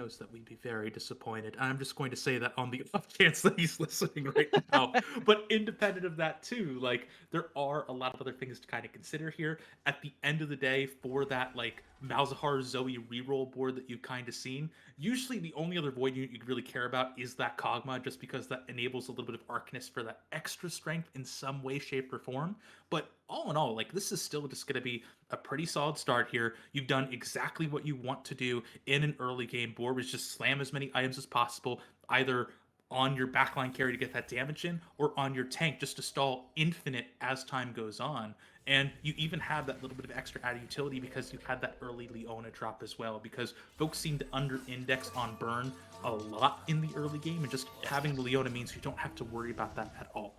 knows that we'd be very disappointed. I'm just going to say that on the off chance that he's listening right now. But independent of that, too, like there are a lot of other things to kind of consider here. At the end of the day, for that like Malzahar Zoe reroll board that you've kind of seen, usually the only other void unit you really care about is that Kog'Maw, just because that enables a little bit of Arcanist for that extra strength in some way, shape, or form. But all in all, like this is still just going to be a pretty solid start here. You've done exactly what you want to do in an early game board, which is just slam as many items as possible, either on your backline carry to get that damage in, or on your tank just to stall infinite as time goes on. And you even have that little bit of extra added utility because you had that early Leona drop as well, because folks seem to under-index on burn a lot in the early game, and just having the Leona means you don't have to worry about that at all.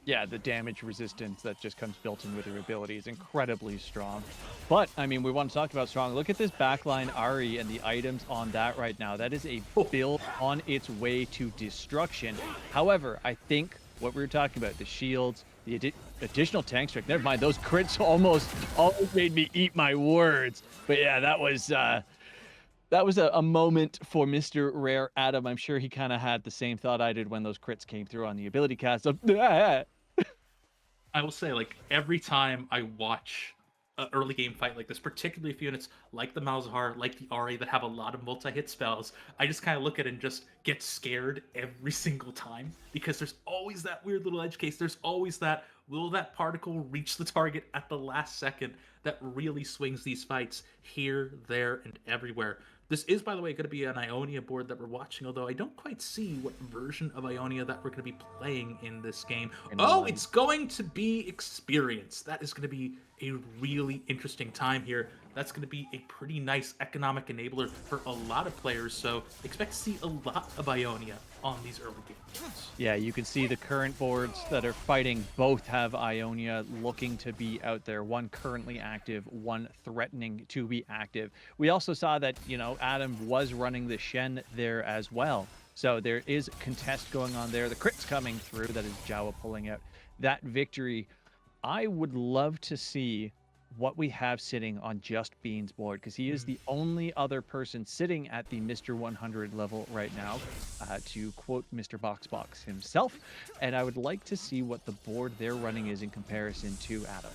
Yeah, the damage resistance that just comes built in with her ability is incredibly strong. But, I mean, we want to talk about strong. Look at this backline Ari and the items on that right now. That is a build on its way to destruction. However, I think what we were talking about, the shields, the additional tank strength, never mind, those crits almost made me eat my words. But yeah, that was a moment for Mr. Rare Adam. I'm sure he kind of had the same thought I did when those crits came through on the ability cast of, I will say, like, every time I watch an early game fight like this, particularly if units like the Malzahar, like the Ahri that have a lot of multi-hit spells, I just kind of look at it and just get scared every single time, because there's always that weird little edge case. There's always that, will that particle reach the target at the last second, that really swings these fights here, there, and everywhere. This is, by the way, going to be an Ionia board that we're watching, although I don't quite see what version of Ionia that we're going to be playing in this game. Oh, it's going to be Experience. That is going to be a really interesting time here. That's going to be a pretty nice economic enabler for a lot of players, so expect to see a lot of Ionia on these early games. Yeah, you can see the current boards that are fighting both have Ionia looking to be out there. One currently active, one threatening to be active. We also saw that, you know, Adam was running the Shen there as well. So there is contest going on there. The crit's coming through. That is Jawa pulling out that victory. I would love to see what we have sitting on Just Bean's board, because he is the only other person sitting at the Mr. 100 level right now, to quote Mr. Boxbox himself. And I would like to see what the board they're running is in comparison to Adam.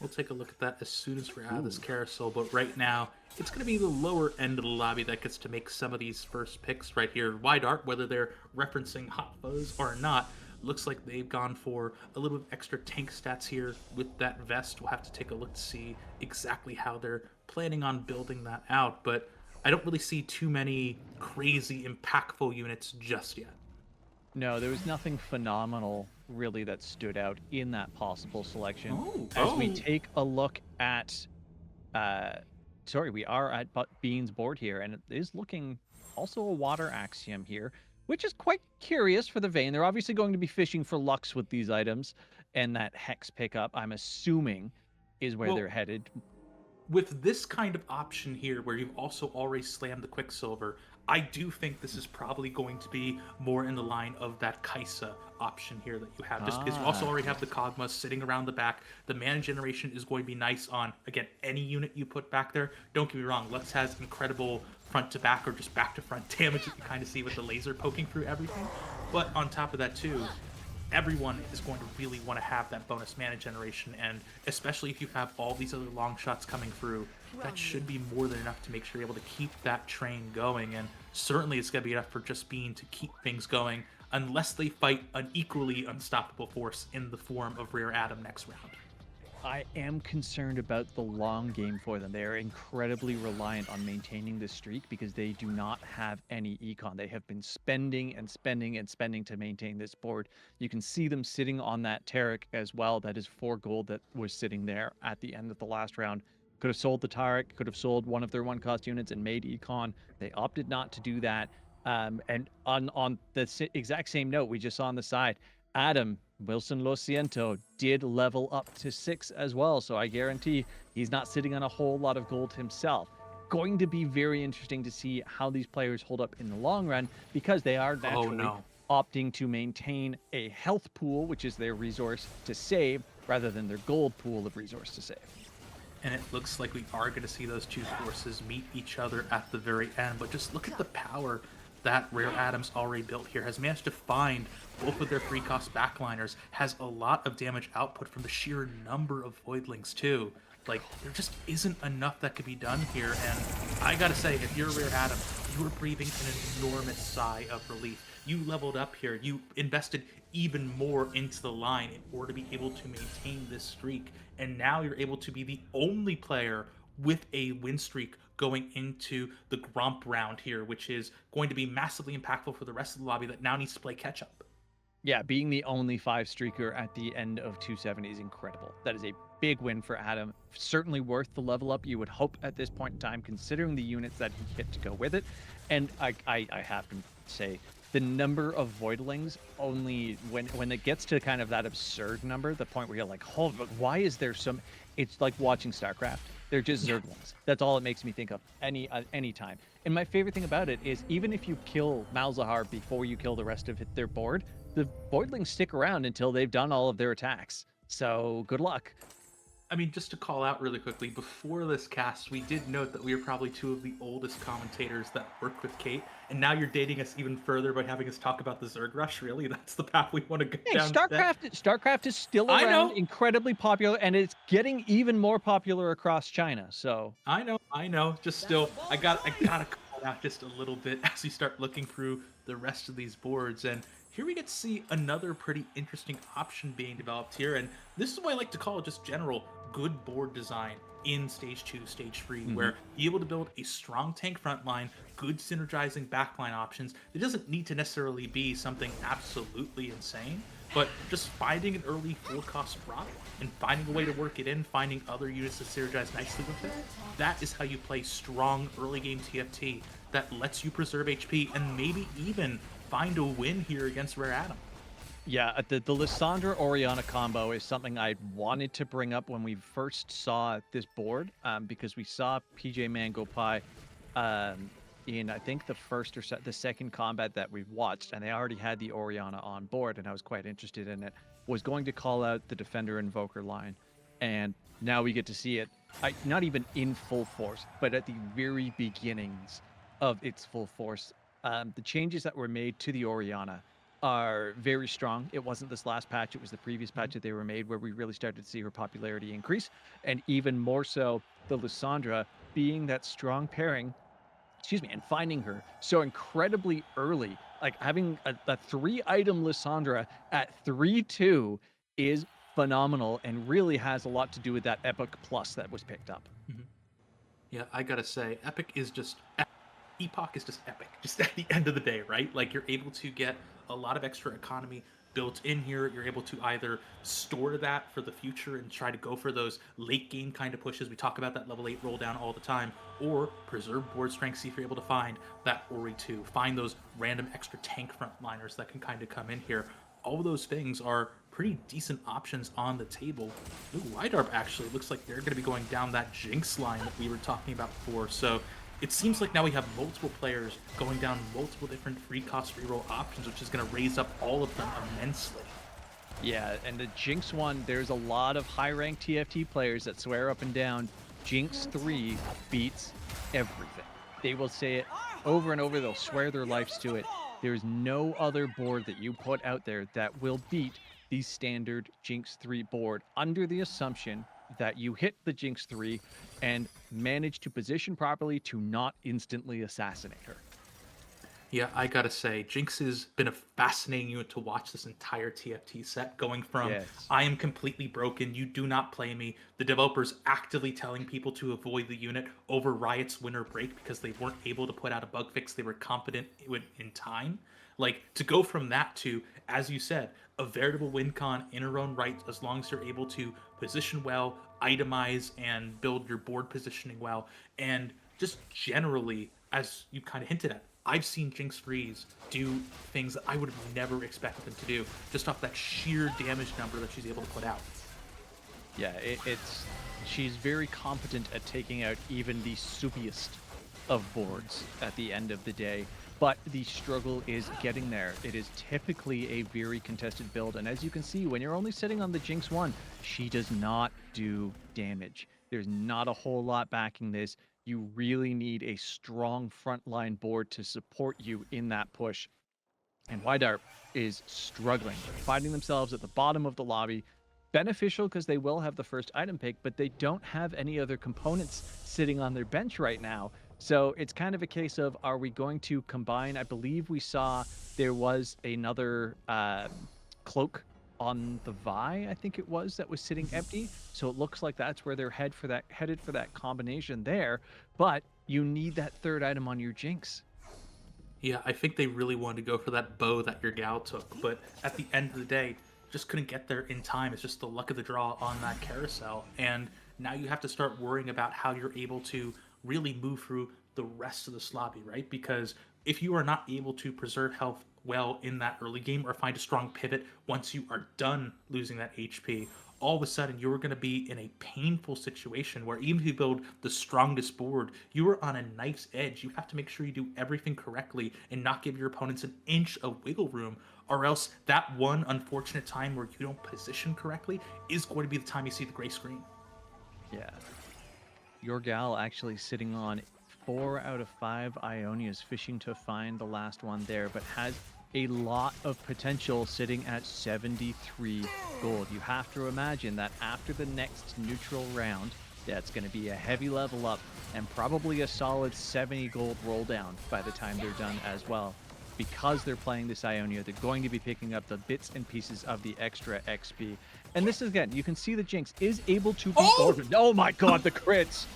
We'll take a look at that as soon as we're out of this carousel, but right now, it's going to be the lower end of the lobby that gets to make some of these first picks right here. Wide Art, whether they're referencing Hot Fuzz or not, looks like they've gone for a little bit of extra tank stats here with that vest. We'll have to take a look to see exactly how they're planning on building that out, but I don't really see too many crazy, impactful units just yet. No, there was nothing phenomenal really that stood out in that possible selection. We take a look at, we are at Bean's board here, and it is looking also a water axiom here, which is quite curious for the Vayne. They're obviously going to be fishing for Lux with these items, and that Hex pickup, I'm assuming, is where they're headed. With this kind of option here, where you've also already slammed the Quicksilver, I do think this is probably going to be more in the line of that Kaisa option here that you have. Just because you also already have the Kog'Maw sitting around the back. The mana generation is going to be nice on, again, any unit you put back there. Don't get me wrong, Lux has incredible front to back or just back to front damage that you kind of see with the laser poking through everything. But on top of that too, everyone is going to really want to have that bonus mana generation, and especially if you have all these other long shots coming through, that should be more than enough to make sure you're able to keep that train going. And certainly it's going to be enough for Just Bean to keep things going, unless they fight an equally unstoppable force in the form of Rare Adam next round. I am concerned about the long game for them. They are incredibly reliant on maintaining this streak because they do not have any econ. They have been spending and spending and spending to maintain this board. You can see them sitting on that Taric as well. That is 4 gold that was sitting there at the end of the last round. Could have sold the Taric, could have sold one of their 1-cost units and made econ. They opted not to do that. And on the exact same note we just saw on the side, Adam Wilson Lo Siento did level up to 6 as well, so I guarantee he's not sitting on a whole lot of gold himself. Going to be very interesting to see how these players hold up in the long run, because they are naturally opting to maintain a health pool, which is their resource to save, rather than their gold pool of resource to save. And it looks like we are going to see those two forces meet each other at the very end. But just look at the power that Rare Adam's already built here. Has managed to find both of their free cost backliners. Has a lot of damage output from the sheer number of Voidlings too. Like, there just isn't enough that could be done here. And I gotta say, if you're Rare Adam, you are breathing an enormous sigh of relief. You leveled up here. You invested even more into the line in order to be able to maintain this streak. And now you're able to be the only player with a win streak going into the Gromp round here, which is going to be massively impactful for the rest of the lobby that now needs to play catch up. Yeah, being the only 5-streaker at the end of 270 is incredible. That is a big win for Adam. Certainly worth the level up, you would hope at this point in time, considering the units that he hit to go with it. And I have to say, the number of Voidlings, only when it gets to kind of that absurd number, the point where you're like, oh, but why is there some... It's like watching StarCraft. They're just Zerglings. That's all it makes me think of any time. And my favorite thing about it is, even if you kill Malzahar before you kill the rest of their board, the Voidlings stick around until they've done all of their attacks. So good luck. I mean, just to call out really quickly, before this cast, we did note that we are probably two of the oldest commentators that work with Kate, and now you're dating us even further by having us talk about the Zerg Rush. Really, that's the path we want to go down. StarCraft is still around, incredibly popular, and it's getting even more popular across China. So I know. Just still, I gotta call it out just a little bit as we start looking through the rest of these boards. And here we get to see another pretty interesting option being developed here, and this is what I like to call just general good board design in Stage 2, Stage 3, where you're able to build a strong tank front line, good synergizing backline options. It doesn't need to necessarily be something absolutely insane, but just finding an early full cost prop and finding a way to work it in, finding other units to synergize nicely with it, that is how you play strong early game TFT that lets you preserve HP and maybe even find a win here against Rare Adam. yeah, the Lissandra Oriana combo is something I wanted to bring up when we first saw this board, because we saw PJ Mangopai in, I think, the first or the second combat that we've watched, and they already had the Oriana on board, and I was quite interested in it. Was going to call out the Defender Invoker line, and now we get to see it, not even in full force, but at the very beginnings of its full force. The changes that were made to the Oriana are very strong. It wasn't this last patch, it was the previous patch that they were made where we really started to see her popularity increase, and even more so the Lissandra being that strong pairing, and finding her so incredibly early. Like, having a 3-item Lissandra at 3-2 is phenomenal, and really has a lot to do with that Epic Plus that was picked up. Yeah, I gotta say, Epic is just... Epoch is just epic, just at the end of the day, right? Like, you're able to get a lot of extra economy built in here. You're able to either store that for the future and try to go for those late game kind of pushes. We talk about that level 8 roll down all the time, or preserve board strength, see if you're able to find that Ori 2, find those random extra tank frontliners that can kind of come in here. All of those things are pretty decent options on the table. Ooh, Wydarp actually looks like they're going to be going down that Jinx line that we were talking about before. So it seems like now we have multiple players going down multiple different free cost reroll options, which is going to raise up all of them immensely. Yeah, and the Jinx one, there's a lot of high-ranked TFT players that swear up and down, Jinx 3 beats everything. They will say it over and over, they'll swear their lives to it. There's no other board that you put out there that will beat the standard Jinx 3 board, under the assumption that you hit the Jinx 3 and manage to position properly to not instantly assassinate her. Yeah, I gotta say, Jinx has been a fascinating unit to watch this entire TFT set, going from I am completely broken, you do not play me, the developers actively telling people to avoid the unit over Riot's winter break because they weren't able to put out a bug fix they were confident in time. Like, to go from that to, as you said, a veritable win con in her own right, as long as you're able to position well, itemize, and build your board positioning well, and just generally, as you kind of hinted at, I've seen Jinx Freeze do things that I would have never expected them to do, just off that sheer damage number that she's able to put out. Yeah, she's very competent at taking out even the soupiest of boards at the end of the day. But the struggle is getting there. It is typically a very contested build, and as you can see, when you're only sitting on the Jinx 1, she does not do damage. There's not a whole lot backing this. You really need a strong frontline board to support you in that push. And Wydarp is struggling. They're finding themselves at the bottom of the lobby. Beneficial because they will have the first item pick, but they don't have any other components sitting on their bench right now. So it's kind of a case of, are we going to combine? I believe we saw there was another cloak on the Vi, I think it was, that was sitting empty. So it looks like that's where they're headed for that combination there. But you need that third item on your Jinx. Yeah, I think they really wanted to go for that bow that your gal took, but at the end of the day, just couldn't get there in time. It's just the luck of the draw on that carousel. And now you have to start worrying about how you're able to really move through the rest of the lobby, right? Because if you are not able to preserve health well in that early game or find a strong pivot once you are done losing that HP, all of a sudden you're going to be in a painful situation where even if you build the strongest board, you are on a knife's edge. You have to make sure you do everything correctly and not give your opponents an inch of wiggle room, or else that one unfortunate time where you don't position correctly is going to be the time you see the gray screen. Yeah. Your gal actually sitting on 4 out of 5 Ionias, fishing to find the last one there, but has a lot of potential sitting at 73 gold. You have to imagine that after the next neutral round, that's going to be a heavy level up and probably a solid 70 gold roll down by the time they're done as well. Because they're playing this Ionia, they're going to be picking up the bits and pieces of the extra XP. And this is, again, you can see the Jinx is able to be ordered. Oh my god, the crits!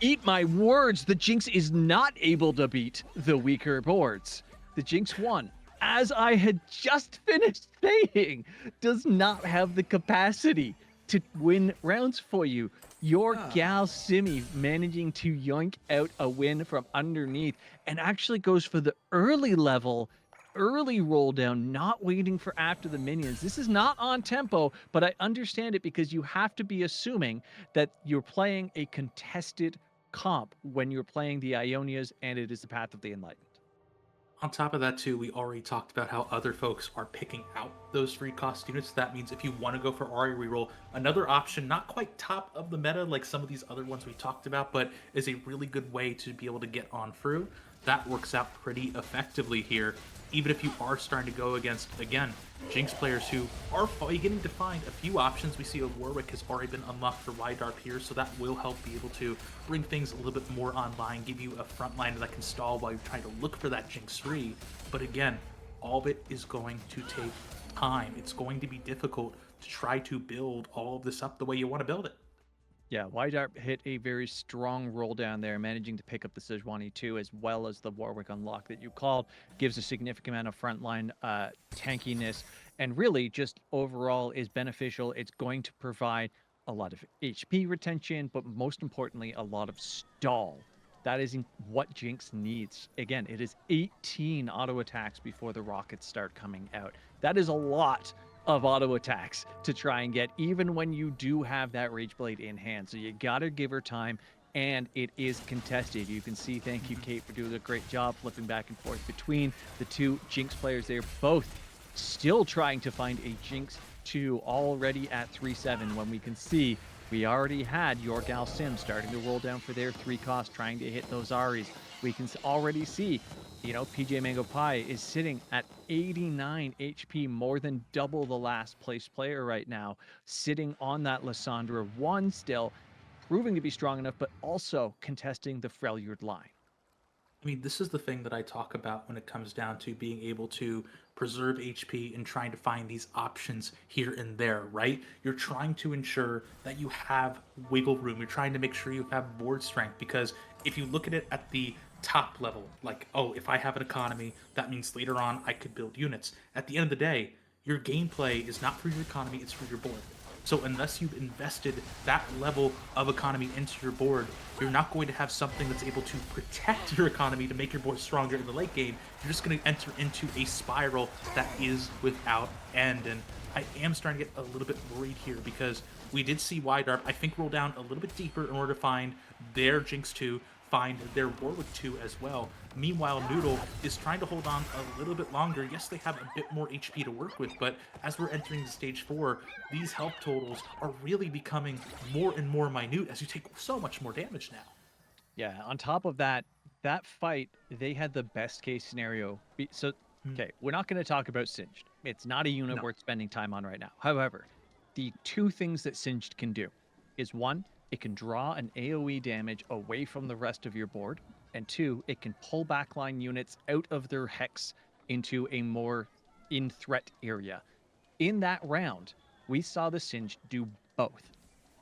Eat my words, the Jinx is not able to beat the weaker boards. The Jinx won, as I had just finished saying, does not have the capacity to win rounds for you. Your gal Simi managing to yoink out a win from underneath and actually goes for the early level, early roll down, not waiting for after the minions. This is not on tempo, but I understand it because you have to be assuming that you're playing a contested comp when you're playing the Ionias and it is the Path of the Enlightened. On top of that, too, we already talked about how other folks are picking out those free cost units. That means if you want to go for Ari reroll, another option, not quite top of the meta like some of these other ones we talked about, but is a really good way to be able to get on through. That works out pretty effectively here, even if you are starting to go against, again, Jinx players who are beginning to find a few options. We see a Warwick has already been unlocked for Wydarp here, so that will help be able to bring things a little bit more online, give you a front liner that can stall while you're trying to look for that Jinx 3. But again, all of it is going to take time. It's going to be difficult to try to build all of this up the way you want to build it. Yeah, Wydarp hit a very strong roll down there, managing to pick up the Sejuani 2 as well as the Warwick unlock that you called. Gives a significant amount of frontline tankiness, and really just overall is beneficial. It's going to provide a lot of HP retention, but most importantly, a lot of stall. That is what Jinx needs. Again, it is 18 auto attacks before the rockets start coming out. That is a lot of auto attacks to try and get, even when you do have that Rage Blade in hand. So you gotta give her time, and it is contested. You can see, thank you, Kate, for doing a great job flipping back and forth between the two Jinx players. They're both still trying to find a Jinx 2 already at 3-7 when we can see we already had your gal Sim starting to roll down for their 3 cost, trying to hit those Aries. We can already see, you know, PJ Mango Pie is sitting at 89 HP, more than double the last place player right now, sitting on that Lissandra 1 still, proving to be strong enough, but also contesting the Freljord line. I mean, this is the thing that I talk about when it comes down to being able to preserve HP and trying to find these options here and there, right? You're trying to ensure that you have wiggle room. You're trying to make sure you have board strength, because if you look at it at the top level, like, oh, if I have an economy, that means later on I could build units. At the end of the day, your gameplay is not for your economy, it's for your board. So unless you've invested that level of economy into your board, you're not going to have something that's able to protect your economy to make your board stronger in the late game. You're just going to enter into a spiral that is without end. And I am starting to get a little bit worried here, because we did see Wydarp, I think, roll down a little bit deeper in order to find their Jinx 2, find their Warwick 2 as well. Meanwhile, Noodle is trying to hold on a little bit longer. Yes, they have a bit more HP to work with, but as we're entering the stage 4, these health totals are really becoming more and more minute as you take so much more damage now. Yeah, on top of that, that fight, they had the best case scenario. So, okay, we're not going to talk about Singed. It's not a unit No. worth spending time on right now. However, the two things that Singed can do is one, it can draw an AoE damage away from the rest of your board, and two, it can pull backline units out of their hex into a more in-threat area. In that round, we saw the Singed do both.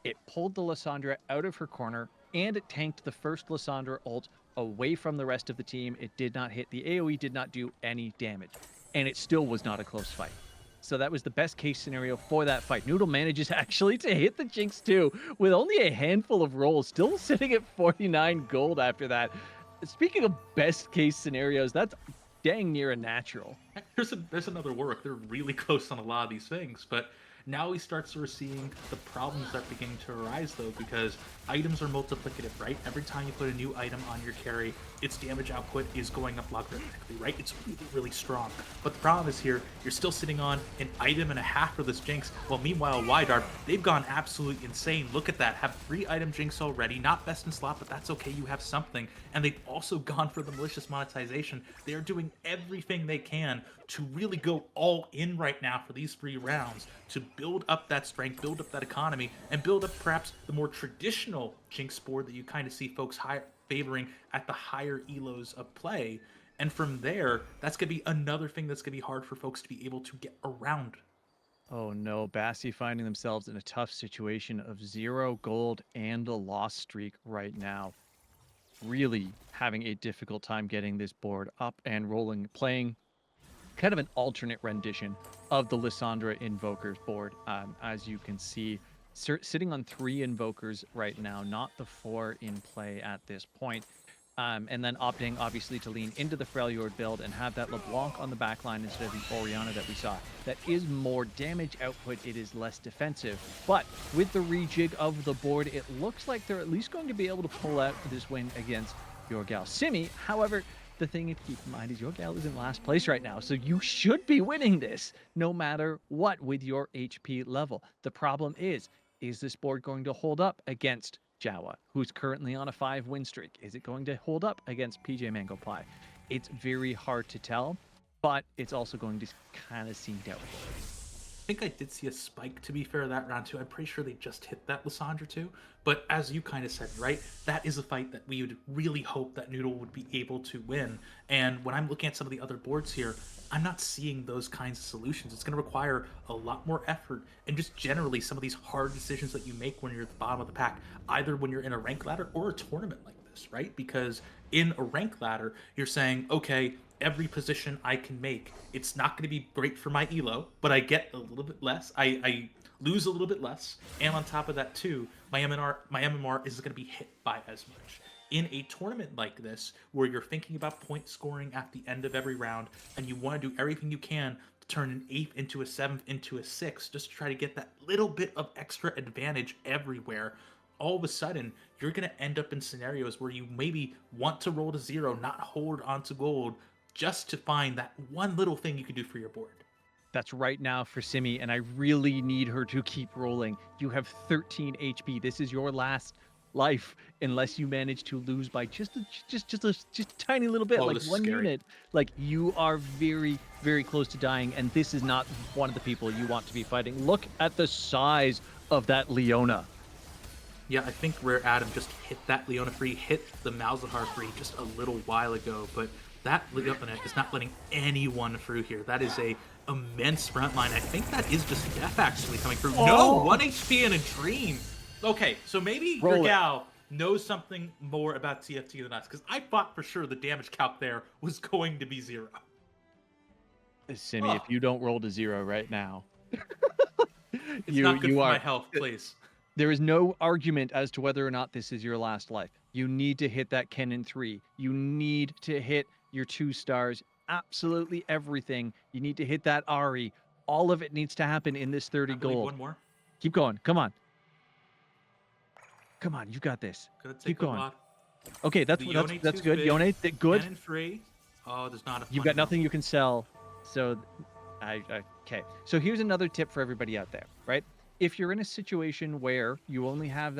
It pulled the Lissandra out of her corner, and it tanked the first Lissandra ult away from the rest of the team. It did not hit. The AoE did not do any damage, and it still was not a close fight. So that was the best case scenario for that fight. Noodle manages actually to hit the Jinx too, with only a handful of rolls, still sitting at 49 gold after that. Speaking of best case scenarios, that's dang near a natural. There's another work. They're really close on a lot of these things, but now we start sort of seeing the problems that are beginning to arise, though, because items are multiplicative, right? Every time you put a new item on your carry, its damage output is going up logarithmically, right? It's really, really strong. But the problem is here, you're still sitting on an item and a half for this Jinx, while meanwhile, Wydart, they've gone absolutely insane. Look at that. Have 3 item Jinx already. Not best in slot, but that's okay. You have something. And they've also gone for the malicious monetization. They're doing everything they can to really go all in right now for these 3 rounds to build up that strength, build up that economy, and build up perhaps the more traditional Jinx board that you kind of see folks favoring at the higher elos of play. And from there, that's going to be another thing that's going to be hard for folks to be able to get around. Oh no, Bassi finding themselves in a tough situation of 0 gold and a loss streak right now. Really having a difficult time getting this board up and rolling, playing kind of an alternate rendition of the Lissandra Invokers board. As you can see, sitting on 3 Invokers right now, not the 4 in play at this point. And then opting, obviously, to lean into the Freljord build and have that LeBlanc on the backline instead of the Orianna that we saw. That is more damage output, it is less defensive. But with the rejig of the board, it looks like they're at least going to be able to pull out this win against your gal Simi. However, the thing to keep in mind is your gal is in last place right now, so you should be winning this no matter what with your HP level. The problem is this board going to hold up against Jawa, who's currently on a 5-win streak? Is it going to hold up against PJ Mango Pie? It's very hard to tell, but it's also going to kind of seem doubtful. I think I did see a spike, to be fair, that round too. I'm pretty sure they just hit that Lissandra too. But as you kind of said, right, that is a fight that we would really hope that Noodle would be able to win. And when I'm looking at some of the other boards here, I'm not seeing those kinds of solutions. It's going to require a lot more effort and just generally some of these hard decisions that you make when you're at the bottom of the pack, either when you're in a rank ladder or a tournament like this, right? Because in a rank ladder, you're saying, okay, every position I can make, it's not going to be great for my elo, but I get a little bit less. I lose a little bit less, and on top of that too, my MMR isn't going to be hit by as much. In a tournament like this, where you're thinking about point scoring at the end of every round, and you want to do everything you can to turn an 8th into a 7th into a 6th, just to try to get that little bit of extra advantage everywhere, all of a sudden, you're going to end up in scenarios where you maybe want to roll to 0, not hold onto gold, just to find that one little thing you can do for your board. That's right now for Simi, and I really need her to keep rolling. You have 13 HP. This is your last life unless you manage to lose by just a tiny little bit, like 1 unit. Like, you are very, very close to dying, and this is not one of the people you want to be fighting. Look at the size of that Leona. Yeah, I think Rare Adam just hit that Leona free, hit the Malzahar free just a little while ago, but that Leona is not letting anyone through here. That is a immense front line. I think that is just death actually coming through. Oh. No, 1 HP in a dream. Okay, so maybe your gal knows something more about TFT than us, because I thought for sure the damage calc there was going to be 0. Simi, if you don't roll to 0 right now, it's not good for my health, please. There is no argument as to whether or not this is your last life. You need to hit that Kennen 3. You need to hit your 2 stars. Absolutely everything. You need to hit that Ari. All of it needs to happen in this 30 gold. One more. Keep going. Come on. Come on. You got this. Keep going. Okay, that's The Yone that's 2's good. big, Yone, good. Cannon free. Oh, there's not a You've funny got nothing number. you can sell. So, okay. So here's another tip for everybody out there, right? If you're in a situation where you only have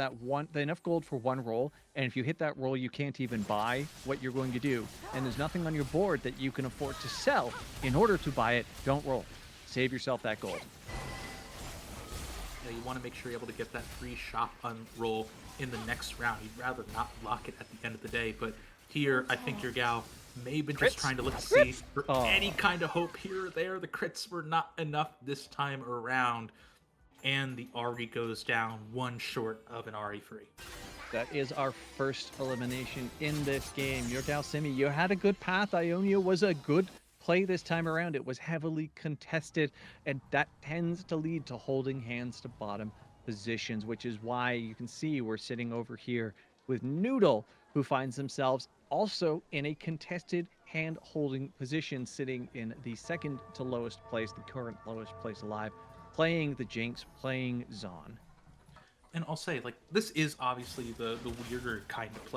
enough gold for one roll, and if you hit that roll, you can't even buy what you're going to do, and there's nothing on your board that you can afford to sell in order to buy it, don't roll. Save yourself that gold. You want to make sure you're able to get that free shop unroll in the next round. You'd rather not lock it at the end of the day, but here I think your gal may have been just Crits? trying to look to see for Oh. any kind of hope here or there. The crits were not enough this time around, and the Ari goes down one short of an Ari free. That is our first elimination in this game. Your gal Simi, you had a good path. Ionia was a good play this time around. It was heavily contested, and that tends to lead to holding hands to bottom positions, which is why you can see we're sitting over here with Noodle, who finds themselves also in a contested hand holding position, sitting in the second to lowest place, the current lowest place alive, playing the Jinx, playing Zon. And I'll say, like, this is obviously the weirder kind of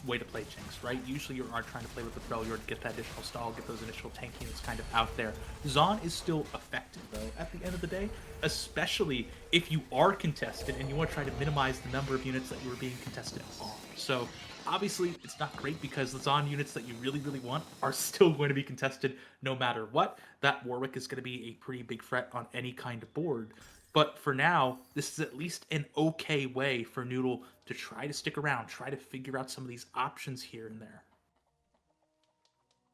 way to play Jinx, right? Usually you are trying to play with the Freljord to get that additional stall, get those initial tank units kind of out there. Zon is still effective, though, at the end of the day, especially if you are contested and you want to try to minimize the number of units that you are being contested on. So, obviously, it's not great because the Zon units that you really, really want are still going to be contested no matter what. That Warwick is going to be a pretty big threat on any kind of board. But for now, this is at least an okay way for Noodle to try to stick around, try to figure out some of these options here and there.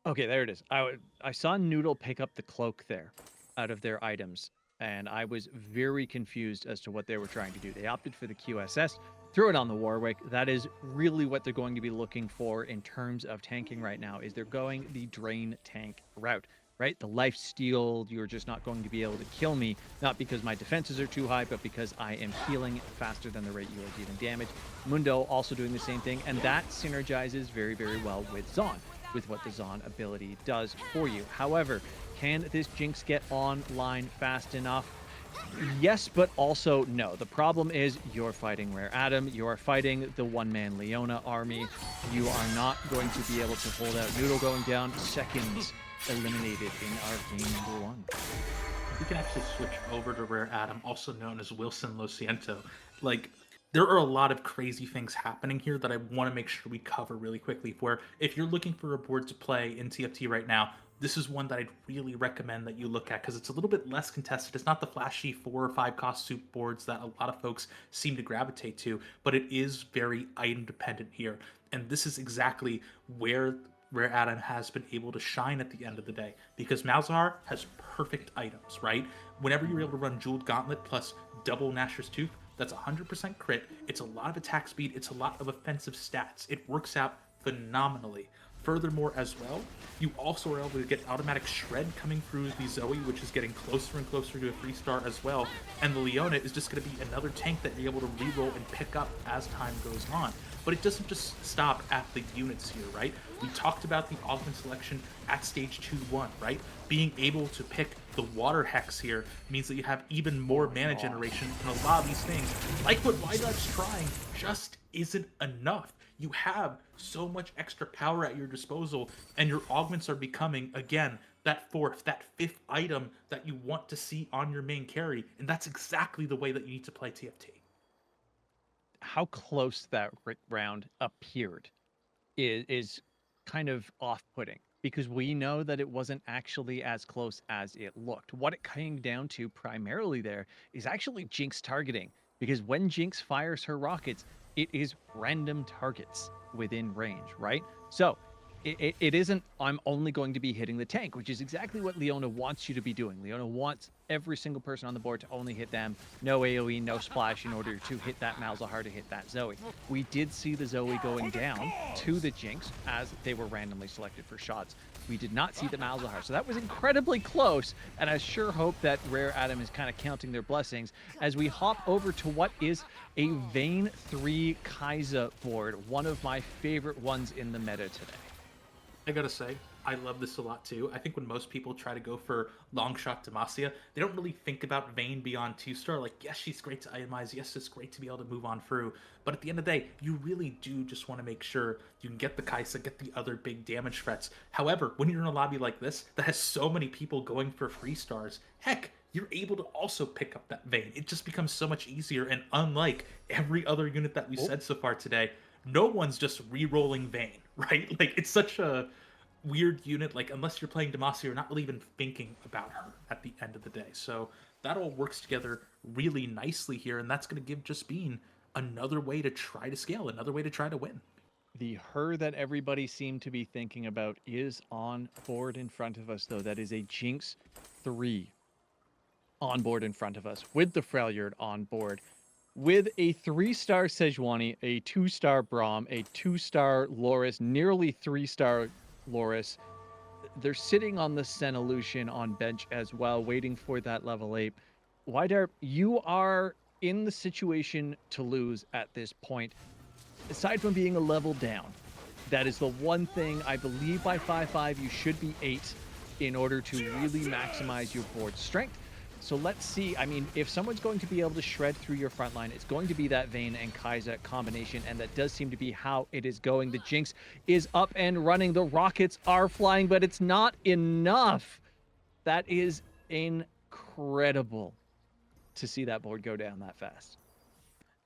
Okay, there it is. I saw Noodle pick up the cloak there out of their items, and I was very confused as to what they were trying to do. They opted for the QSS, threw it on the Warwick. That is really what they're going to be looking for in terms of tanking right now, is they're going the drain tank route. Right? The life steal, you're just not going to be able to kill me, not because my defenses are too high, but because I am healing faster than the rate you are dealing damage. Mundo also doing the same thing, and that synergizes very, very well with Zon, with what the Zon ability does for you. However, can this Jinx get online fast enough? Yes, but also no. The problem is you're fighting Rare Adam, you are fighting the one-man Leona army. You are not going to be able to hold out. Noodle going down, seconds eliminated in our game number one. We can actually switch over to Rare Adam, also known as Wilson Lociento. Like, there are a lot of crazy things happening here that I want to make sure we cover really quickly. Where if you're looking for a board to play in TFT right now, this is one that I'd really recommend that you look at because it's a little bit less contested. It's not the flashy 4 or 5 cost soup boards that a lot of folks seem to gravitate to, but it is very item dependent here. And this is exactly where Rare Adam has been able to shine at the end of the day because Malzahar has perfect items, right? Whenever you're able to run Jeweled Gauntlet plus double Nashor's Tooth, that's 100% crit. It's a lot of attack speed. It's a lot of offensive stats. It works out phenomenally. Furthermore, as well, you also are able to get automatic shred coming through the Zoe, which is getting closer and closer to a 3-star as well. And the Leona is just going to be another tank that you're able to reroll and pick up as time goes on. But it doesn't just stop at the units here, right? We talked about the augment selection at stage 2-1, right? Being able to pick the water hex here means that you have even more mana generation, and a lot of these things, like what Wydrive's trying, just isn't enough. You have so much extra power at your disposal, and your augments are becoming, again, that 4th, that 5th item that you want to see on your main carry, and that's exactly the way that you need to play TFT. How close that round appeared is kind of off-putting because we know that it wasn't actually as close as it looked. What it came down to primarily there is actually Jinx targeting, because when Jinx fires her rockets, it is random targets within range, right? So it isn't, I'm only going to be hitting the tank, which is exactly what Leona wants you to be doing. Leona wants every single person on the board to only hit them. No AoE, no splash in order to hit that Malzahar, to hit that Zoe. We did see the Zoe going down to the Jinx as they were randomly selected for shots. We did not see the Malzahar, so that was incredibly close, and I sure hope that Rare Adam is kind of counting their blessings as we hop over to what is a Vayne 3 Kai'Sa board, one of my favorite ones in the meta today. I gotta say, I love this a lot too. I think when most people try to go for long shot Demacia, they don't really think about Vayne beyond 2-star. Like, yes, she's great to itemize. Yes, it's great to be able to move on through. But at the end of the day, you really do just want to make sure you can get the Kaisa, get the other big damage threats. However, when you're in a lobby like this that has so many people going for 3-stars, heck, you're able to also pick up that Vayne. It just becomes so much easier. And unlike every other unit that we Oh, said so far today, no one's just re-rolling Vayne, right? Like, it's such a weird unit. Like, unless you're playing Demacia, you're not really even thinking about her at the end of the day. So that all works together really nicely here, and that's going to give Just Bean another way to try to scale, another way to try to win. the her that everybody seemed to be thinking about is on board in front of us, though. That is a Jinx 3 on board in front of us, with the Freljord on board, with a 3-star Sejuani, a 2-star Braum, a 2-star Loris, nearly 3-star Loris. They're sitting on the Senolution on bench as well, waiting for that level 8. Widarp, you are in the situation to lose at this point. Aside from being a level down, that is the one thing I believe by 5-5 you should be 8 in order to really maximize your board strength. So let's see. I mean, if someone's going to be able to shred through your front line, it's going to be that Vayne and Kai'Sa combination, and that does seem to be how it is going. The Jinx is up and running. The rockets are flying, but it's not enough. That is incredible to see that board go down that fast.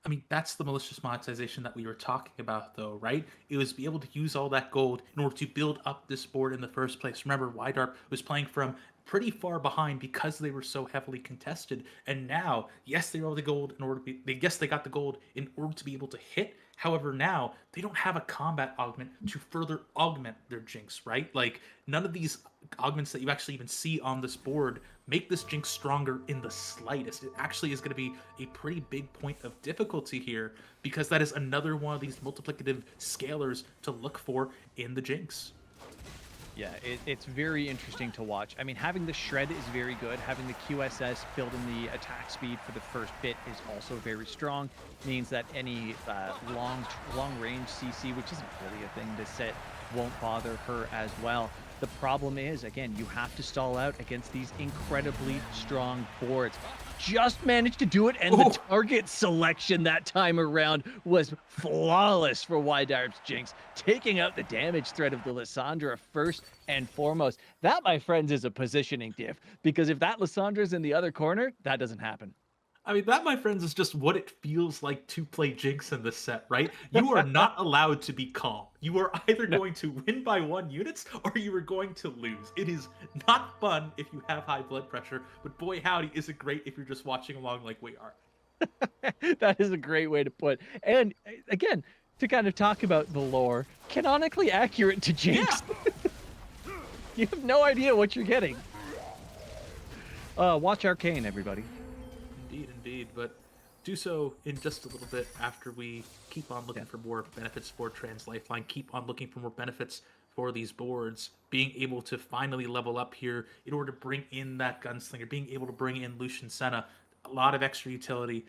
I mean, that's the malicious monetization that we were talking about, though, right? It was be able to use all that gold in order to build up this board in the first place. Remember, Widarp was playing from pretty far behind because they were so heavily contested. And now, yes, they were able to gold in order to be. Yes, they got the gold in order to be able to hit. However, now they don't have a combat augment to further augment their Jinx, right? Like, none of these augments that you actually even see on this board make this Jinx stronger in the slightest. It actually is going to be a pretty big point of difficulty here, because that is another one of these multiplicative scalars to look for in the Jinx. Yeah, it's very interesting to watch. I mean, having the shred is very good. Having the QSS building the attack speed for the first bit is also very strong. Means that any long range CC, which isn't really a thing to set, won't bother her as well. The problem is, again, you have to stall out against these incredibly strong boards. Just managed to do it, and the target selection that time around was flawless for Widarp's Jinx, taking out the damage threat of the Lissandra first and foremost. That, my friends, is a positioning diff, because if that Lissandra's in the other corner, that doesn't happen. I mean, that, my friends, is just what it feels like to play Jinx in this set, right? You are not allowed to be calm. You are either No. going to win by 1 units or you are going to lose. It is not fun if you have high blood pressure, but boy howdy, is it great if you're just watching along like we are. That is a great way to put. And again, to kind of talk about the lore, canonically accurate to Jinx. Yeah. You have no idea what you're getting. Watch Arcane, everybody. Indeed, indeed. But do so in just a little bit after we keep on looking for more benefits for Trans Lifeline, keep on looking for more benefits for these boards, being able to finally level up here in order to bring in that Gunslinger, being able to bring in Lucian Senna, a lot of extra utility.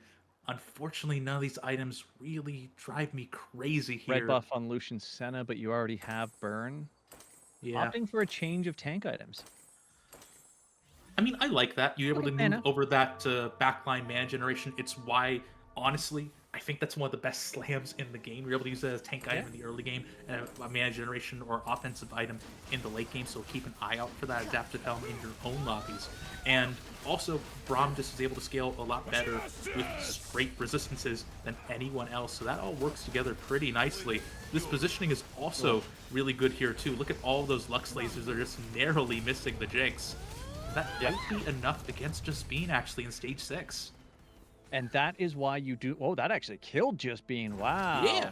Unfortunately, none of these items really drive me crazy Red here. buff on Lucian Senna, but you already have Burn. Yeah. Opting for a change of tank items. I mean, I like that. You're able to Okay, move Anna. over that backline mana generation. It's why, honestly, I think that's one of the best slams in the game. You're able to use it as a tank item in the early game, and a mana generation or offensive item in the late game, so keep an eye out for that adaptive helm in your own lobbies. And also, Braum just is able to scale a lot better with straight resistances than anyone else, so that all works together pretty nicely. This positioning is also really good here, too. Look at all those Lux lasers. They're just narrowly missing the Jinx. That might be enough against Just Bean, actually, in stage 6. And that is why you do. Oh, that actually killed Just Bean. Wow. Yeah.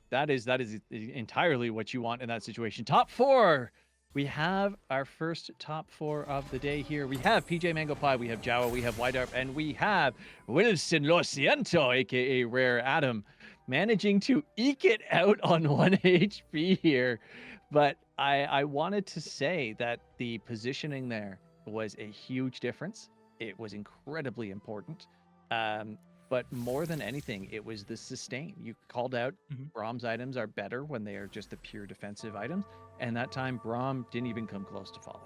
That is entirely what you want in that situation. Top 4. We have our first top 4 of the day here. We have PJ Mango Pie, we have Jawa, we have Widarp, and we have Wilson Lo Siento, aka Rare Adam, managing to eke it out on 1 HP here. But I wanted to say that the positioning there was a huge difference. It was incredibly important. But more than anything, it was the sustain. You called out Braum's items are better when they are just the pure defensive items. And that time, Braum didn't even come close to falling.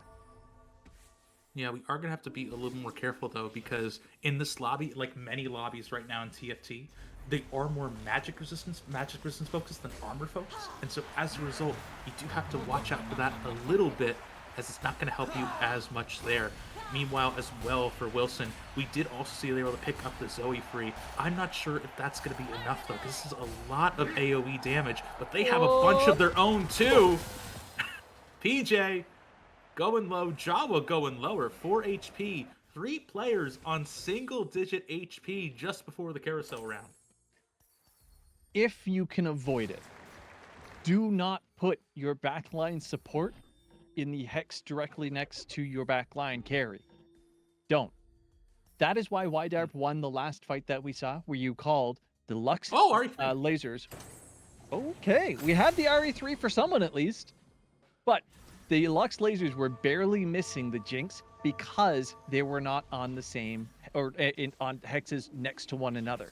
Yeah, we are gonna have to be a little more careful though, because in this lobby, like many lobbies right now in TFT, they are more magic resistance focused than armor focused, and so as a result, you do have to watch out for that a little bit, as it's not gonna help you as much there. Meanwhile, as well for Wilson, we did also see they were able to pick up the Zoe free. I'm not sure if that's going to be enough though, because this is a lot of AoE damage, but they have a bunch of their own too. PJ going low, Jawa going lower, 4 HP, 3 players on single-digit HP just before the carousel round. If you can avoid it, do not put your backline support in the hex directly next to your backline carry. Don't. That is why Wydarp won the last fight that we saw, where you called the Lux lasers. Okay, we had the RE3 for someone at least, but the Lux lasers were barely missing the Jinx because they were not on the same, or on hexes next to one another.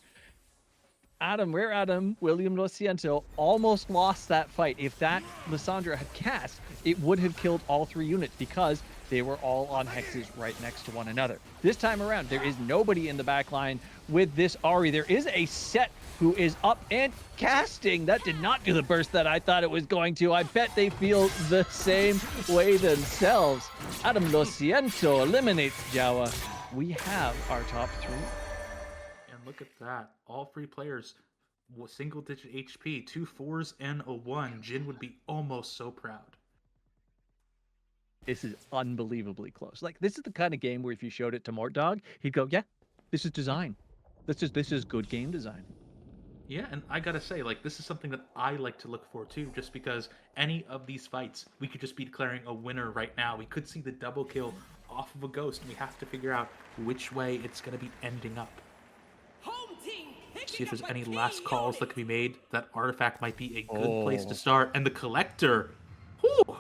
William Lociento almost lost that fight. If that Lissandra had cast, it would have killed all 3 units because they were all on hexes right next to one another. This time around, there is nobody in the back line with this Ahri. There is a Set who is up and casting. That did not do the burst that I thought it was going to. I bet they feel the same way themselves. Adam Lociento eliminates Jawa. We have our top 3. Look at that. All 3 players with single-digit HP, 2 4s and a 1. Jin would be almost so proud. This is unbelievably close. Like, this is the kind of game where if you showed it to Mortdog, he'd go, yeah, this is design. This is good game design. Yeah, and I gotta say, like, this is something that I like to look for too, just because any of these fights, we could just be declaring a winner right now. We could see the double kill off of a ghost, and we have to figure out which way it's gonna be ending up. See if there's any last calls that can be made. That artifact might be a good place to start. And the collector, whew,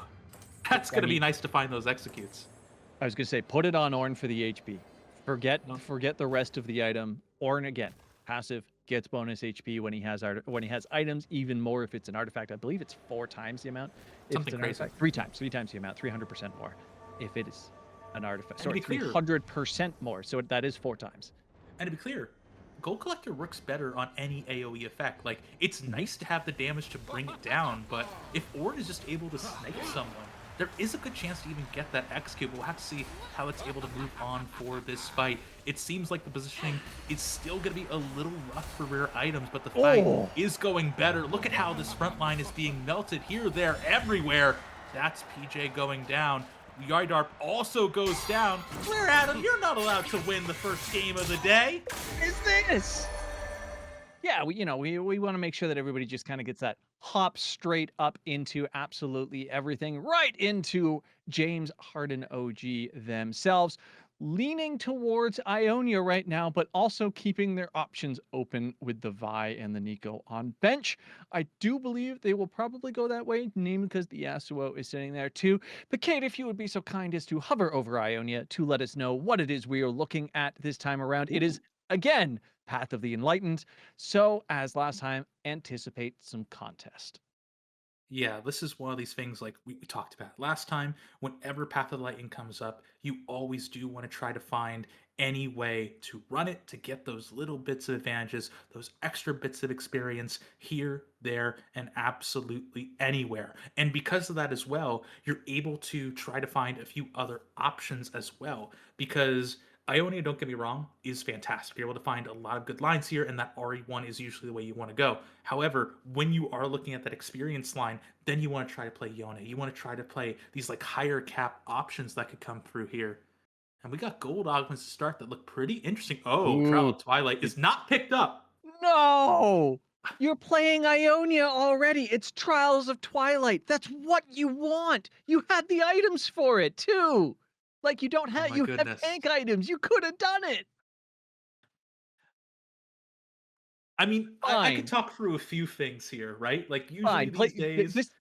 that's going to be nice to find those executes. I was going to say, put it on Ornn for the HP. Forget the rest of the item. Ornn, again, passive, gets bonus HP when he has items, even more if it's an artifact. I believe it's 4 times the amount. Something crazy. Artifact, 3 times the amount, 300% more if it is an artifact. Sorry, 300% more. So that is 4 times. And to be clear, Gold Collector works better on any AoE effect. Like, it's nice to have the damage to bring it down, but if Ornn is just able to snipe someone, there is a good chance to even get that execute. We'll have to see how it's able to move on for this fight. It seems like the positioning is still going to be a little rough for rare items, but the fight is going better. Look at how this front line is being melted here, there, everywhere. That's PJ going down. Wydarp also goes down. Claire Adam, you're not allowed to win the first game of the day. What is this? Yeah, we want to make sure that everybody just kind of gets that hop straight up into absolutely everything, right into James Harden OG themselves, leaning towards Ionia right now, but also keeping their options open with the Vi and the Nico on bench. I do believe they will probably go that way, namely because the Yasuo is sitting there too. But Kate, if you would be so kind as to hover over Ionia to let us know what it is we are looking at this time around. It is, again, Path of the Enlightened. So, as last time, anticipate some contest. Yeah, this is one of these things like we talked about last time. Whenever Path of the Lightning comes up, you always do want to try to find any way to run it to get those little bits of advantages, those extra bits of experience here, there, and absolutely anywhere. And because of that as well, you're able to try to find a few other options as well. Because Ionia, don't get me wrong, is fantastic. You're able to find a lot of good lines here, and that RE1 is usually the way you want to go. However, when you are looking at that experience line, then you want to try to play Yone. You want to try to play these like higher cap options that could come through here. And we got gold augments to start that look pretty interesting. Oh, Trial of Twilight is not picked up. No! You're playing Ionia already. It's Trials of Twilight. That's what you want. You had the items for it, too. Like, you don't have, have tank items. You could have done it. I mean, I could talk through a few things here, right? Like, usually these days,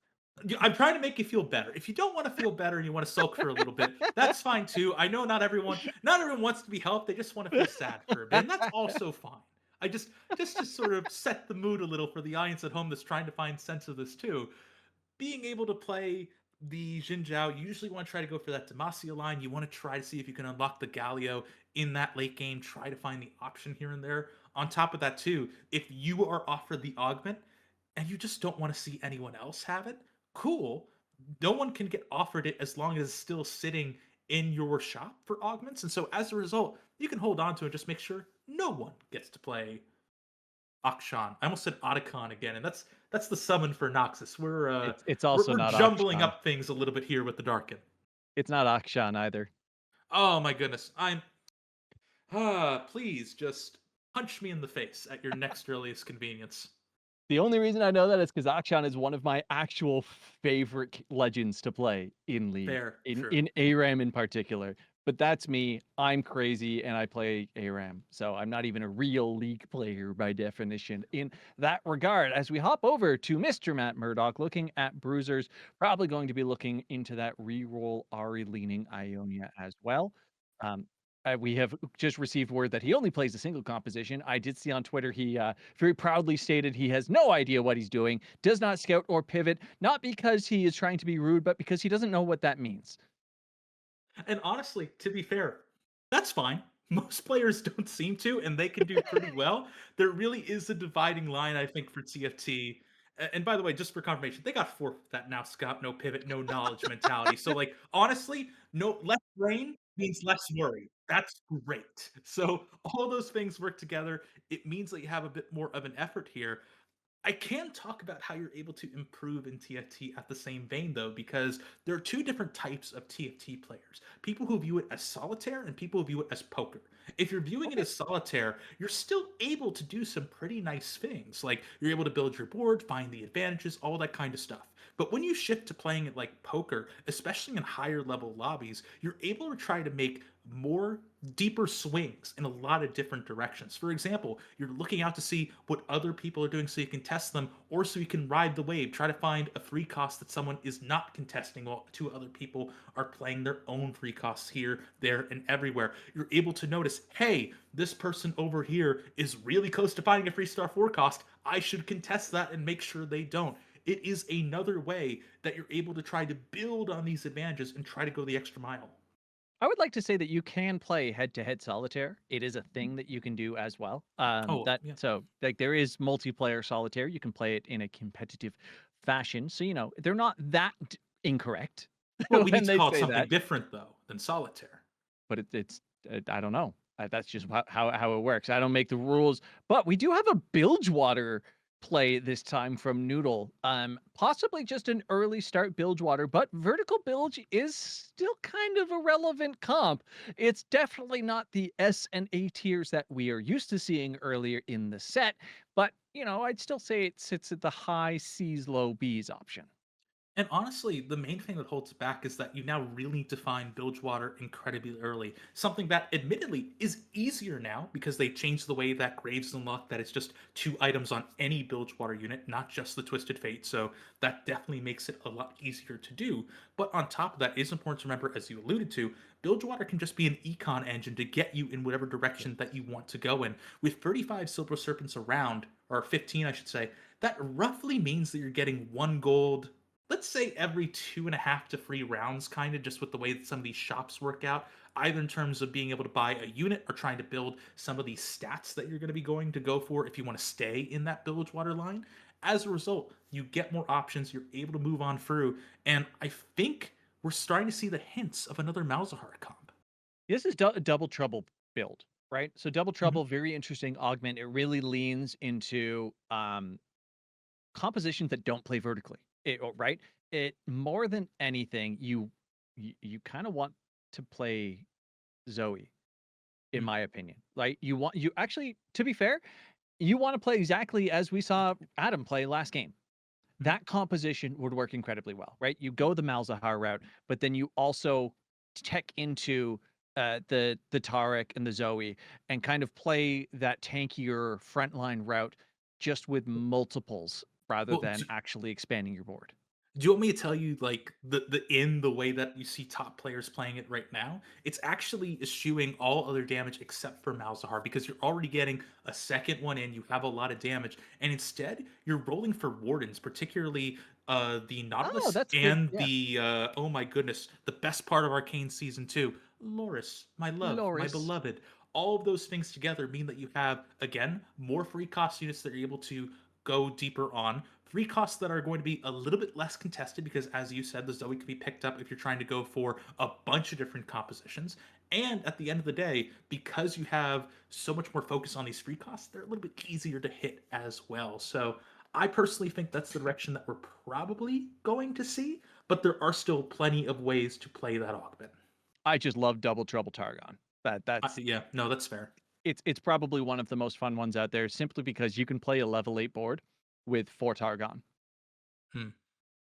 I'm trying to make you feel better. If you don't want to feel better and you want to sulk for a little bit, that's fine too. I know not everyone wants to be helped. They just want to feel sad for a bit, and that's also fine. I just to sort of set the mood a little for the audience at home that's trying to find sense of this too. Being able to play the Jinzhou, you usually want to try to go for that Demacia line. You want to try to see if you can unlock the Galio in that late game. Try to find the option here and there. On top of that, too, if you are offered the augment and you just don't want to see anyone else have it, cool. No one can get offered it as long as it's still sitting in your shop for augments. And so as a result, you can hold on to it and just make sure no one gets to play Akshan. I almost said Otacon again, and that's the summon for Noxus. We're It's also we're not jumbling Akshan. up things a little bit here with the Darkin. It's not Akshan either. Oh my goodness. I'm please just punch me in the face at your next earliest convenience. The only reason I know that is because Akshan is one of my actual favorite legends to play in League, Fair, in true. in ARAM in particular. But that's me. I'm crazy and I play ARAM. So I'm not even a real League player by definition in that regard. As we hop over to Mr. Matt Murdoch, looking at Bruisers, probably going to be looking into that reroll Ari leaning Ionia as well. Um, we have just received word that he only plays a single composition. I did see on Twitter he very proudly stated he has no idea what he's doing, does not scout or pivot, not because he is trying to be rude, but because he doesn't know what that means. And honestly, to be fair, that's fine. Most players don't seem to, and they can do pretty well. There really is a dividing line, I think, for TFT. And by the way, just for confirmation, they got four that now scout, no pivot, no knowledge mentality. So, like, honestly, no less brain means less worry. That's great. So all those things work together. It means that you have a bit more of an effort here. I can talk about how you're able to improve in TFT at the same vein, though, because there are two different types of TFT players people who view it as solitaire and people who view it as poker. If you're viewing it Okay. as solitaire, you're still able to do some pretty nice things. Like you're able to build your board, find the advantages, all that kind of stuff. But when you shift to playing it like poker, especially in higher level lobbies, you're able to try to make more deeper swings in a lot of different directions. For example, you're looking out to see what other people are doing so you can test them, or so you can ride the wave, try to find a free cost that someone is not contesting while two other people are playing their own free costs here, there, and everywhere. You're able to notice, hey, this person over here is really close to finding a free star 4 cost. I should contest that and make sure they don't. It is another way that you're able to try to build on these advantages and try to go the extra mile. I would like to say that you can play head-to-head solitaire. It is a thing that you can do as well. Oh, yeah. Like there is multiplayer solitaire. You can play it in a competitive fashion. So they're not that incorrect Well, we need when to they call it say something that. different though than solitaire. But it's I don't know. That's just how it works. I don't make the rules, but we do have a Bilgewater play this time from Noodle. Possibly just an early start Bilgewater, but vertical bilge is still kind of a relevant comp. It's definitely not the S and A tiers that we are used to seeing earlier in the set, but I'd still say it sits at the high C's, low B's option. And honestly, the main thing that holds it back is that you now really need to find Bilgewater incredibly early. Something that admittedly is easier now because they changed the way that Graves unlock that it's just 2 items on any Bilgewater unit, not just the Twisted Fate. So that definitely makes it a lot easier to do. But on top of that, it is important to remember, as you alluded to, Bilgewater can just be an econ engine to get you in whatever direction that you want to go in. With 35 Silver Serpents around, or 15, I should say, that roughly means that you're getting 1 gold, let's say every 2.5 to 3 rounds, kind of just with the way that some of these shops work out, either in terms of being able to buy a unit or trying to build some of these stats that you're going to be going to go for if you want to stay in that Bilgewater line. As a result, you get more options, you're able to move on through, and I think we're starting to see the hints of another Malzahar comp. This is Double Trouble build, right? So Double Mhm. Trouble, very interesting augment. It really leans into compositions that don't play vertically. Right? It more than anything, you kind of want to play Zoe, in Mm. my opinion. Like you actually, to be fair, you want to play exactly as we saw Adam play last game. Mhm. That composition would work incredibly well, right? You go the Malzahar route, but then you also tech into the Tarek and the Zoe and kind of play that tankier frontline route just with multiples rather Well, than actually expanding your board. Do you want me to tell you like the way that you see top players playing it right now? It's actually eschewing all other damage except for Malzahar because you're already getting a second one in. You have a lot of damage, and instead you're rolling for wardens, particularly the Oh, Nautilus that's good. and Yeah. the oh my goodness, the best part of Arcane Season 2, Loris, my love, my Loris. beloved. All of those things together mean that you have again more free cost units that you're able to go deeper on. Free costs that are going to be a little bit less contested because, as you said, the Zoe can be picked up if you're trying to go for a bunch of different compositions. And at the end of the day, because you have so much more focus on these free costs, they're a little bit easier to hit as well. So I personally think that's the direction that we're probably going to see, but there are still plenty of ways to play that augment. I just love Double Trouble Targon. That's Yeah, no, that's fair. it's probably one of the most fun ones out there simply because you can play a level 8 board with 4 Targon. Hmm.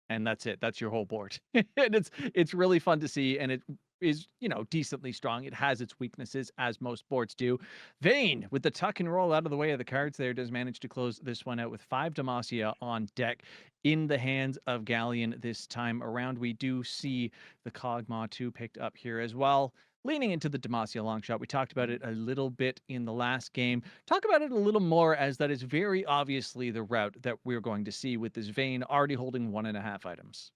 And that's it. That's your whole board. And it's really fun to see, and it is, decently strong. It has its weaknesses, as most boards do. Vayne, with the tuck and roll out of the way of the cards there, does manage to close this one out with 5 Demacia on deck in the hands of Galleon this time around. We do see the Kog'Maw 2 picked up here as well. Leaning into the Demacia long shot. We talked about it a little bit in the last game. Talk about it a little more, as that is very obviously the route that we're going to see with this Vayne already holding 1.5 items.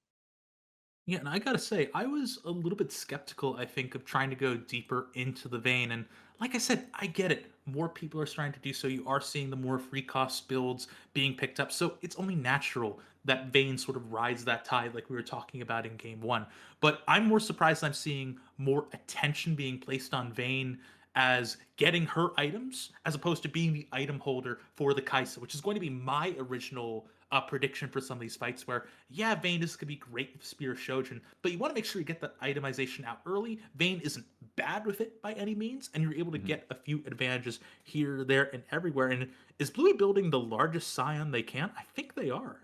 Yeah, and I gotta say, I was a little bit skeptical, I think, of trying to go deeper into the vein. And like I said, I get it. More people are starting to do so. You are seeing the more free cost builds being picked up. So it's only natural that vein sort of rides that tide, like we were talking about in game one. But I'm more surprised I'm seeing more attention being placed on Vayne as getting her items as opposed to being the item holder for the Kaisa, which is going to be my original prediction for some of these fights where, yeah, Vayne is going to be great with Spear of Shojin, but you want to make sure you get that itemization out early. Vayne isn't bad with it by any means, and you're able to Mhm. get a few advantages here, there, and everywhere. And is Bluey building the largest Scion they can? I think they are.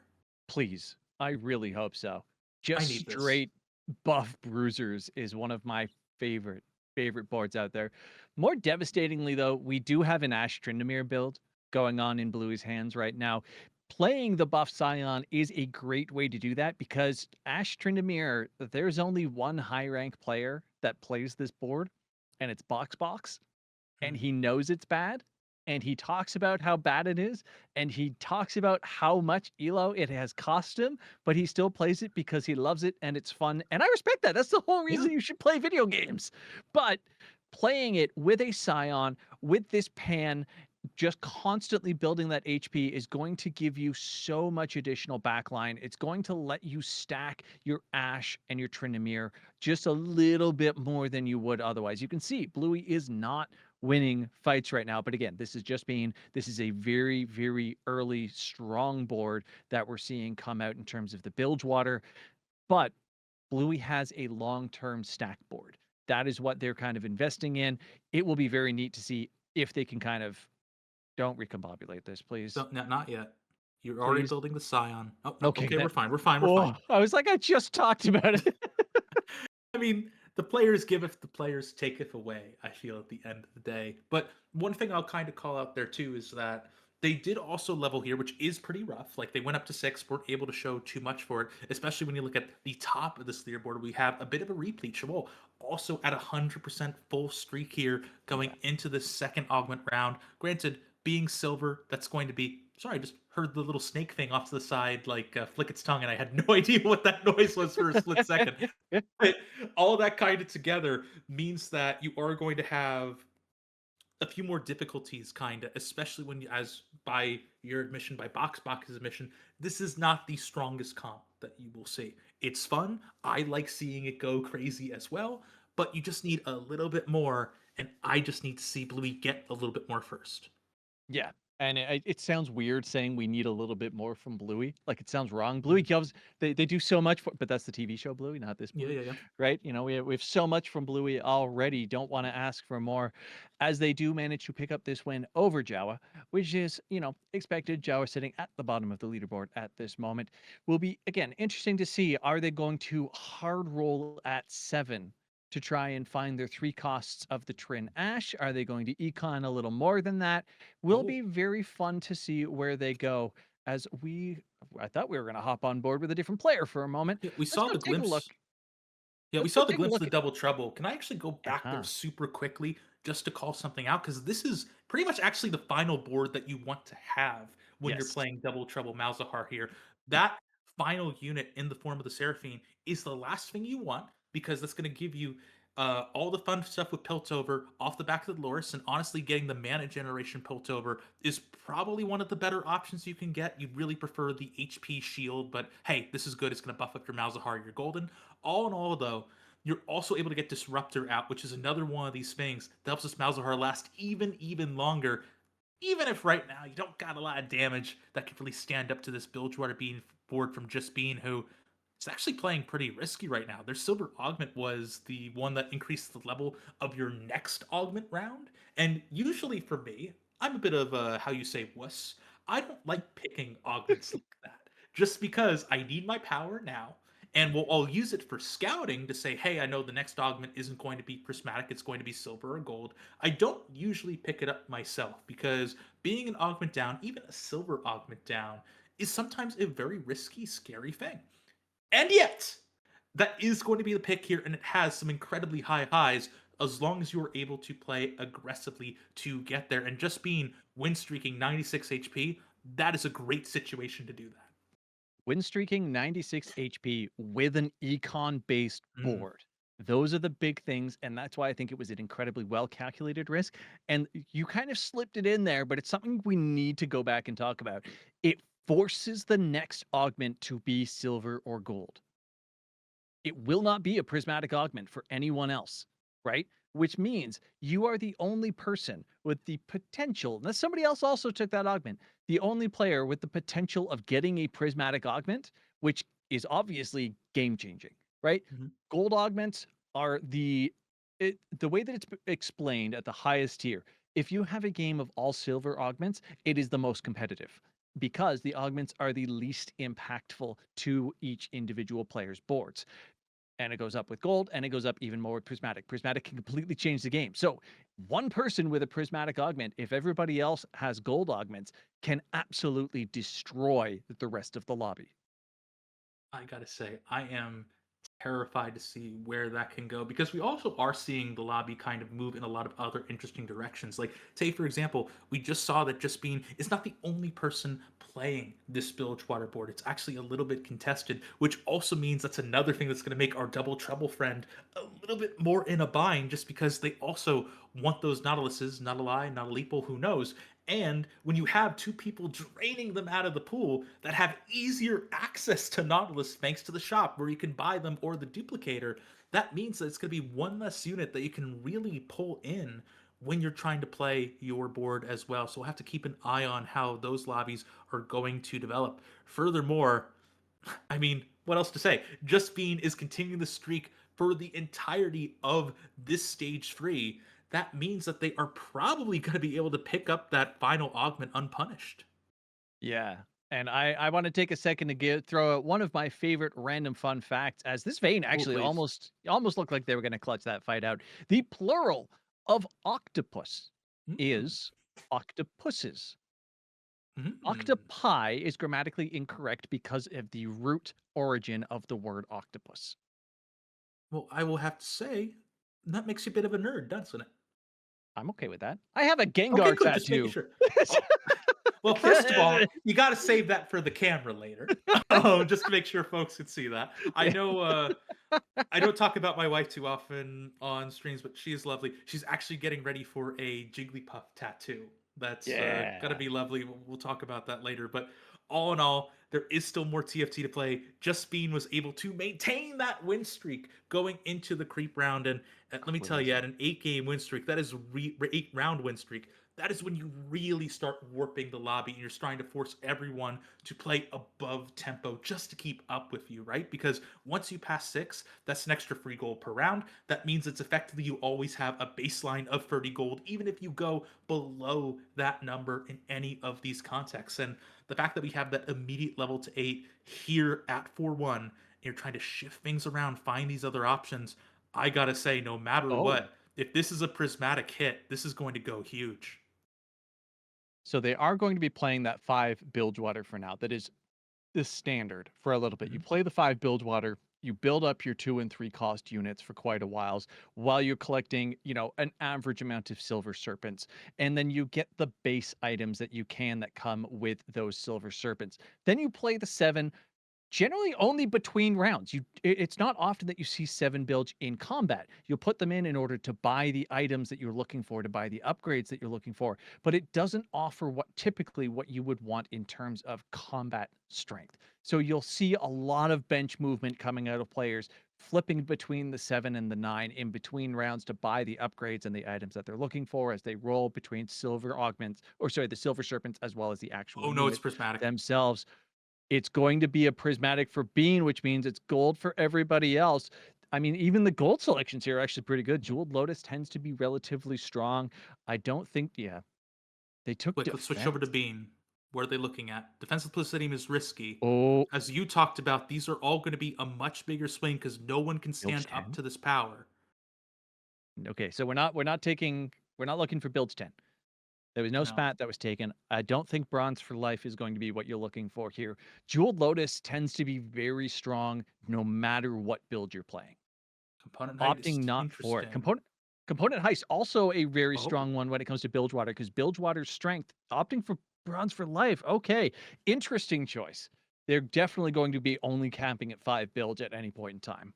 Please. I really hope so. I Just need this. straight buff bruisers is one of my favorite boards out there. More devastatingly, though, we do have an Ash Tryndamere build going on in Bluey's hands right now. Playing the buff Scion is a great way to do that because Ash Tryndamere, there's only one high rank player that plays this board, and it's Box, and Hmm. he knows it's bad, and he talks about how bad it is, and he talks about how much elo it has cost him, but he still plays it because he loves it and it's fun. And I respect that. That's the whole Yeah. reason you should play video games. But playing it with a Scion, with this pan, just constantly building that HP is going to give you so much additional backline. It's going to let you stack your Ash and your Tryndamere just a little bit more than you would otherwise. You can see Bluey is not winning fights right now. But again, this is a very early strong board that we're seeing come out in terms of the Bilgewater. But Bluey has a long-term stack board. That is what they're kind of investing in. It will be very neat to see if they can kind of don't recombobulate this, please. Not yet. You're already Please. building the Scion. Oh, no. Okay, Okay, we're that fine. We're fine. We're oh, fine. I was like, I just talked about it. I mean, the players giveth, the players taketh away, I feel, at the end of the day. But one thing I'll kind of call out there too is that they did also level here, which is pretty rough. Like they went up to 6, weren't able to show too much for it, especially when you look at the top of this leaderboard. We have a bit of a replete. Well, also at 100% full streak here going Yeah. into the second augment round. Granted, being silver, that's going to be. Sorry, I just heard the little snake thing off to the side, like flick its tongue, and I had no idea what that noise was for a split second. But all that kind of together means that you are going to have a few more difficulties, kind of, especially when, as by your admission, by Box's admission, this is not the strongest comp that you will see. It's fun. I like seeing it go crazy as well, but you just need a little bit more, and I just need to see Bluey get a little bit more first. Yeah, and it sounds weird saying we need a little bit more from Bluey. Like it sounds wrong. Bluey Mm. gives they do so much for, but that's the TV show Bluey, not this Yeah, Bluey, yeah, yeah. right? We have so much from Bluey already. Don't want to ask for more, as they do manage to pick up this win over Jawa, which is expected. Jawa sitting at the bottom of the leaderboard at this moment. Will be again interesting to see. Are they going to hard roll at 7? To try and find their 3 costs of the Trin Ash? Are they going to econ a little more than that? Will Oh, be very fun to see where they go as I thought we were gonna hop on board with a different player for a moment. Yeah, we Let's saw go the take a look. glimpse. Yeah, we Let's go saw the take a glimpse of look the at double trouble. Can I actually go back there uh-huh. super quickly just to call something out? Because this is pretty much actually the final board that you want to have when you're Yes. playing double trouble Malzahar here. That final unit in the form of the Seraphine is the last thing you want because that's going to give you all the fun stuff with Piltover off the back of the Loris, and honestly, getting the mana generation Piltover is probably one of the better options you can get. You'd really prefer the HP shield, but hey, this is good. It's going to buff up your Malzahar, your Golden. All in all, though, you're also able to get Disruptor out, which is another one of these things that helps this Malzahar last even longer. Even if right now you don't got a lot of damage that can really stand up to this Bilgewater being board from Just Being, who is actually playing pretty risky right now. Their Silver Augment was the one that increased the level of your next Augment round. And usually for me, I'm a bit of a, how you say, wuss. I don't like picking augments like that. Just because I need my power now, and I'll use it for scouting to say, hey, I know the next augment isn't going to be prismatic, it's going to be silver or gold. I don't usually pick it up myself because being an augment down, even a silver augment down, is sometimes a very risky, scary thing. And yet, that is going to be the pick here, and it has some incredibly high highs as long as you're able to play aggressively to get there. And just being win streaking 96 HP, that is a great situation to do that. Win streaking 96 HP with an econ-based Mm. board. Those are the big things, and that's why I think it was an incredibly well-calculated risk. And you kind of slipped it in there, but it's something we need to go back and talk about. It forces the next augment to be silver or gold. It will not be a prismatic augment for anyone else, right? Which means you are the only person with the potential, unless somebody else also took that augment, the only player with the potential of getting a prismatic augment, which is obviously game changing, right? Mhm. Gold augments are the way that it's explained at the highest tier. If you have a game of all silver augments, it is the most competitive because the augments are the least impactful to each individual player's boards, and it goes up with gold, and it goes up even more with prismatic. Prismatic can completely change the game. So one person with a prismatic augment, if everybody else has gold augments, can absolutely destroy the rest of the lobby. I gotta say, I am terrified to see where that can go because we also are seeing the lobby kind of move in a lot of other interesting directions. Like, say for example, we just saw that Just Bean is not the only person playing this Bilgewater board. It's actually a little bit contested, which also means that's another thing that's going to make our Double Trouble friend a little bit more in a bind, just because they also want those Nautiluses, not a lie, not a leaple, who knows. And when you have two people draining them out of the pool that have easier access to Nautilus thanks to the shop where you can buy them or the duplicator, that means that it's going to be one less unit that you can really pull in when you're trying to play your board as well. So we'll have to keep an eye on how those lobbies are going to develop. Furthermore, I mean, what else to say? Just Bean is continuing the streak for the entirety of this stage 3. That means that they are probably going to be able to pick up that final augment unpunished. Yeah. And I want to take a second to throw out one of my favorite random fun facts, as this vein Oh, actually please. almost looked like they were going to clutch that fight out. The plural of octopus Mm. is octopuses. Mm. Octopi is grammatically incorrect because of the root origin of the word octopus. Well, I will have to say, that makes you a bit of a nerd, doesn't it? I'm okay with that. I have a Okay, Gengar good. Just making tattoo. sure. Oh, well, first of all, you got to save that for the camera later. Just to make sure folks can see that. I Yeah, know I don't talk about my wife too often on streams, but she is lovely. She's actually getting ready for a Jigglypuff tattoo. That's gonna yeah, be lovely. We'll talk about that later. But all in all, there is still more TFT to play. Just Bean was able to maintain that win streak going into the creep round, and let me tell you, crazy. at an 8 game win streak, that is 8 round win streak. That is when you really start warping the lobby and you're starting to force everyone to play above tempo just to keep up with you, right? Because once you pass 6, that's an extra free gold per round. That means it's effectively you always have a baseline of 30 gold, even if you go below that number in any of these contexts. And the fact that we have that immediate level to 8 here at 4-1, and you're trying to shift things around, find these other options, I gotta say, no matter Oh, what, if this is a prismatic hit, this is going to go huge. so they are going to be playing that 5 Bilgewater for now. That is the standard for a little bit. You Mhm. play the 5 Bilgewater, you build up your 2 and 3 cost units for quite a while you're collecting, an average amount of silver serpents. And then you get the base items that you can that come with those silver serpents. Then you play the 7 generally only between rounds. It's not often that you see 7 bilge in combat. You'll put them in order to buy the items that you're looking for, to buy the upgrades that you're looking for, but it doesn't offer what you would want in terms of combat strength. So you'll see a lot of bench movement coming out of players flipping between the 7 and the 9 in between rounds to buy the upgrades and the items that they're looking for as they roll between silver augments, or sorry, the silver serpents as well as the actual Oh no, it's unit prismatic. themselves. It's going to be a prismatic for Bean, which means it's gold for everybody else. I mean, even the gold selections here are actually pretty good. Jeweled Lotus tends to be relatively strong. I don't think, yeah, they took Quick, let's switch over to defense. Bean. What are they looking at? Defensive Placidium is risky. Oh, As you talked about, these are all going to be a much bigger swing because no one can Bilge stand up 10. to this power. Okay, so we're not looking for Builds 10. There was no No. spat that was taken. I don't think Bronze for Life is going to be what you're looking for here. Jeweled Lotus tends to be very strong no matter what build you're playing. Component height is Opting not for it. interesting. Component Heist, also a very Oh, strong one when it comes to Bilgewater, because Bilgewater's strength, opting for Bronze for Life. Okay, interesting choice. They're definitely going to be only camping at 5 bilge at any point in time.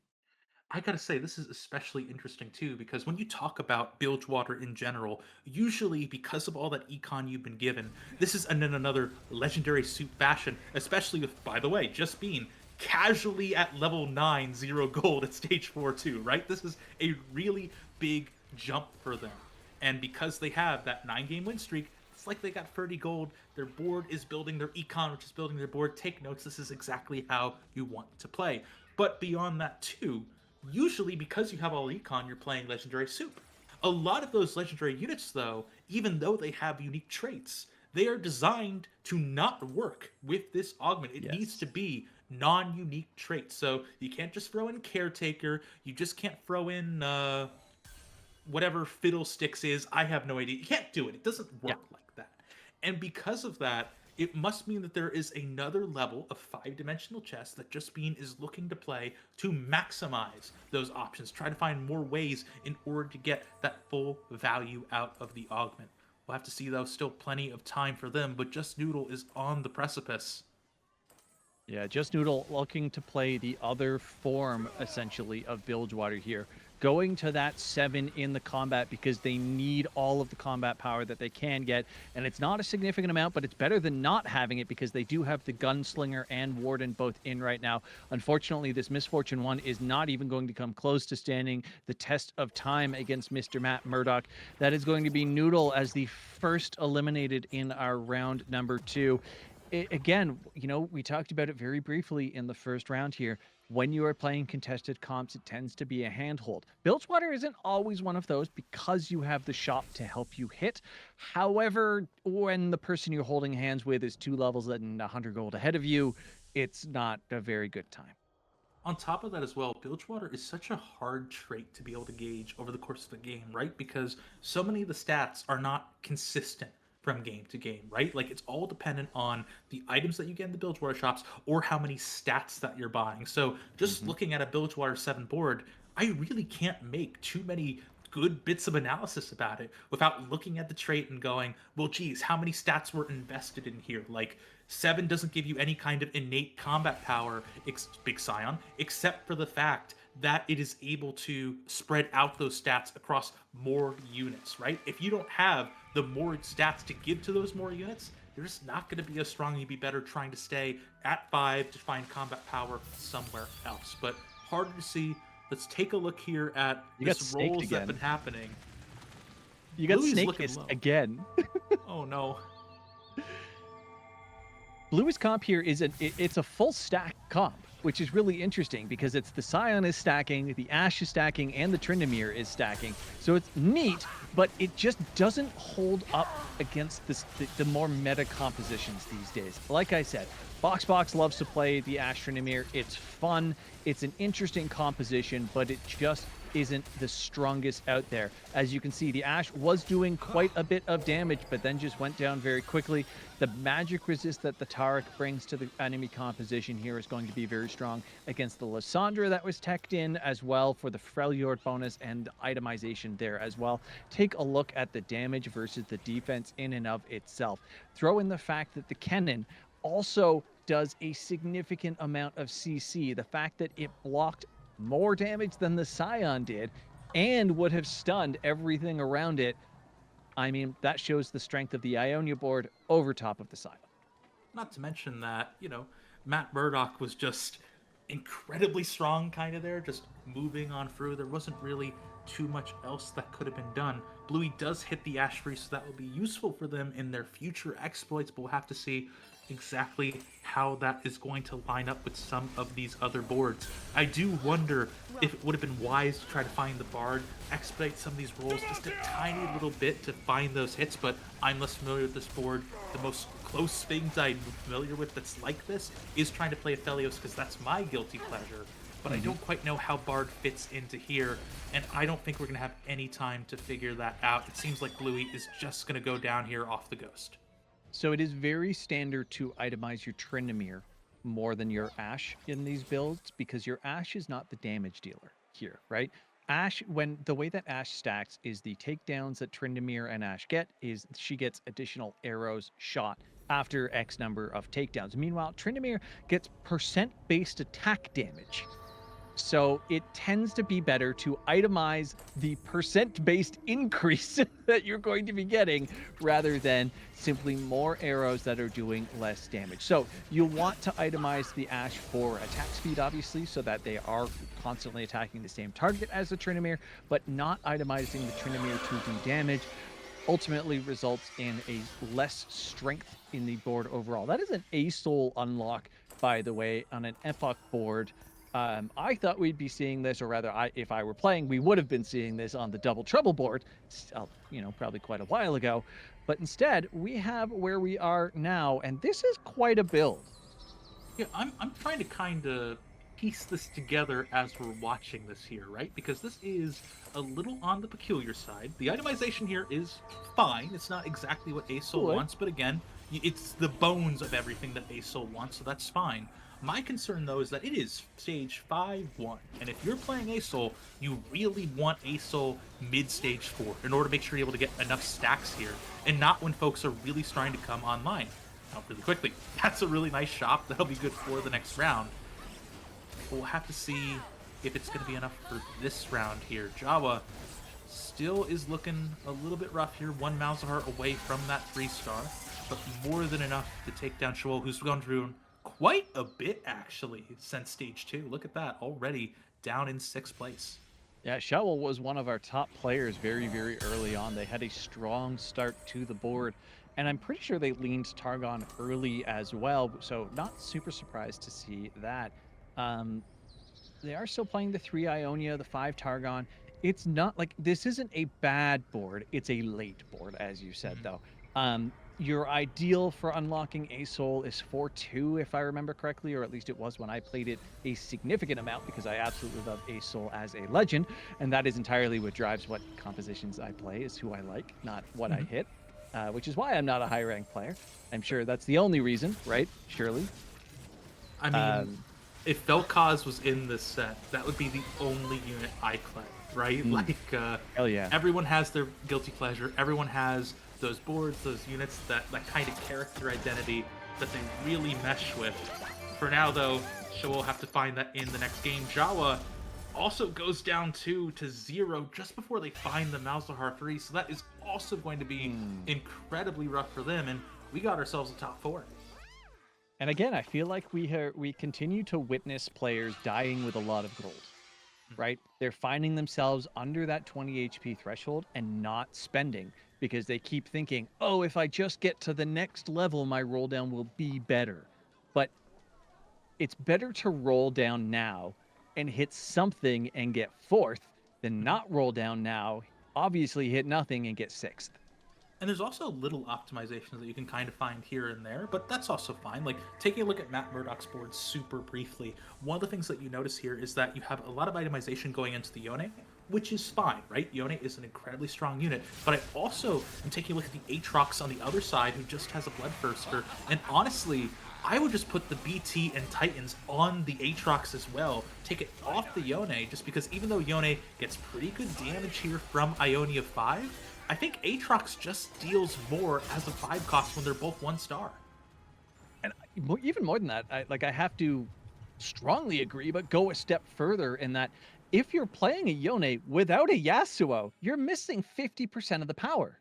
I gotta say, this is especially interesting too, because when you talk about Bilgewater in general, usually because of all that econ you've been given, this is in another legendary suit fashion, especially with, by the way, just being casually at level 9, 0 gold at stage 4 too, right? This is a really big jump for them. And because they have that 9-game win streak, it's like they got 30 gold. Their board is building their econ, which is building their board. Take notes, this is exactly how you want to play. But beyond that too, usually because you have all econ, you're playing legendary soup. A lot of those legendary units, though, even though they have unique traits, they are designed to not work with this augment. It needs to Yes. be non-unique traits. So you can't just throw in caretaker. You just can't throw in whatever fiddlesticks is. I have no idea. You can't do it. It doesn't Yeah. work like that. And because of that, it must mean that there is another level of 5-dimensional chess that Just Bean is looking to play to maximize those options, try to find more ways in order to get that full value out of the augment. We'll have to see, though, still plenty of time for them, but Just Noodle is on the precipice. Yeah, Just Noodle looking to play the other form, essentially, of Bilgewater here. Going to that 7 in the combat because they need all of the combat power that they can get. And it's not a significant amount, but it's better than not having it because they do have the Gunslinger and Warden both in right now. Unfortunately, this Misfortune one is not even going to come close to standing the test of time against Mr. Matt Murdoch. That is going to be Noodle as the first eliminated in our round number 2. Again, we talked about it very briefly in the first round here. When you are playing contested comps, it tends to be a handhold. Bilgewater isn't always one of those because you have the shop to help you hit. However, when the person you're holding hands with is 2 levels and 100 gold ahead of you, it's not a very good time. On top of that as well, Bilgewater is such a hard trait to be able to gauge over the course of the game, right? Because so many of the stats are not consistent from game to game, right? Like it's all dependent on the items that you get in the Bilgewater shops or how many stats that you're buying. So just Mhm. looking at a Bilgewater 7 board, I really can't make too many good bits of analysis about it without looking at the trait and going, well, geez, how many stats were invested in here? Like 7 doesn't give you any kind of innate combat power, Big Scion, except for the fact that it is able to spread out those stats across more units, right? If you don't have the more stats to give to those more units, you're just not going to be as strong. You'd be better trying to stay at 5 to find combat power somewhere else. But harder to see. Let's take a look here at You got this snaked rolls that have been again. happening. You got Louis snake looking fist low. again. Oh no. Blue's comp here it's a full stack comp, which is really interesting because it's the Scion is stacking, the Ash is stacking, and the Tryndamere is stacking. So it's neat, but it just doesn't hold up against the more meta compositions these days. Like I said, Box loves to play the Ash Tryndamere. It's fun. It's an interesting composition, but it just isn't the strongest out there. As you can see, the Ashe was doing quite a bit of damage, but then just went down very quickly. The magic resist that the Taric brings to the enemy composition here is going to be very strong against the Lysandra that was teched in as well for the Freljord bonus and itemization there as well. Take a look at the damage versus the defense in and of itself. Throw in the fact that the Kennen also does a significant amount of CC. The fact that it blocked more damage than the Scion did and would have stunned everything around it. I mean, that shows the strength of the Ionia board over top of the Scion. Not to mention that, Matt Murdock was just incredibly strong kind of there, just moving on through. There wasn't really too much else that could have been done. Bluey does hit the Ash Free, so that will be useful for them in their future exploits, but we'll have to see exactly how that is going to line up with some of these other boards. I do wonder if it would have been wise to try to find the Bard, expedite some of these rolls just a tiny little bit to find those hits, but I'm less familiar with this board. The most close things I'm familiar with that's like this is trying to play Aphelios because that's my guilty pleasure, but I don't quite know how Bard fits into here, and I don't think we're going to have any time to figure that out. It seems like Bluey is just going to go down here off the Ghost. So it is very standard to itemize your Tryndamere more than your Ashe in these builds because your Ashe is not the damage dealer here, right? Ashe, when the way that Ashe stacks is the takedowns that Tryndamere and Ashe get is she gets additional arrows shot after X number of takedowns. Meanwhile, Tryndamere gets percent-based attack damage. So it tends to be better to itemize the percent-based increase that you're going to be getting rather than simply more arrows that are doing less damage. So you want to itemize the Ashe for attack speed, obviously, so that they are constantly attacking the same target as the Tryndamere, but not itemizing the Tryndamere to do damage ultimately results in a less strength in the board overall. That is an A-Soul unlock, by the way, on an Epoch board. I thought we'd be seeing this, or rather, if I were playing, we would have been seeing this on the Double Trouble board, probably quite a while ago. But instead, we have where we are now, and this is quite a build. Yeah, I'm trying to kind of piece this together as we're watching this here, right? Because this is a little on the peculiar side. The itemization here is fine. It's not exactly what A-Soul wants, but again, it's the bones of everything that A-Soul wants, so that's fine. My concern, though, is that it is stage 5-1, and if you're playing A-Soul, you really want A-Soul mid-stage 4 in order to make sure you're able to get enough stacks here, and not when folks are really starting to come online. Now, really quickly, that's a really nice shop. That'll be good for the next round. We'll have to see if it's going to be enough for this round here. Jawa still is looking a little bit rough here. One Malzahar away from that 3-star, but more than enough to take down Shoal, who's gone through quite a bit, actually, since stage 2. Look at that, already down in 6th place. Yeah, Shoal was one of our top players very, very early on. They had a strong start to the board, and I'm pretty sure they leaned Targon early as well, so not super surprised to see that. They are still playing the 3 Ionia, the 5 Targon. It's not like this isn't a bad board. It's a late board, as you said, though. Your ideal for unlocking A-Soul is 4-2, if I remember correctly, or at least it was when I played it a significant amount because I absolutely love A-Soul as a legend, and that is entirely what drives what compositions I play, is who I like, not what I hit, which is why I'm not a high-ranked player. I'm sure that's the only reason, right? Surely. I mean, if Vel'Koz was in this set, that would be the only unit I play, right? Hell yeah. Everyone has their guilty pleasure. Everyone has those boards, those units, that kind of character identity that they really mesh with. For now, though, Shoal will have to find that in the next game. Jawa also goes down 2 to 0 just before they find the Malzahar 3, so that is also going to be incredibly rough for them, and we got ourselves a top 4. And again, I feel like we continue to witness players dying with a lot of gold, right? They're finding themselves under that 20 HP threshold and not spending because they keep thinking, oh, if I just get to the next level, my roll down will be better. But it's better to roll down now and hit something and get 4th than not roll down now, obviously hit nothing and get 6th. And there's also little optimizations that you can kind of find here and there, but that's also fine. Like, taking a look at Matt Murdock's board super briefly, one of the things that you notice here is that you have a lot of itemization going into the Yone, which is fine, right? Yone is an incredibly strong unit, but I also am taking a look at the Aatrox on the other side, who just has a Bloodthirster, and honestly, I would just put the BT and Titans on the Aatrox as well, take it off the Yone, just because even though Yone gets pretty good damage here from Ionia 5, I think Aatrox just deals more as a 5 cost when they're both 1 star. And even more than that, I have to strongly agree, but go a step further in that if you're playing a Yone without a Yasuo, you're missing 50% of the power.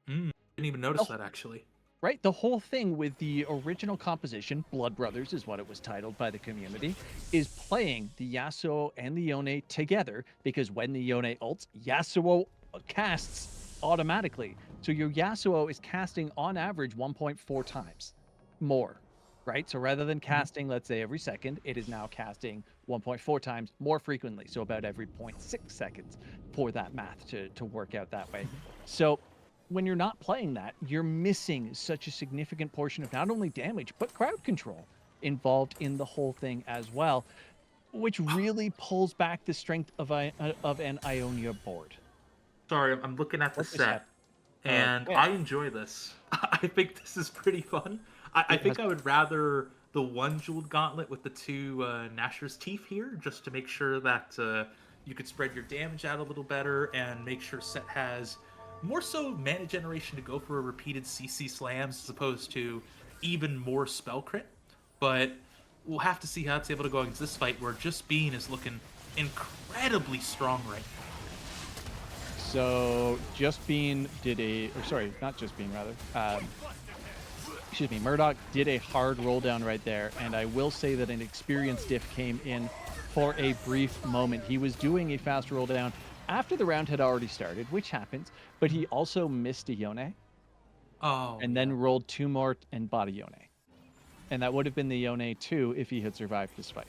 Didn't even notice that, actually. Right? The whole thing with the original composition, Blood Brothers is what it was titled by the community, is playing the Yasuo and the Yone together, because when the Yone ults, Yasuo casts automatically. So your Yasuo is casting on average 1.4 times more, right? So rather than casting, let's say, every second, it is now casting 1.4 times more frequently. So about every 0.6 seconds for that math to work out that way. So when you're not playing that, you're missing such a significant portion of not only damage, but crowd control involved in the whole thing as well, which really pulls back the strength of an Ionia board. Sorry, I'm looking at the set, and I enjoy this. I think this is pretty fun. I think I would rather the 1 Jeweled Gauntlet with the 2 Nashor's Teeth here, just to make sure that you could spread your damage out a little better and make sure set has more so mana generation to go for repeated CC slams as opposed to even more spell crit. But we'll have to see how it's able to go against this fight, where Just Bean is looking incredibly strong right now. So Just Bean did not Just Bean, rather. Excuse me, Murdoch did a hard roll down right there, and I will say that an experienced diff came in for a brief moment. He was doing a fast roll down after the round had already started, which happens, but he also missed a Yone. And then rolled 2 more and bought a Yone. And that would have been the Yone 2 if he had survived this fight.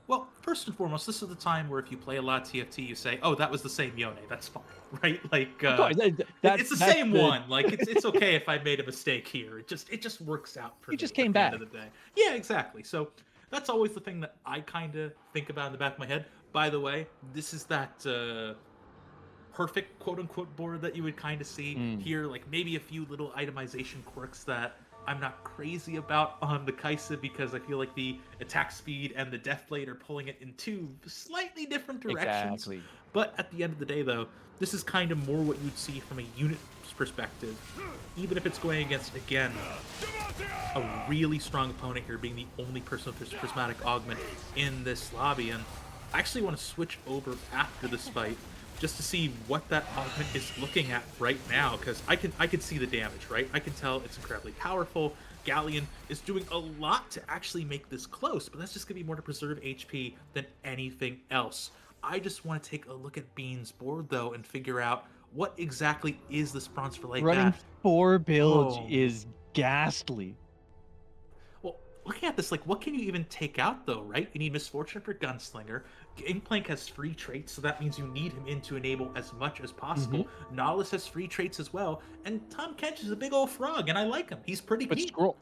Well, first and foremost, this is the time where if you play a lot of TFT, you say, "Oh, that was the same Yone. That's fine," right? Like, it's the same one. Like, it's okay if I made a mistake here. It just works out for me. You just came back. At the end of the day. Yeah, exactly. So that's always the thing that I kind of think about in the back of my head. By the way, this is that perfect quote-unquote board that you would kind of see here. Like, maybe a few little itemization quirks that I'm not crazy about on the Kaisa, because I feel like the attack speed and the Deathblade are pulling it in 2 slightly different directions. Exactly. But at the end of the day, though, this is kind of more what you'd see from a unit's perspective, even if it's going against, again, a really strong opponent here, being the only person with this Prismatic Augment in this lobby. And I actually want to switch over after this fight just to see what that augment is looking at right now, because I can see the damage, right? I can tell it's incredibly powerful. Galleon is doing a lot to actually make this close, but that's just going to be more to preserve HP than anything else. I just want to take a look at Bean's board, though, and figure out what exactly is this Bronze for Light Running Math. 4 builds is ghastly. Well, looking at this, like, what can you even take out, though, right? You need Misfortune for Gunslinger. Gangplank has free traits, so that means you need him in to enable as much as possible. Nautilus has free traits as well, and Tom Kench is a big old frog, and I like him. He's pretty key. But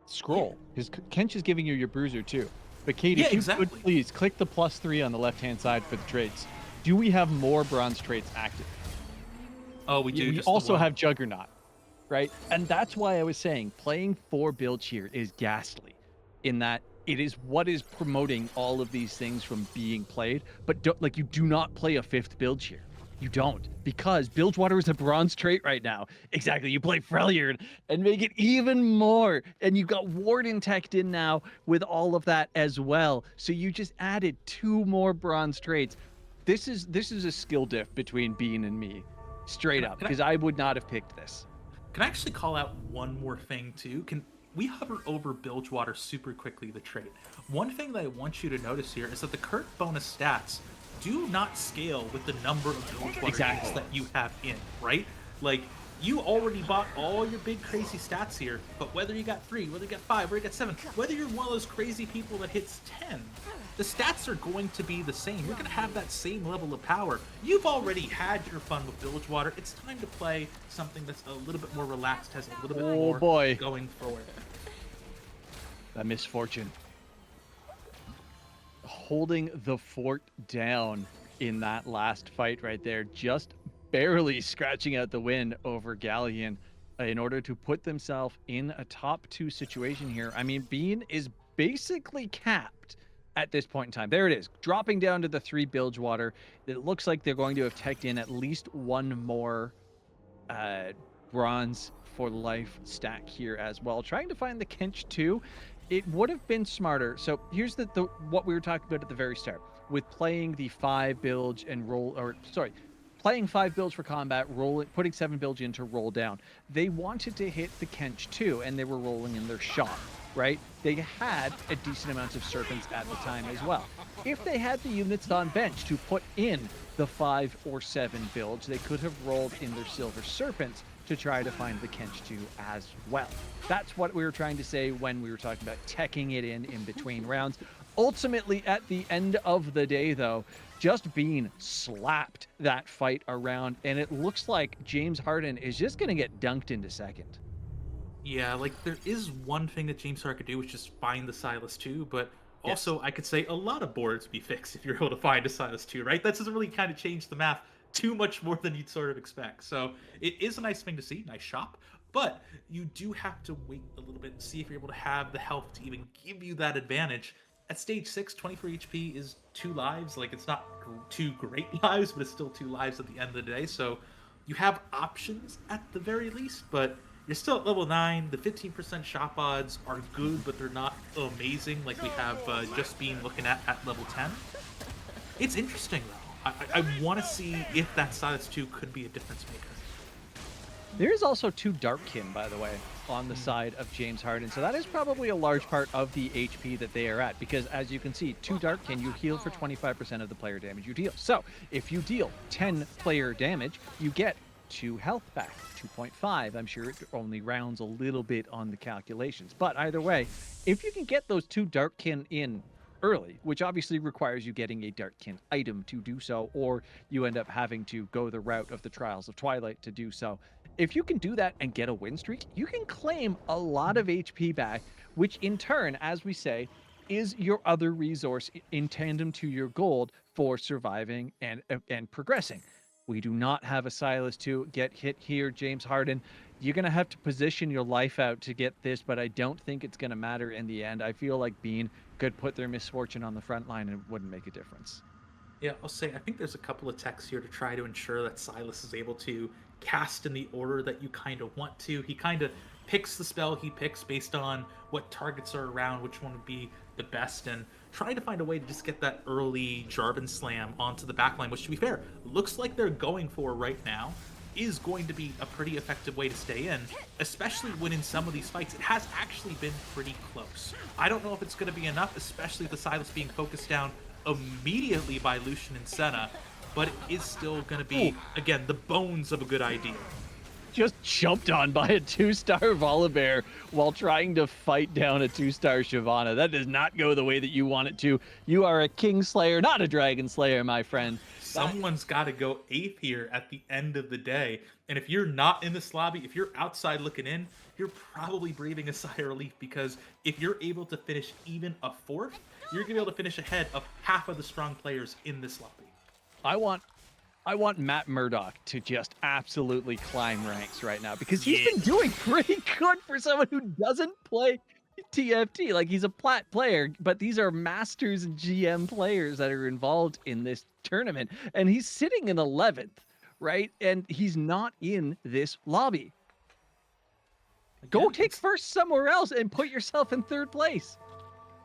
scroll. Because Kench is giving you your bruiser too. But Kate, if you could please click the +3 on the left-hand side for the traits. Do we have more bronze traits active? Oh, we do. We also have Juggernaut, right? And that's why I was saying playing 4 builds here is ghastly, in that it is what is promoting all of these things from being played. But you do not play a 5th build here. You don't, because Bilgewater is a bronze trait right now. Exactly, you play Freljord and make it even more. And you've got Warden teched in now with all of that as well. So you just added 2 more bronze traits. This is a skill diff between Bean and me, straight up, because I would not have picked this. Can I actually call out one more thing too? Can we hover over Bilgewater super quickly, the trait? One thing that I want you to notice here is that the current bonus stats do not scale with the number of Bilgewater traits that you have in, right? Like, you already bought all your big crazy stats here, but whether you got 3, whether you got 5, whether you got 7, whether you're one of those crazy people that hits 10, the stats are going to be the same. You're going to have that same level of power. You've already had your fun with Bilgewater. It's time to play something that's a little bit more relaxed, has a little bit more going forward. A misfortune. Holding the fort down in that last fight right there, just barely scratching out the win over Galleon in order to put themselves in a top 2 situation here. I mean, Bean is basically capped at this point in time. There it is, dropping down to the 3 Bilgewater. It looks like they're going to have teched in at least one more uh, bronze for life stack here as well. Trying to find the Kench too. It would have been smarter. So here's the what we were talking about at the very start with playing the 5 bilge and roll, or sorry, playing 5 bilge for combat, putting 7 bilge in to roll down. They wanted to hit the Kench too, and they were rolling in their shot, right? They had a decent amount of serpents at the time as well. If they had the units on bench to put in the 5 or 7 bilge, they could have rolled in their silver serpents to try to find the Kench 2 as well. That's what we were trying to say when we were talking about teching it in between rounds. Ultimately, at the end of the day, though, just Bean slapped that fight around, and it looks like James Harden is just going to get dunked into second. Yeah, like there is one thing that James Hart could do, which is find the Silas 2, but Yes. also I could say a lot of boards would be fixed if you're able to find a Silas 2, right? That doesn't really kind of change the math too much more than you'd sort of expect. So it is a nice thing to see, nice shop, but you do have to wait a little bit and see if you're able to have the health to even give you that advantage. At stage 6, 24 HP is 2 lives. Like, it's not 2 great lives, but it's still 2 lives at the end of the day. So you have options at the very least, but you're still at level 9. The 15% shop odds are good, but they're not amazing like we have just been looking at level 10. It's interesting, though. I want to see if that Silas 2 could be a difference maker. There's also 2 Darkkin, by the way, on the side of James Harden. So that is probably a large part of the HP that they are at, because as you can see, 2 Darkkin, you heal for 25% of the player damage you deal. So if you deal 10 player damage, you get 2 health back, 2.5. I'm sure it only rounds a little bit on the calculations. But either way, if you can get those 2 Darkkin in early, which obviously requires you getting a Darkkin item to do so, or you end up having to go the route of the Trials of Twilight to do so. If you can do that and get a win streak, you can claim a lot of HP back, which in turn, as we say, is your other resource in tandem to your gold for surviving and progressing. We do not have a Silas to get hit here, James Harden. You're going to have to position your life out to get this, but I don't think it's going to matter in the end. I feel like Bean could put their misfortune on the front line and it wouldn't make a difference. Yeah, I'll say I think there's a couple of techs here to try to ensure that Silas is able to cast in the order that you kind of want to. He kind of picks the spell he picks based on what targets are around, which one would be the best, and trying to find a way to just get that early Jarvan slam onto the backline, which, to be fair, looks like they're going for right now, is going to be a pretty effective way to stay in, especially when in some of these fights it has actually been pretty close. I don't know if it's going to be enough, especially with the Silas being focused down immediately by Lucian and Senna, but it is still going to be, again, the bones of a good idea. Just jumped on by a 2-star Volibear while trying to fight down a 2-star Shyvana. That does not go the way that you want it to. You are a King Slayer, not a Dragon Slayer, my friend. Someone's got to go 8th here at the end of the day. And if you're not in this lobby, if you're outside looking in, you're probably breathing a sigh of relief, because if you're able to finish even a 4th, you're going to be able to finish ahead of half of the strong players in this lobby. I want Matt Murdock to just absolutely climb ranks right now, because he's been doing pretty good for someone who doesn't play TFT. Like, he's a plat player, but these are masters and GM players that are involved in this tournament, and he's sitting in 11th, right? And he's not in this lobby. Go take first somewhere else and put yourself in 3rd place.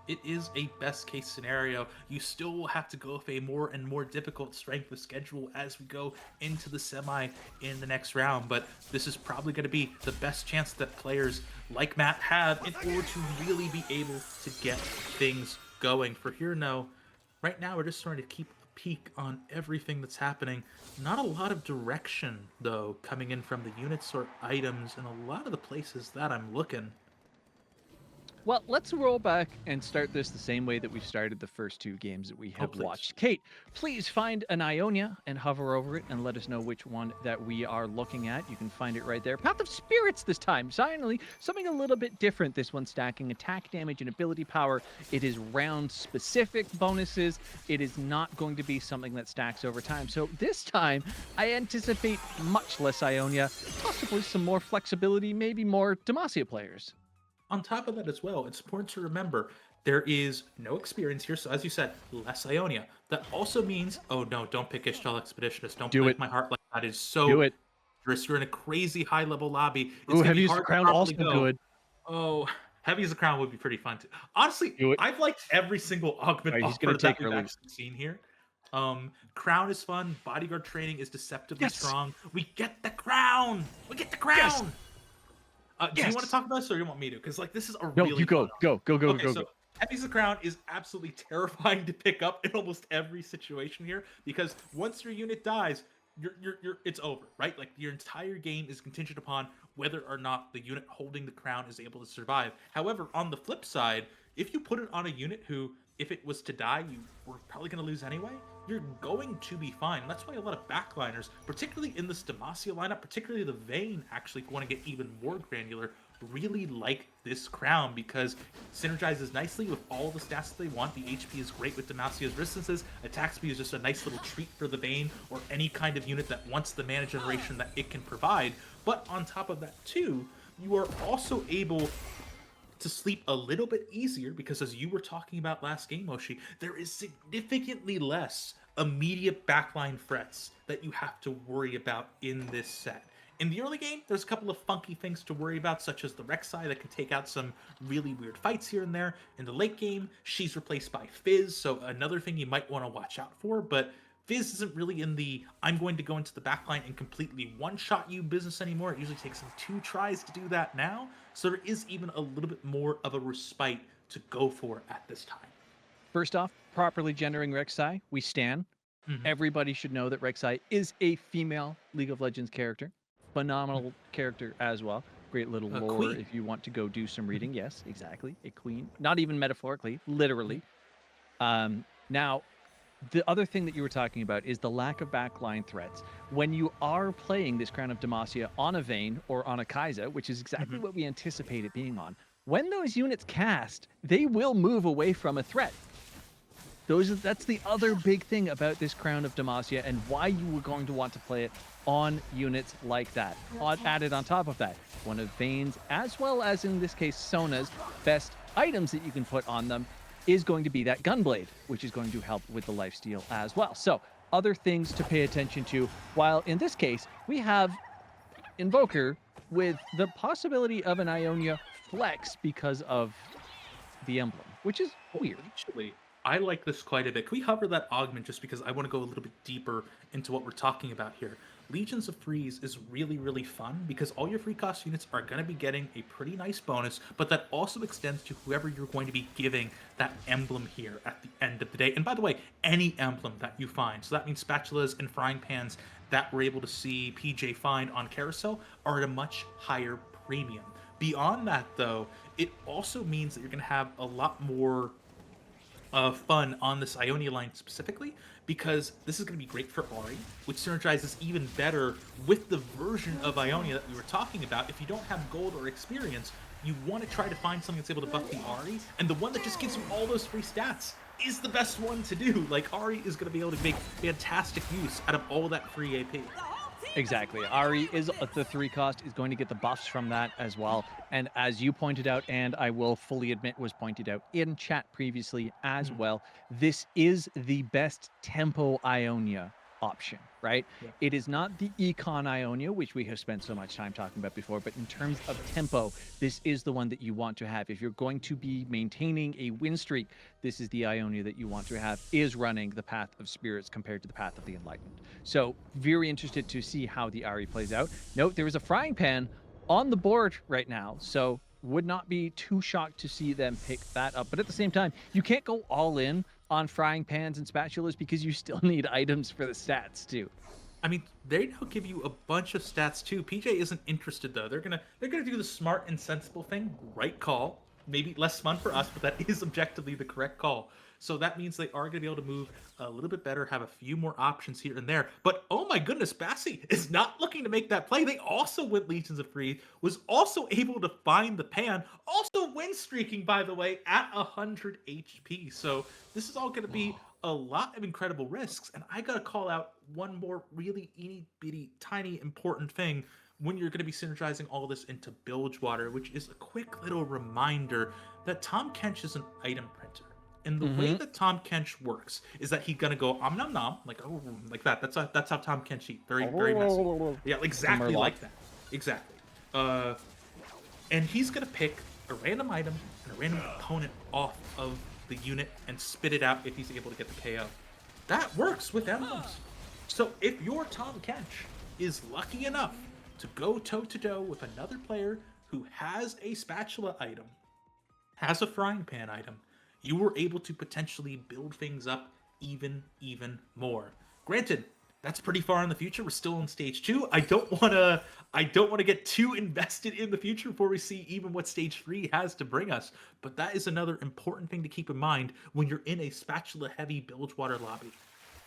It is a best case scenario. You still will have to go with a more and more difficult strength of schedule as we go into the semi in the next round, but this is probably going to be the best chance that players like Matt have in order to really be able to get things going. For here, no, right now we're just starting to keep a peek on everything that's happening. Not a lot of direction, though, coming in from the units or items in a lot of the places that I'm looking. Well, let's roll back and start this the same way that we've started the first two games that we Oh, have please. watched. Kate, please find an Ionia and hover over it and let us know which one that we are looking at. You can find it right there. Path of Spirits this time. Finally, something a little bit different. This one stacking attack damage and ability power. It is round-specific bonuses. It is not going to be something that stacks over time. So this time, I anticipate much less Ionia, possibly some more flexibility, maybe more Demacia players. On top of that as well, it's important to remember there is no experience here. So as you said, less Ionia. That also means, oh no, don't pick Ishtal Expeditionist. Don't Do break it. my heart like that. Is Do so it. dangerous. You're in a crazy high level lobby. It's Ooh, gonna Heavy be Use the hard to Crown properly also go. good. Oh, Heavy as a Crown would be pretty fun too. Honestly, Do it. I've liked every single augment Alright, he's gonna offer that take we've early. actually seen here. Crown is fun. Bodyguard training is deceptively Yes. strong. We get the crown. We get the crown. Yes. Do you want to Yes. talk about this, or you want me to? Because like this is a No, really you go. fun Go. Okay, so Heavy as the Crown is absolutely terrifying to pick up in almost every situation here because once your unit dies, it's over, right? Like your entire game is contingent upon whether or not the unit holding the crown is able to survive. However, on the flip side, if you put it on a unit who, if it was to die, you were probably going to lose anyway, you're going to be fine. That's why a lot of backliners, particularly in this Demacia lineup, particularly the Vayne, actually, if you want to get even more granular, really like this crown because it synergizes nicely with all the stats that they want. The HP is great with Demacia's resistances. Attack speed is just a nice little treat for the Vayne or any kind of unit that wants the mana generation that it can provide. But on top of that too, you are also able to sleep a little bit easier because as you were talking about last game, Moshi, there is significantly less immediate backline threats that you have to worry about in this set. In the early game, there's a couple of funky things to worry about, such as the Rek'Sai that can take out some really weird fights here and there. In the late game, she's replaced by Fizz, so another thing you might want to watch out for, but Fizz isn't really in the I'm going to go into the backline and completely one-shot you business anymore. It usually takes him 2 tries to do that now, so there is even a little bit more of a respite to go for at this time. First off, properly gendering Rek'Sai, we stan. Everybody should know that Rek'Sai is a female League of Legends character. Phenomenal character as well. Great little lore queen. if you want to go do some reading. Yes, exactly. A queen. Not even metaphorically, literally. Now, the other thing that you were talking about is the lack of backline threats. When you are playing this Crown of Demacia on a Vayne or on a Kai'Sa, which is exactly what we anticipate it being on, when those units cast, they will move away from a threat. That's the other big thing about this Crown of Demacia and why you were going to want to play it on units like that. Added on top of that, one of Vayne's, as well as in this case Sona's, best items that you can put on them is going to be that Gunblade, which is going to help with the lifesteal as well. So other things to pay attention to, while in this case, we have Invoker with the possibility of an Ionia flex because of the emblem, which is weird. Actually, I like this quite a bit. Can we hover that augment just because I want to go a little bit deeper into what we're talking about here? Legions of Freeze is really, really fun because all your free cost units are going to be getting a pretty nice bonus, but that also extends to whoever you're going to be giving that emblem here at the end of the day. And by the way, any emblem that you find, so that means spatulas and frying pans that we're able to see PJ find on Carousel are at a much higher premium. Beyond that, though, it also means that you're going to have a lot more fun on this Ionia line specifically, because this is going to be great for Ahri, which synergizes even better with the version of Ionia that we were talking about. If you don't have gold or experience, you want to try to find something that's able to buff the Ahri, and the one that just gives you all those free stats is the best one to do. Like, Ahri is going to be able to make fantastic use out of all that free AP. Exactly. Ahri is the 3 cost, is going to get the buffs from that as well. And as you pointed out, and I will fully admit was pointed out in chat previously as well, this is the best tempo Ionia option, right? Yeah. It is not the Econ Ionia, which we have spent so much time talking about before, but in terms of tempo, this is the one that you want to have. If you're going to be maintaining a win streak, this is the Ionia that you want to have, is running the Path of Spirits compared to the Path of the Enlightened. So very interested to see how the Ahri plays out. Note there is a frying pan on the board right now, so would not be too shocked to see them pick that up. But at the same time, you can't go all in on frying pans and spatulas because you still need items for the stats too. I mean, they now give you a bunch of stats too. PJ isn't interested though. They're gonna do the smart and sensible thing. Right call. maybe less fun for us, but that is objectively the correct call. So that means they are going to be able to move a little bit better, have a few more options here and there. But oh my goodness, Bassi is not looking to make that play. They also went Legions of Free, was also able to find the pan, also win streaking, by the way, at 100 HP. So this is all going to be a lot of incredible risks. And I got to call out one more really itty bitty, tiny, important thing when you're going to be synergizing all this into Bilgewater, which is a quick little reminder that Tom Kench is an item printer. And the way that Tom Kench works is that he's gonna go om nom nom, like oh, like that. That's how Tom Kench eats. Very messy. Yeah, exactly like that. Exactly. And he's gonna pick a random item and a random component off of the unit and spit it out if he's able to get the KO. That works with emblems. So if your Tom Kench is lucky enough to go toe-to-toe with another player who has a spatula item, has a frying pan item, you were able to potentially build things up even more. Granted, that's pretty far in the future. We're still in stage 2. I don't want to get too invested in the future before we see even what stage 3 has to bring us. But that is another important thing to keep in mind when you're in a spatula heavy Bilgewater lobby.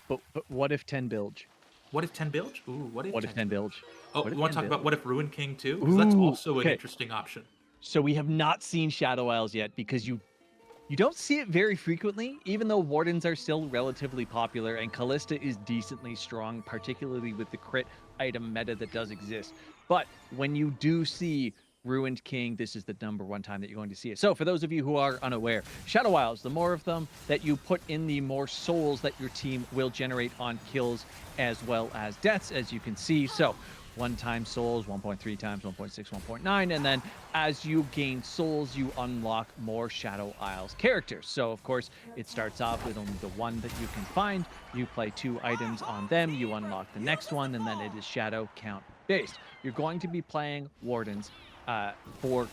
But what if 10 bilge? What if 10 bilge? Ooh, what if 10 bilge? Oh, we want to talk about what if Ruin King too? Because that's also an interesting option. So we have not seen Shadow Isles yet because you don't see it very frequently, even though Wardens are still relatively popular and Callista is decently strong, particularly with the crit item meta that does exist. But when you do see Ruined King, this is the #1 time that you're going to see it. So for those of you who are unaware, Shadow Isles, the more of them that you put in, the more souls that your team will generate on kills as well as deaths, as you can see. So 1 times souls, 1.3 times, 1.6, 1.9, and then as you gain souls, you unlock more Shadow Isles characters. So of course, it starts off with only the 1 that you can find. You play 2 items on them, you unlock the next one, and then it is Shadow count based. You're going to be playing Wardens for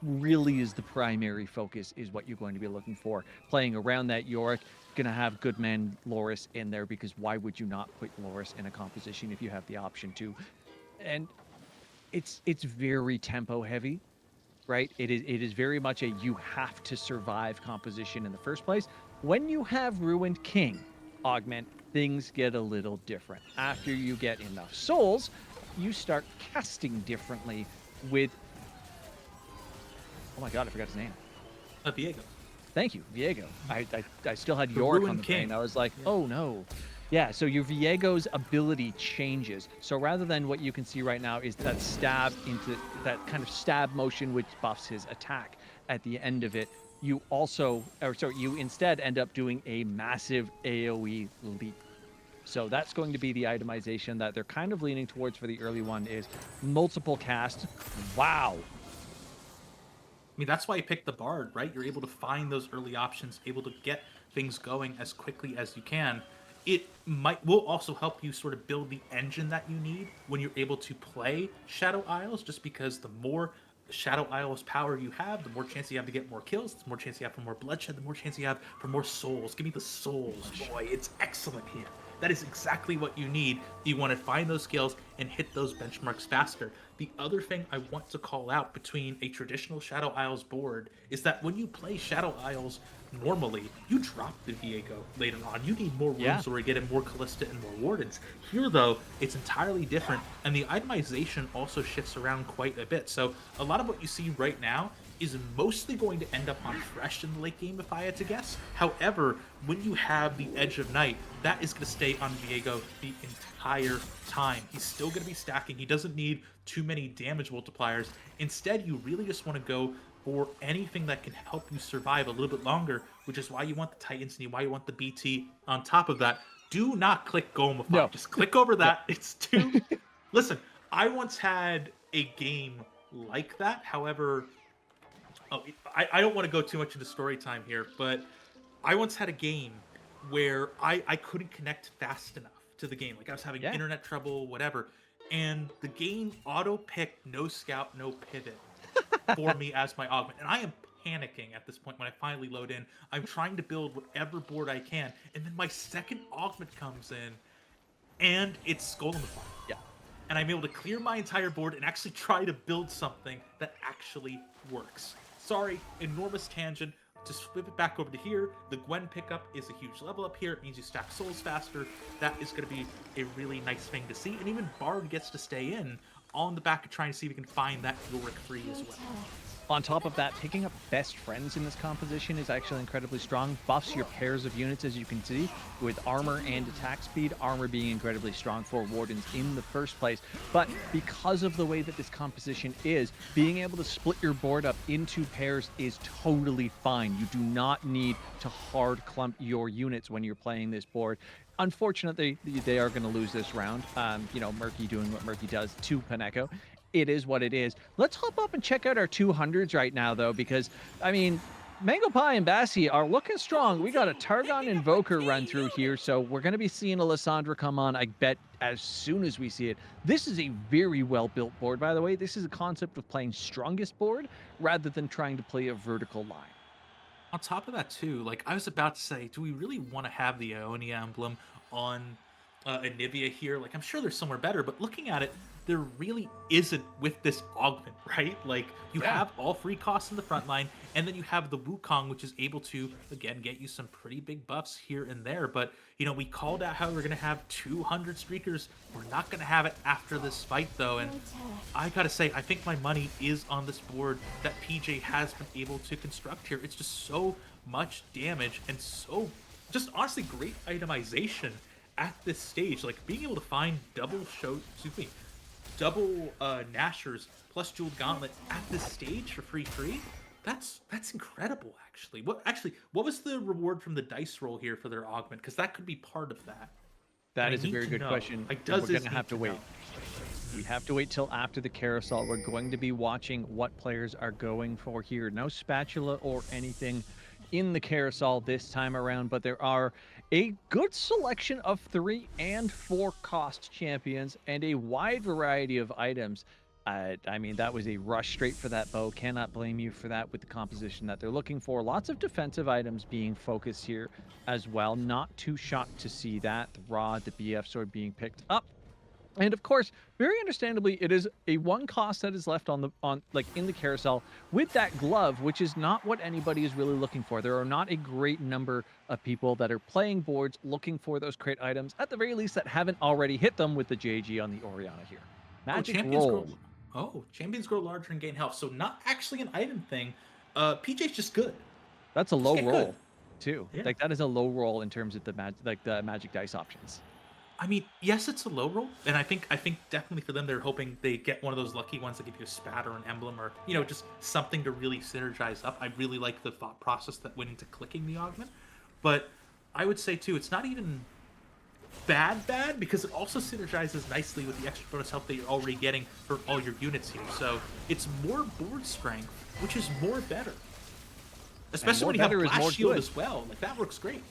really is the primary focus is what you're going to be looking for. Playing around that Yorick, gonna have Goodman Loris in there because why would you not put Loris in a composition if you have the option to? And it's very tempo heavy, right? It is very much a you have to survive composition in the first place. When you have Ruined King augment, things get a little different. After you get enough souls, you start casting differently with, oh my god, I forgot his name. Viego. Thank you, Viego. I still had Yorick on the brain. I was like, oh no. Yeah, so your Viego's ability changes. So rather than what you can see right now is that stab into that kind of stab motion which buffs his attack at the end of it, you instead end up doing a massive AoE leap. So that's going to be the itemization that they're kind of leaning towards for the early one is multiple cast. Wow. I mean, that's why you picked the Bard, right? You're able to find those early options, able to get things going as quickly as you can. It will also help you sort of build the engine that you need when you're able to play Shadow Isles, just because the more Shadow Isles power you have, the more chance you have to get more kills, the more chance you have for more bloodshed, the more chance you have for more souls. Give me the souls, boy. It's excellent here. That is exactly what you need. You want to find those skills and hit those benchmarks faster. The other thing I want to call out between a traditional Shadow Isles board is that when you play Shadow Isles normally, you drop the Viego later on. You need more rooms where you get in more Callista and more Wardens. Here, though, it's entirely different, and the itemization also shifts around quite a bit. So a lot of what you see right now is mostly going to end up on Fresh in the late game, if I had to guess. However, when you have the Edge of Night, that is going to stay on Viego the entire time. He's still going to be stacking. He doesn't need too many damage multipliers. Instead, you really just want to go for anything that can help you survive a little bit longer, which is why you want the Titans and why you want the BT on top of that. Do not click Gomify. No. Just click over that. It's too... Listen, I once had a game like that. However... I don't want to go too much into story time here, but I once had a game where I couldn't connect fast enough to the game. Like I was having internet trouble, whatever. And the game auto-picked no scout, no pivot for me as my augment. And I am panicking at this point when I finally load in. I'm trying to build whatever board I can. And then my second augment comes in and it's Skull in the Fire. Yeah. And I'm able to clear my entire board and actually try to build something that actually works. sorry, enormous tangent. Just flip it back over to here. The Gwen pickup is a huge level up here. It means you stack souls faster. That is going to be a really nice thing to see. And even Bard gets to stay in on the back of trying to see if we can find that Yorick free as well. On top of that, picking up best friends in this composition is actually incredibly strong. Buffs your pairs of units, as you can see, with armor and attack speed. Armor being incredibly strong for Wardens in the first place. But because of the way that this composition is, being able to split your board up into pairs is totally fine. You do not need to hard clump your units when you're playing this board. Unfortunately, they are going to lose this round. Murky doing what Murky does to Paneko. It is what it is. Let's hop up and check out our 200s right now, though, because, I mean, Mango Pie and Bassi are looking strong. We got a Targon Invoker run through here, so we're going to be seeing a Lissandra come on, I bet, as soon as we see it. This is a very well-built board, by the way. This is a concept of playing strongest board rather than trying to play a vertical line. On top of that, too, like I was about to say, do we really want to have the Ionia emblem on Anivia here? Like, I'm sure there's somewhere better, but looking at it, there really isn't with this augment, right? Like, you have all free costs in the front line, and then you have the Wukong, which is able to, again, get you some pretty big buffs here and there. But, we called out how we're going to have 200 streakers. We're not going to have it after this fight, though, and I gotta say, I think my money is on this board that PJ has been able to construct here. It's just so much damage and so, just honestly, great itemization at this stage. Like, being able to find double Nashers plus Jeweled Gauntlet at this stage for free, that's incredible, actually. What was the reward from the dice roll here for their augment? Because that could be part of that. That is a very good question. We're going to have to wait. We have to wait till after the carousel. We're going to be watching what players are going for here. No spatula or anything in the carousel this time around, but there are a good selection of 3 and 4 cost champions and a wide variety of items. I mean, that was a rush straight for that bow. Cannot blame you for that with the composition that they're looking for. Lots of defensive items being focused here as well. Not too shocked to see that. The rod, the BF sword being picked up. And of course, very understandably, it is a 1 cost that is left in the carousel with that glove, which is not what anybody is really looking for. There are not a great number of people that are playing boards looking for those crate items, at the very least, that haven't already hit them with the JG on the Orianna here. Magic roll. Champions grow larger and gain health. So not actually an item thing. PJ's just good. That's a low roll, good. too. Yeah. Like, that is a low roll in terms of the magic dice options. I mean, yes, it's a low roll, and I think definitely for them, they're hoping they get one of those lucky ones that give you a spat or an emblem or, just something to really synergize up. I really like the thought process that went into clicking the augment. But I would say, too, it's not even bad because it also synergizes nicely with the extra bonus health that you're already getting for all your units here. So it's more board strength, which is more better. Especially when you have Blast Shield as well. Like, that works great.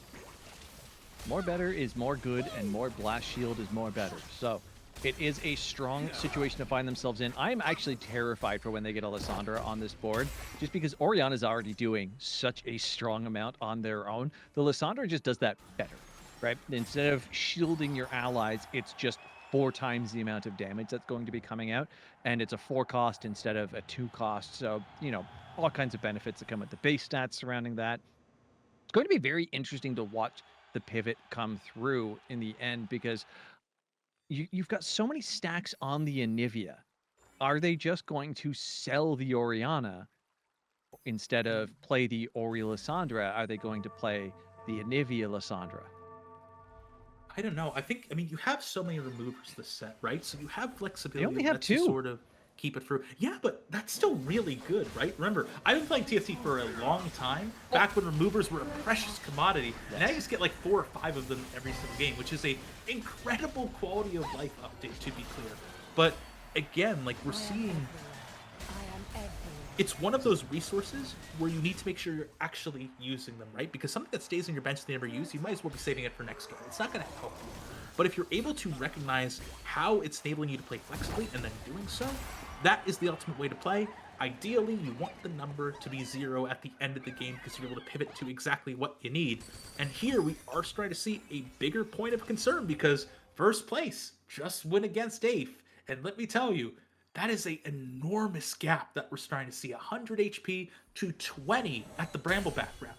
More better is more good, and more Blast Shield is more better. So it is a strong situation to find themselves in. I'm actually terrified for when they get a Lissandra on this board, just because Orianna is already doing such a strong amount on their own. The Lissandra just does that better, right? Instead of shielding your allies, it's just 4 times the amount of damage that's going to be coming out, and it's a 4 cost instead of a 2 cost. So, all kinds of benefits that come with the base stats surrounding that. It's going to be very interesting to watch the pivot come through in the end, because you've got so many stacks on the Anivia. Are they just going to sell the Orianna instead of play the Ori Lissandra? Are they going to play the Anivia Lissandra? I don't know. I mean, you have so many removers this set, right? So you have flexibility. They only have 2. Sort of keep it through. Yeah, but that's still really good, right? Remember, I've been playing TFT for a long time, back when removers were a precious commodity, and now you just get like 4 or 5 of them every single game, which is a incredible quality of life update, to be clear. But again, like, we're seeing, it's one of those resources where you need to make sure you're actually using them, right? Because something that stays on your bench that you never use, you might as well be saving it for next game. It's not going to help you. But if you're able to recognize how it's enabling you to play flexibly and then doing so, that is the ultimate way to play. Ideally, you want the number to be 0 at the end of the game because you're able to pivot to exactly what you need. And here we are starting to see a bigger point of concern because first place just went against Afe. And let me tell you, That is a enormous gap that we're starting to see. 100 HP to 20 at the Brambleback round.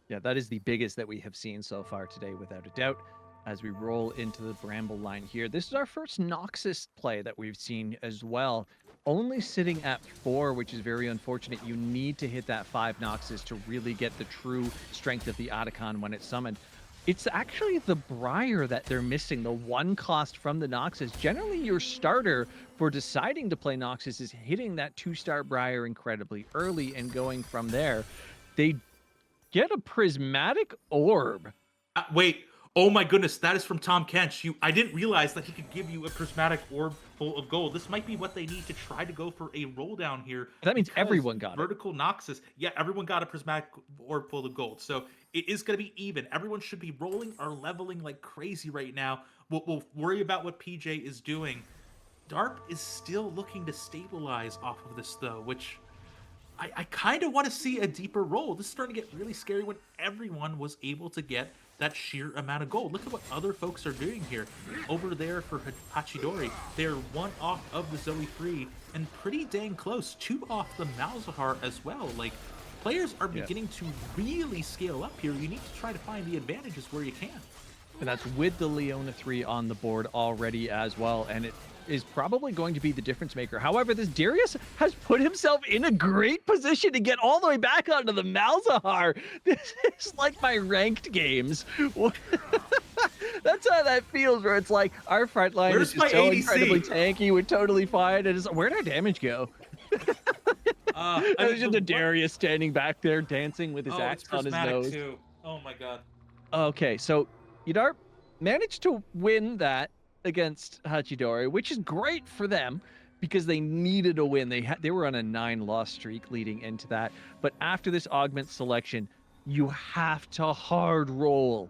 Yeah, that is the biggest that we have seen so far today, without a doubt. As we roll into the Bramble line here, this is our first Noxus play that we've seen as well. Only sitting at 4, which is very unfortunate. You need to hit that 5 Noxus to really get the true strength of the Otacon when it's summoned. It's actually the Briar that they're missing, the 1 cost from the Noxus. Generally, your starter for deciding to play Noxus is hitting that 2-star Briar incredibly early and going from there. They get a Prismatic Orb. Wait. Oh my goodness, that is from Tom Kench. I didn't realize that he could give you a Prismatic Orb full of gold. This might be what they need to try to go for a roll down here. That means everyone got Vertical Noxus. Yeah, everyone got a Prismatic Orb full of gold. So it is going to be even. Everyone should be rolling or leveling like crazy right now. We'll worry about what PJ is doing. Darp is still looking to stabilize off of this, though, which I kind of want to see a deeper roll. This is starting to get really scary when everyone was able to get that sheer amount of gold. Look at what other folks are doing here. Over there for Hachidori, they're 1 off of the Zoe 3 and pretty dang close. 2 off the Malzahar as well. Like, players are beginning to really scale up here. You need to try to find the advantages where you can. And that's with the Leona 3 on the board already as well. And it is probably going to be the difference maker. However, this Darius has put himself in a great position to get all the way back onto the Malzahar. This is like my ranked games. That's how that feels, where it's like our front line is just so incredibly tanky. We're totally fine. And it's, where'd our damage go? It's just a Darius standing back there dancing with his axe on his nose. Too. Oh my god. Okay, so Yadar managed to win that against Hachidori, which is great for them because they needed a win. They were on a 9-loss streak leading into that. But after this augment selection, you have to hard roll.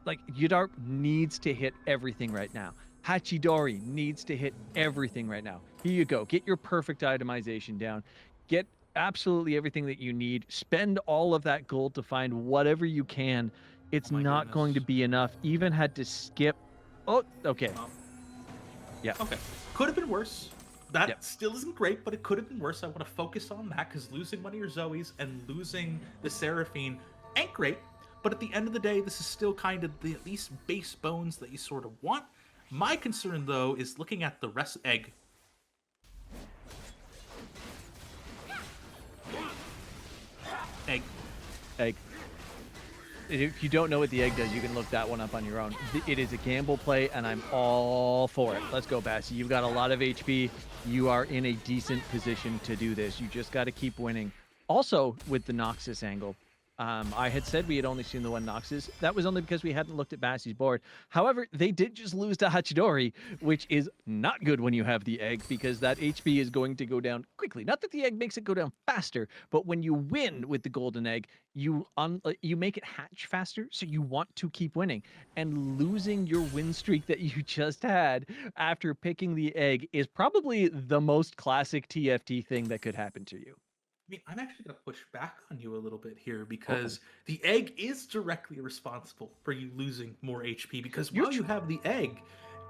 Like, Yadar needs to hit everything right now. Hachidori needs to hit everything right now. Here you go. Get your perfect itemization down. Get absolutely everything that you need. Spend all of that gold to find whatever you can. It's not going to be enough. Even had to skip. Oh, okay. Yeah. Okay. Could have been worse. That still isn't great, but it could have been worse. I want to focus on that because losing one of your Zoes and losing the Seraphine ain't great. But at the end of the day, this is still kind of the at least base bones that you sort of want. My concern, though, is looking at the rest egg. Egg. If you don't know what the egg does, you can look that one up on your own. It is a gamble play, and I'm all for it. Let's go, Bassi. You've got a lot of HP. You are in a decent position to do this. You just got to keep winning. Also, with the Noxus angle, I had said we had only seen the 1 Noxus. That was only because we hadn't looked at Bassi's board. However, they did just lose to Hachidori, which is not good when you have the egg, because that HP is going to go down quickly. Not that the egg makes it go down faster, but when you win with the golden egg, you make it hatch faster, so you want to keep winning. And losing your win streak that you just had after picking the egg is probably the most classic TFT thing that could happen to you. I mean, I'm actually going to push back on you a little bit here because the egg is directly responsible for you losing more HP because while you have the egg,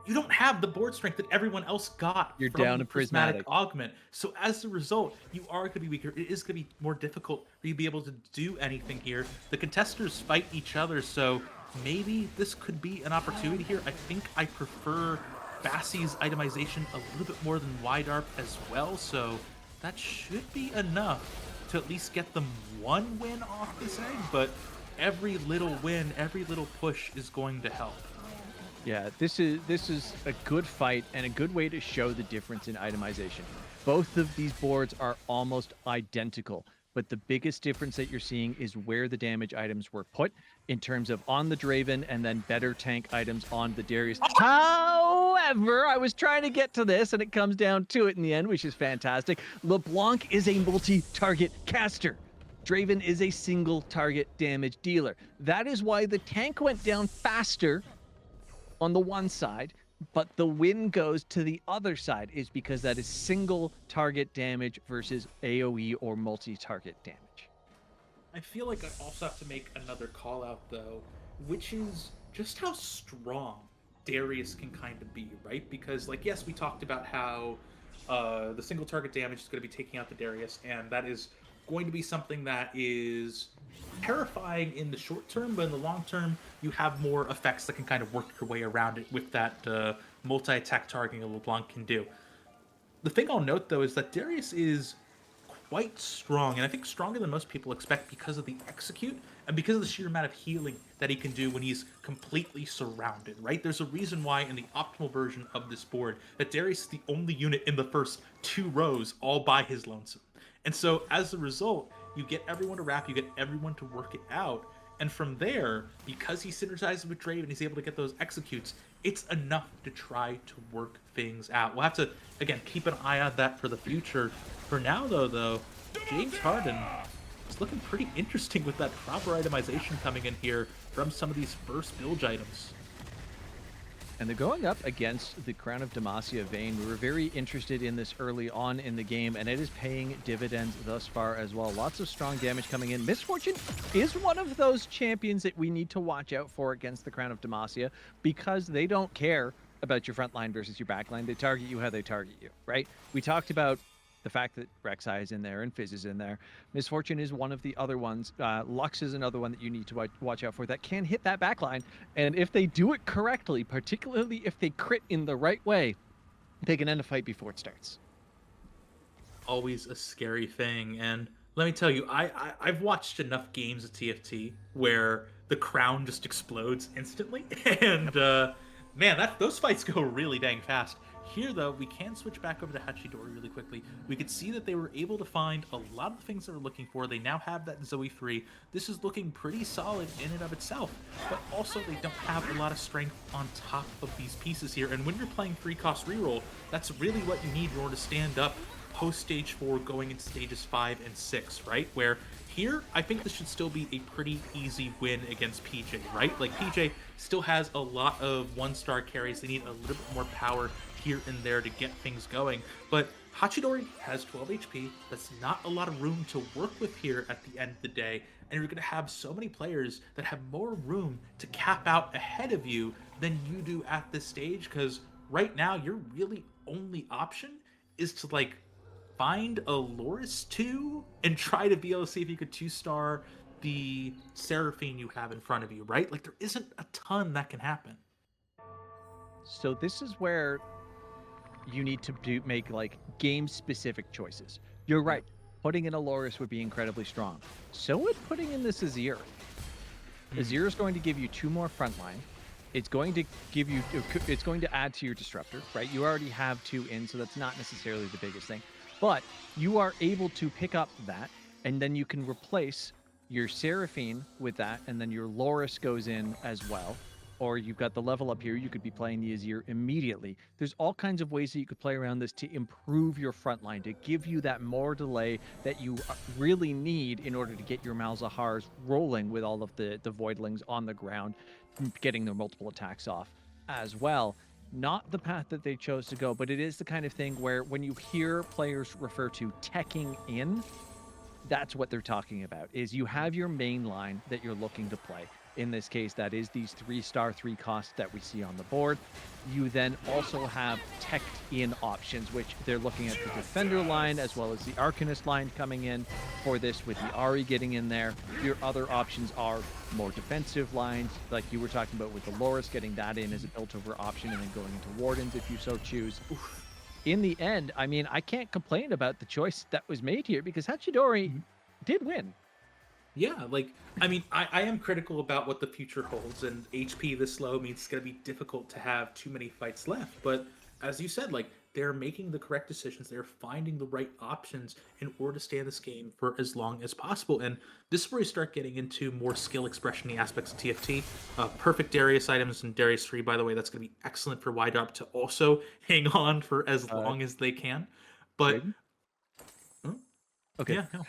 you don't have the board strength that everyone else got. You're from down the to Prismatic Augment. So as a result, you are going to be weaker. It is going to be more difficult for you to be able to do anything here. The contesters fight each other, so maybe this could be an opportunity here. I think I prefer Bassi's itemization a little bit more than Wydarp as well, so that should be enough to at least get them 1 win off this egg, but every little win, every little push is going to help. Yeah, this is a good fight and a good way to show the difference in itemization. Both of these boards are almost identical, but the biggest difference that you're seeing is where the damage items were put in terms of on the Draven and then better tank items on the Darius. However, I was trying to get to this and it comes down to it in the end, which is fantastic. LeBlanc is a multi-target caster. Draven is a single target damage dealer. That is why the tank went down faster on the one side, but the win goes to the other side, is because that is single target damage versus AoE or multi-target damage. I feel like I also have to make another call out though, which is just how strong Darius can kind of be, right? Because like, yes, we talked about how The single target damage is going to be taking out the Darius, and that is going to be something that is terrifying in the short term, but in the long term, you have more effects that can kind of work your way around it with that multi-attack targeting a LeBlanc can do. The thing I'll note, though, is that Darius is quite strong, and I think stronger than most people expect because of the execute and because of the sheer amount of healing that he can do when he's completely surrounded, right? There's a reason why in the optimal version of this board that Darius is the only unit in the first 2 rows all by his lonesome. And so as a result, you get everyone to wrap, you get everyone to work it out, and from there, because he synergizes with Drave and he's able to get those executes, it's enough to try to work things out. We'll have to, again, keep an eye on that for the future. For now, though, James Harden is looking pretty interesting with that proper itemization coming in here from some of these first bilge items. And they're going up against the Crown of Demacia Vayne. We were very interested in this early on in the game, and it is paying dividends thus far as well. Lots of strong damage coming in. Misfortune is one of those champions that we need to watch out for against the Crown of Demacia, because they don't care about your front line versus your back line. They target you how they target you, right? We talked about the fact that Rek'Sai is in there and Fizz is in there. Misfortune is one of the other ones. Lux is another one that you need to watch out for that can hit that backline. And if they do it correctly, particularly if they crit in the right way, they can end a fight before it starts. Always a scary thing. And let me tell you, I've watched enough games of TFT where the crown just explodes instantly. And man, those fights go really dang fast. Here, though, we can switch back over to Hachidori really quickly. We could see that they were able to find a lot of the things they were looking for. They now have that Zoe 3. This is looking pretty solid in and of itself, but also they don't have a lot of strength on top of these pieces here. And when you're playing 3-cost reroll, that's really what you need in order to stand up post stage 4 going into stages 5 and 6, right? Where here, I think this should still be a pretty easy win against PJ, right? Like, PJ still has a lot of 1-star carries. They need a little bit more power here and there to get things going. But Hachidori has 12 HP. That's not a lot of room to work with here at the end of the day. And you're going to have so many players that have more room to cap out ahead of you than you do at this stage. Because right now, your really only option is to, like, find a Loris 2 and try to be able to see if you could 2-star the Seraphine you have in front of you, right? Like, there isn't a ton that can happen. So this is where you need to make like game-specific choices. You're right. Putting in a Loris would be incredibly strong. So would putting in this Azir. Azir is going to give you 2 more frontline. It's going to give you, it's going to add to your disruptor, right? You already have 2 in, so that's not necessarily the biggest thing. But you are able to pick up that, and then you can replace your Seraphine with that, and then your Loris goes in as well. Or you've got the level up here, you could be playing the Azir immediately. There's all kinds of ways that you could play around this to improve your front line, to give you that more delay that you really need in order to get your Malzahars rolling with all of the Voidlings on the ground, getting their multiple attacks off as well. Not the path that they chose to go, but it is the kind of thing where when you hear players refer to teching in, that's what they're talking about, is you have your main line that you're looking to play. In this case, that is these 3-star 3-cost that we see on the board. You then also have teched in options, which they're looking at the Defender line as well as the Arcanist line coming in for this, with the Ahri getting in there. Your other options are more defensive lines, like you were talking about with the Loris, getting that in as a built-over option and then going into Wardens if you so choose. In the end, I mean, I can't complain about the choice that was made here because Hachidori did win. Yeah, like, I mean, I am critical about what the future holds, and HP this low means it's going to be difficult to have too many fights left. But as you said, like, they're making the correct decisions. They're finding the right options in order to stay in this game for as long as possible. And this is where you start getting into more skill expression aspects of TFT. Perfect Darius items and Darius 3, by the way, that's going to be excellent for Y-Drop to also hang on for as long as they can. But... Okay. Yeah, no.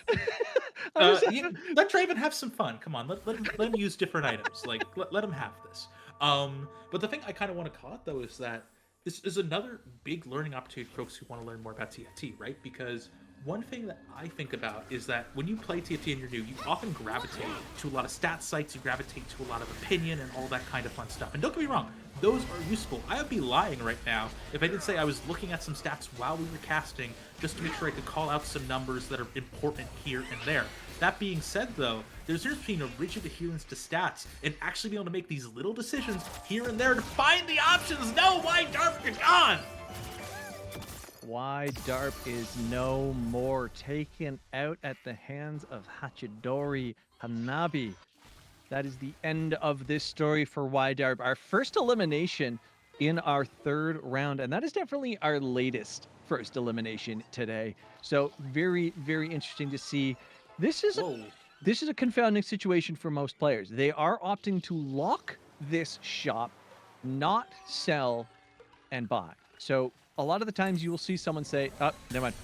Let Draven have some fun. Come on, let him use different items. Like, let him have this. But the thing I kind of want to call it, though, is that this is another big learning opportunity for folks who want to learn more about TFT, right? Because one thing that I think about is that when you play TFT and you're new, you often gravitate to a lot of stat sites, you gravitate to a lot of opinion and all that kind of fun stuff. And don't get me wrong, those are useful. I would be lying right now if I didn't say I was looking at some stats while we were casting just to make sure I could call out some numbers that are important here and there. That being said, though, there's a difference between a rigid adherence to stats and actually being able to make these little decisions here and there to find the options. No, why Darp, you're gone! Why Darp is no more, taken out at the hands of Hachidori Hanabi. That is the end of this story for Darp. Our first elimination in our third round, and that is definitely our latest first elimination today. So very, very interesting to see. This is a confounding situation for most players. They are opting to lock this shop, not sell and buy. So a lot of the times you will see someone say, oh, never mind.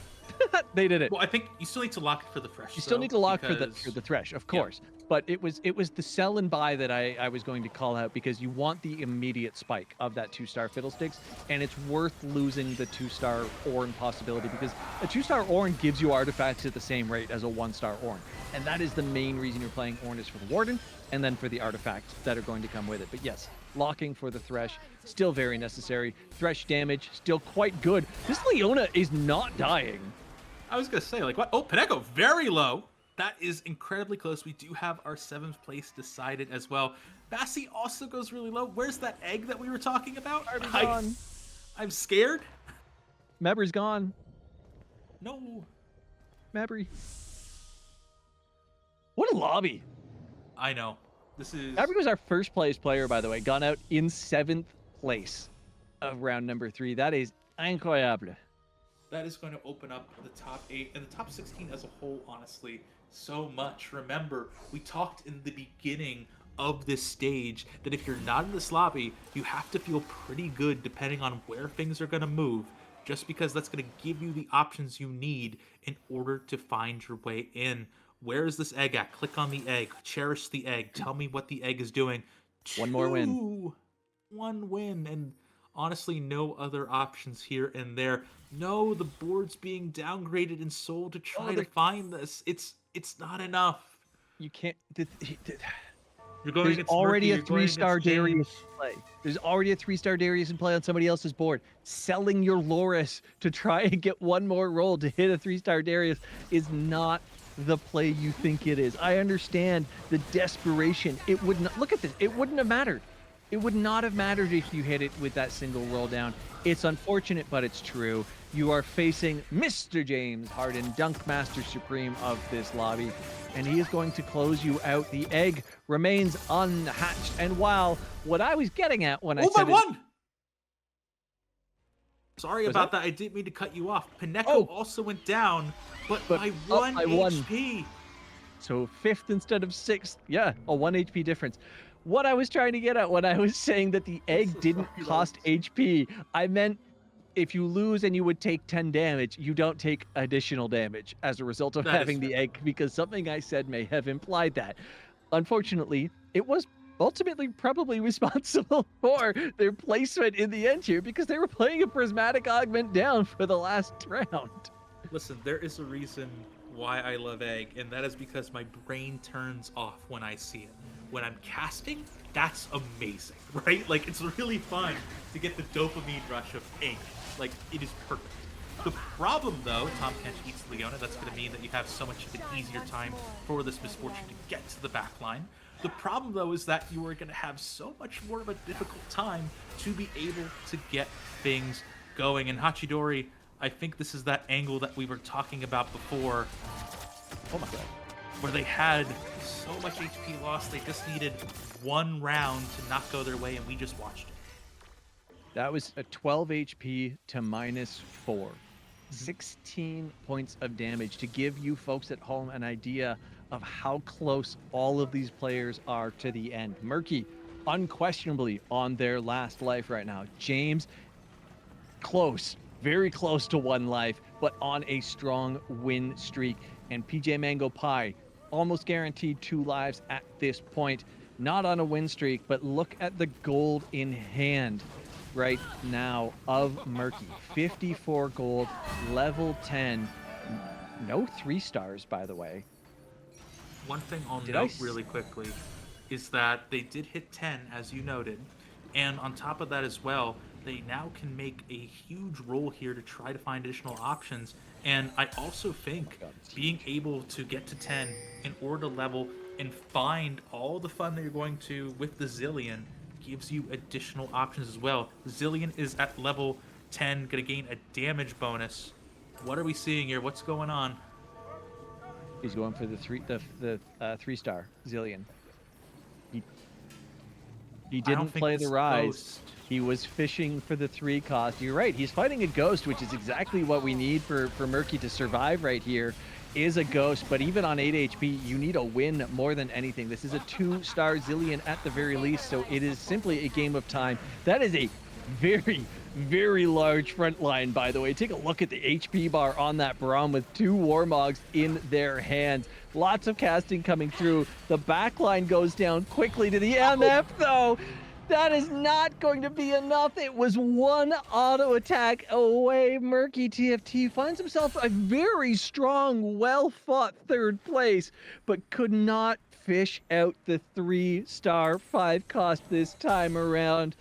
They did it. Well, I think you still need to lock it for the Thresh. You still need to lock for the Thresh, of course. Yeah. But it was the sell and buy that I was going to call out, because you want the immediate spike of that 2-star Fiddlesticks, and it's worth losing the 2-star Ornn possibility, because a 2-star Ornn gives you artifacts at the same rate as a 1-star Ornn. And that is the main reason you're playing Ornn, is for the Warden, and then for the artifacts that are going to come with it. But yes, locking for the Thresh, still very necessary. Thresh damage, still quite good. This Leona is not dying. I was going to say, like, what? Oh, Pineko, very low. That is incredibly close. We do have our 7th place decided as well. Bassi also goes really low. Where's that egg that we were talking about? I'm scared. Mabry's gone. No. Mabry. What a lobby. I know. This is... Mabry was our first place player, by the way. Gone out in 7th place of round number 3. That is incroyable. That is going to open up the top 8 and the top 16 as a whole, honestly, so much. Remember, we talked in the beginning of this stage that if you're not in this lobby, you have to feel pretty good depending on where things are going to move, just because that's going to give you the options you need in order to find your way in. Where is this egg at? Click on the egg. Cherish the egg. Tell me what the egg is doing. One more win. One win, and honestly, no other options here and there. No, the board's being downgraded and sold to try to find this. It's not enough. You can't... You're going There's already a 3-star Darius in play. There's already a 3-star Darius in play on somebody else's board. Selling your Loris to try and get one more roll to hit a 3-star Darius is not the play you think it is. I understand the desperation. It would not... Look at this. It wouldn't have mattered. It would not have mattered if you hit it with that single roll down. It's unfortunate, but it's true. You are facing Mr. James Harden, Dunk Master Supreme of this lobby, and he is going to close you out. The egg remains unhatched. And while what I was getting at when I said won! Sorry about that. I didn't mean to cut you off. Pineko also went down, but by 1 HP. So 5th instead of 6th. Yeah, a 1 HP difference. What I was trying to get at when I was saying that the egg didn't cost HP, I meant if you lose and you would take 10 damage, you don't take additional damage as a result of having the egg, because something I said may have implied that. Unfortunately, it was ultimately probably responsible for their placement in the end here, because they were playing a Prismatic Augment down for the last round. Listen, there is a reason why I love egg, and that is because my brain turns off when I see it. When I'm casting, that's amazing, right? Like, it's really fun to get the dopamine rush of ink. Like, it is perfect. The problem, though, Tom Kench eats Leona. That's going to mean that you have so much of an easier time for this misfortune to get to the back line. The problem, though, is that you are going to have so much more of a difficult time to be able to get things going. And Hachidori, I think this is that angle that we were talking about before. Oh my god. Where they had so much HP loss, they just needed one round to not go their way, and we just watched it. That was a 12 HP to -4. 16 points of damage to give you folks at home an idea of how close all of these players are to the end. Murky, unquestionably on their last life right now. James, close, very close to 1 life, but on a strong win streak. And PJ Mango Pie, almost guaranteed 2 lives at this point. Not on a win streak, but look at the gold in hand right now of Murky. 54 gold, level 10. No 3-stars, by the way. One thing I'll note really quickly is that they did hit 10, as you noted, And on top of that as well, they now can make a huge role here to try to find additional options. And I also Oh my think god, it's being huge. able to get to 10 in order to level and find all the fun that you're going to with the Zillion gives you additional options as well. Zillion is at level 10, going to gain a damage bonus. What are we seeing here? What's going on? He's going for the 3-star Zillion. He he I don't didn't think play the this rise. Ghost. He was fishing for the 3 cost. You're right. He's fighting a ghost, which is exactly what we need for Murky to survive right here. Is a ghost, but even on 8 HP, you need a win more than anything. This is a 2-star Zillion at the very least, so it is simply a game of time. That is a very, very large front line, by the way. Take a look at the HP bar on that Braum with 2 Warmogs in their hands. Lots of casting coming through. The back line goes down quickly to the MF, though. That is not going to be enough. It was 1 auto attack away. Murky TFT finds himself a very strong, well-fought 3rd place, but could not fish out the 3-star 5-cost this time around.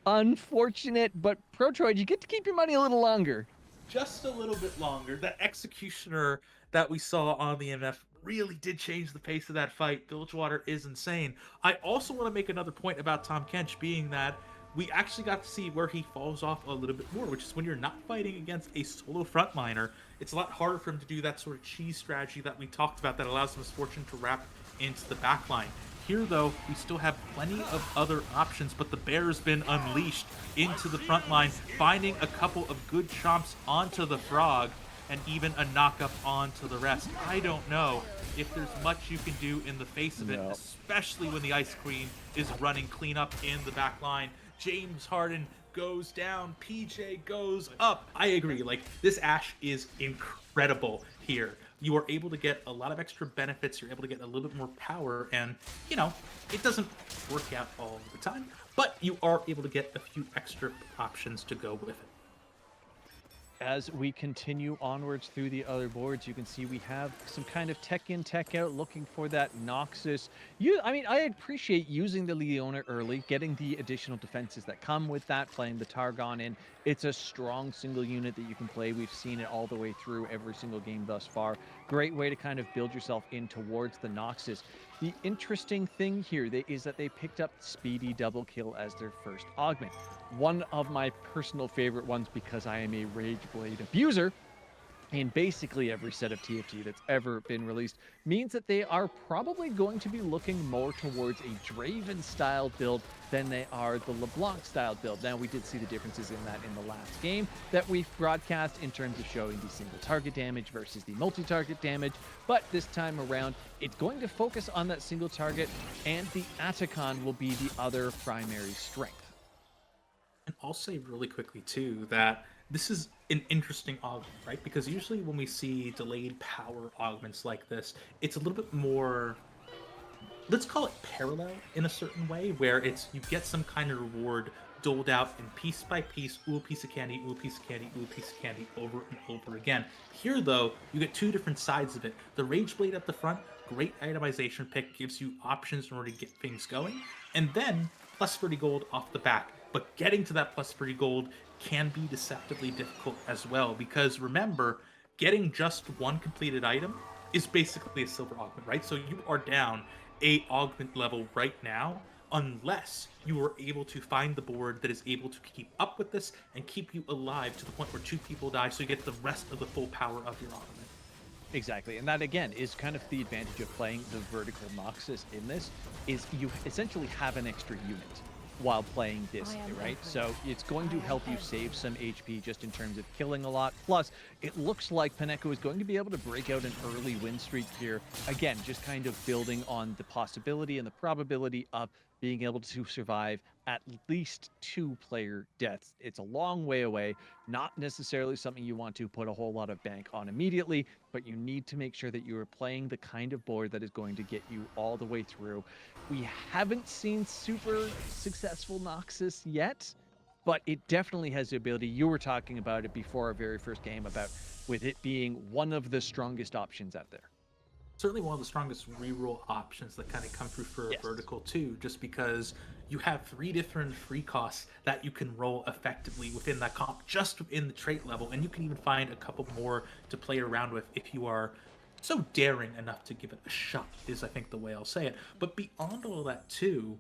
Unfortunate, but Protroid, you get to keep your money a little longer. Just a little bit longer. That Executioner that we saw on the MF really did change the pace of that fight. Bilgewater is insane. I also want to make another point about Tom Kench, being that we actually got to see where he falls off a little bit more, which is when you're not fighting against a solo frontliner, it's a lot harder for him to do that sort of cheese strategy that we talked about that allows Misfortune to wrap into the backline. Here, though, we still have plenty of other options, but the bear's been unleashed into the front line, finding a couple of good chomps onto the frog, and even a knock-up onto the rest. I don't know if there's much you can do in the face of it, No. especially when the Ice Queen is running cleanup in the back line. James Harden goes down, PJ goes up. I agree, like, this Ashe is incredible here. You are able to get a lot of extra benefits, you're able to get a little bit more power, and, you know, it doesn't work out all the time, but you are able to get a few extra options to go with it. As we continue onwards through the other boards, you can see we have some kind of tech in, tech out, looking for that Noxus. I mean, I appreciate using the Leona early, getting the additional defenses that come with that, playing the Targon in. It's a strong single unit that you can play. We've seen it all the way through every single game thus far. Great way to kind of build yourself in towards the Noxus. The interesting thing here is that they picked up Speedy Double Kill as their first augment. One of my personal favorite ones because I am a Rage Blade abuser, in basically every set of TFT that's ever been released, means that they are probably going to be looking more towards a Draven style build than they are the LeBlanc style build. Now, we did see the differences in that in the last game that we broadcast in terms of showing the single target damage versus the multi-target damage, but this time around, it's going to focus on that single target, and the Atacon will be the other primary strength. And I'll say really quickly too that this is an interesting augment, right? Because usually when we see delayed power augments like this, it's a little bit more, let's call it parallel in a certain way, where it's you get some kind of reward doled out in piece by piece, ooh, a piece of candy, ooh, a piece of candy, ooh, a piece of candy, over and over again. Here, though, you get two different sides of it. The Rage Blade at the front, great itemization pick, gives you options in order to get things going, and then plus 30 gold off the back. But getting to that plus 30 gold can be deceptively difficult as well, because remember, getting just one completed item is basically a silver augment, right? So you are down a augment level right now, unless you are able to find the board that is able to keep up with this and keep you alive to the point where 2 people die, so you get the rest of the full power of your augment. Exactly, and that again is kind of the advantage of playing the vertical Noxus in this, is you essentially have an extra unit while playing this, right? So it's going to help you save some HP just in terms of killing a lot. Plus, it looks like Paneko is going to be able to break out an early win streak here. Again, just kind of building on the possibility and the probability of being able to survive at least 2 player deaths. It's a long way away, not necessarily something you want to put a whole lot of bank on immediately, but you need to make sure that you are playing the kind of board that is going to get you all the way through. We haven't seen super successful Noxus yet, but it definitely has the ability. You were talking about it before our very first game, about with it being one of the strongest options out there. Certainly one of the strongest reroll options that kind of come through for a Yes. vertical too, just because you have 3 different free costs that you can roll effectively within that comp, just within the trait level, and you can even find a couple more to play around with if you are so daring enough to give it a shot, is I think the way I'll say it. But beyond all that too,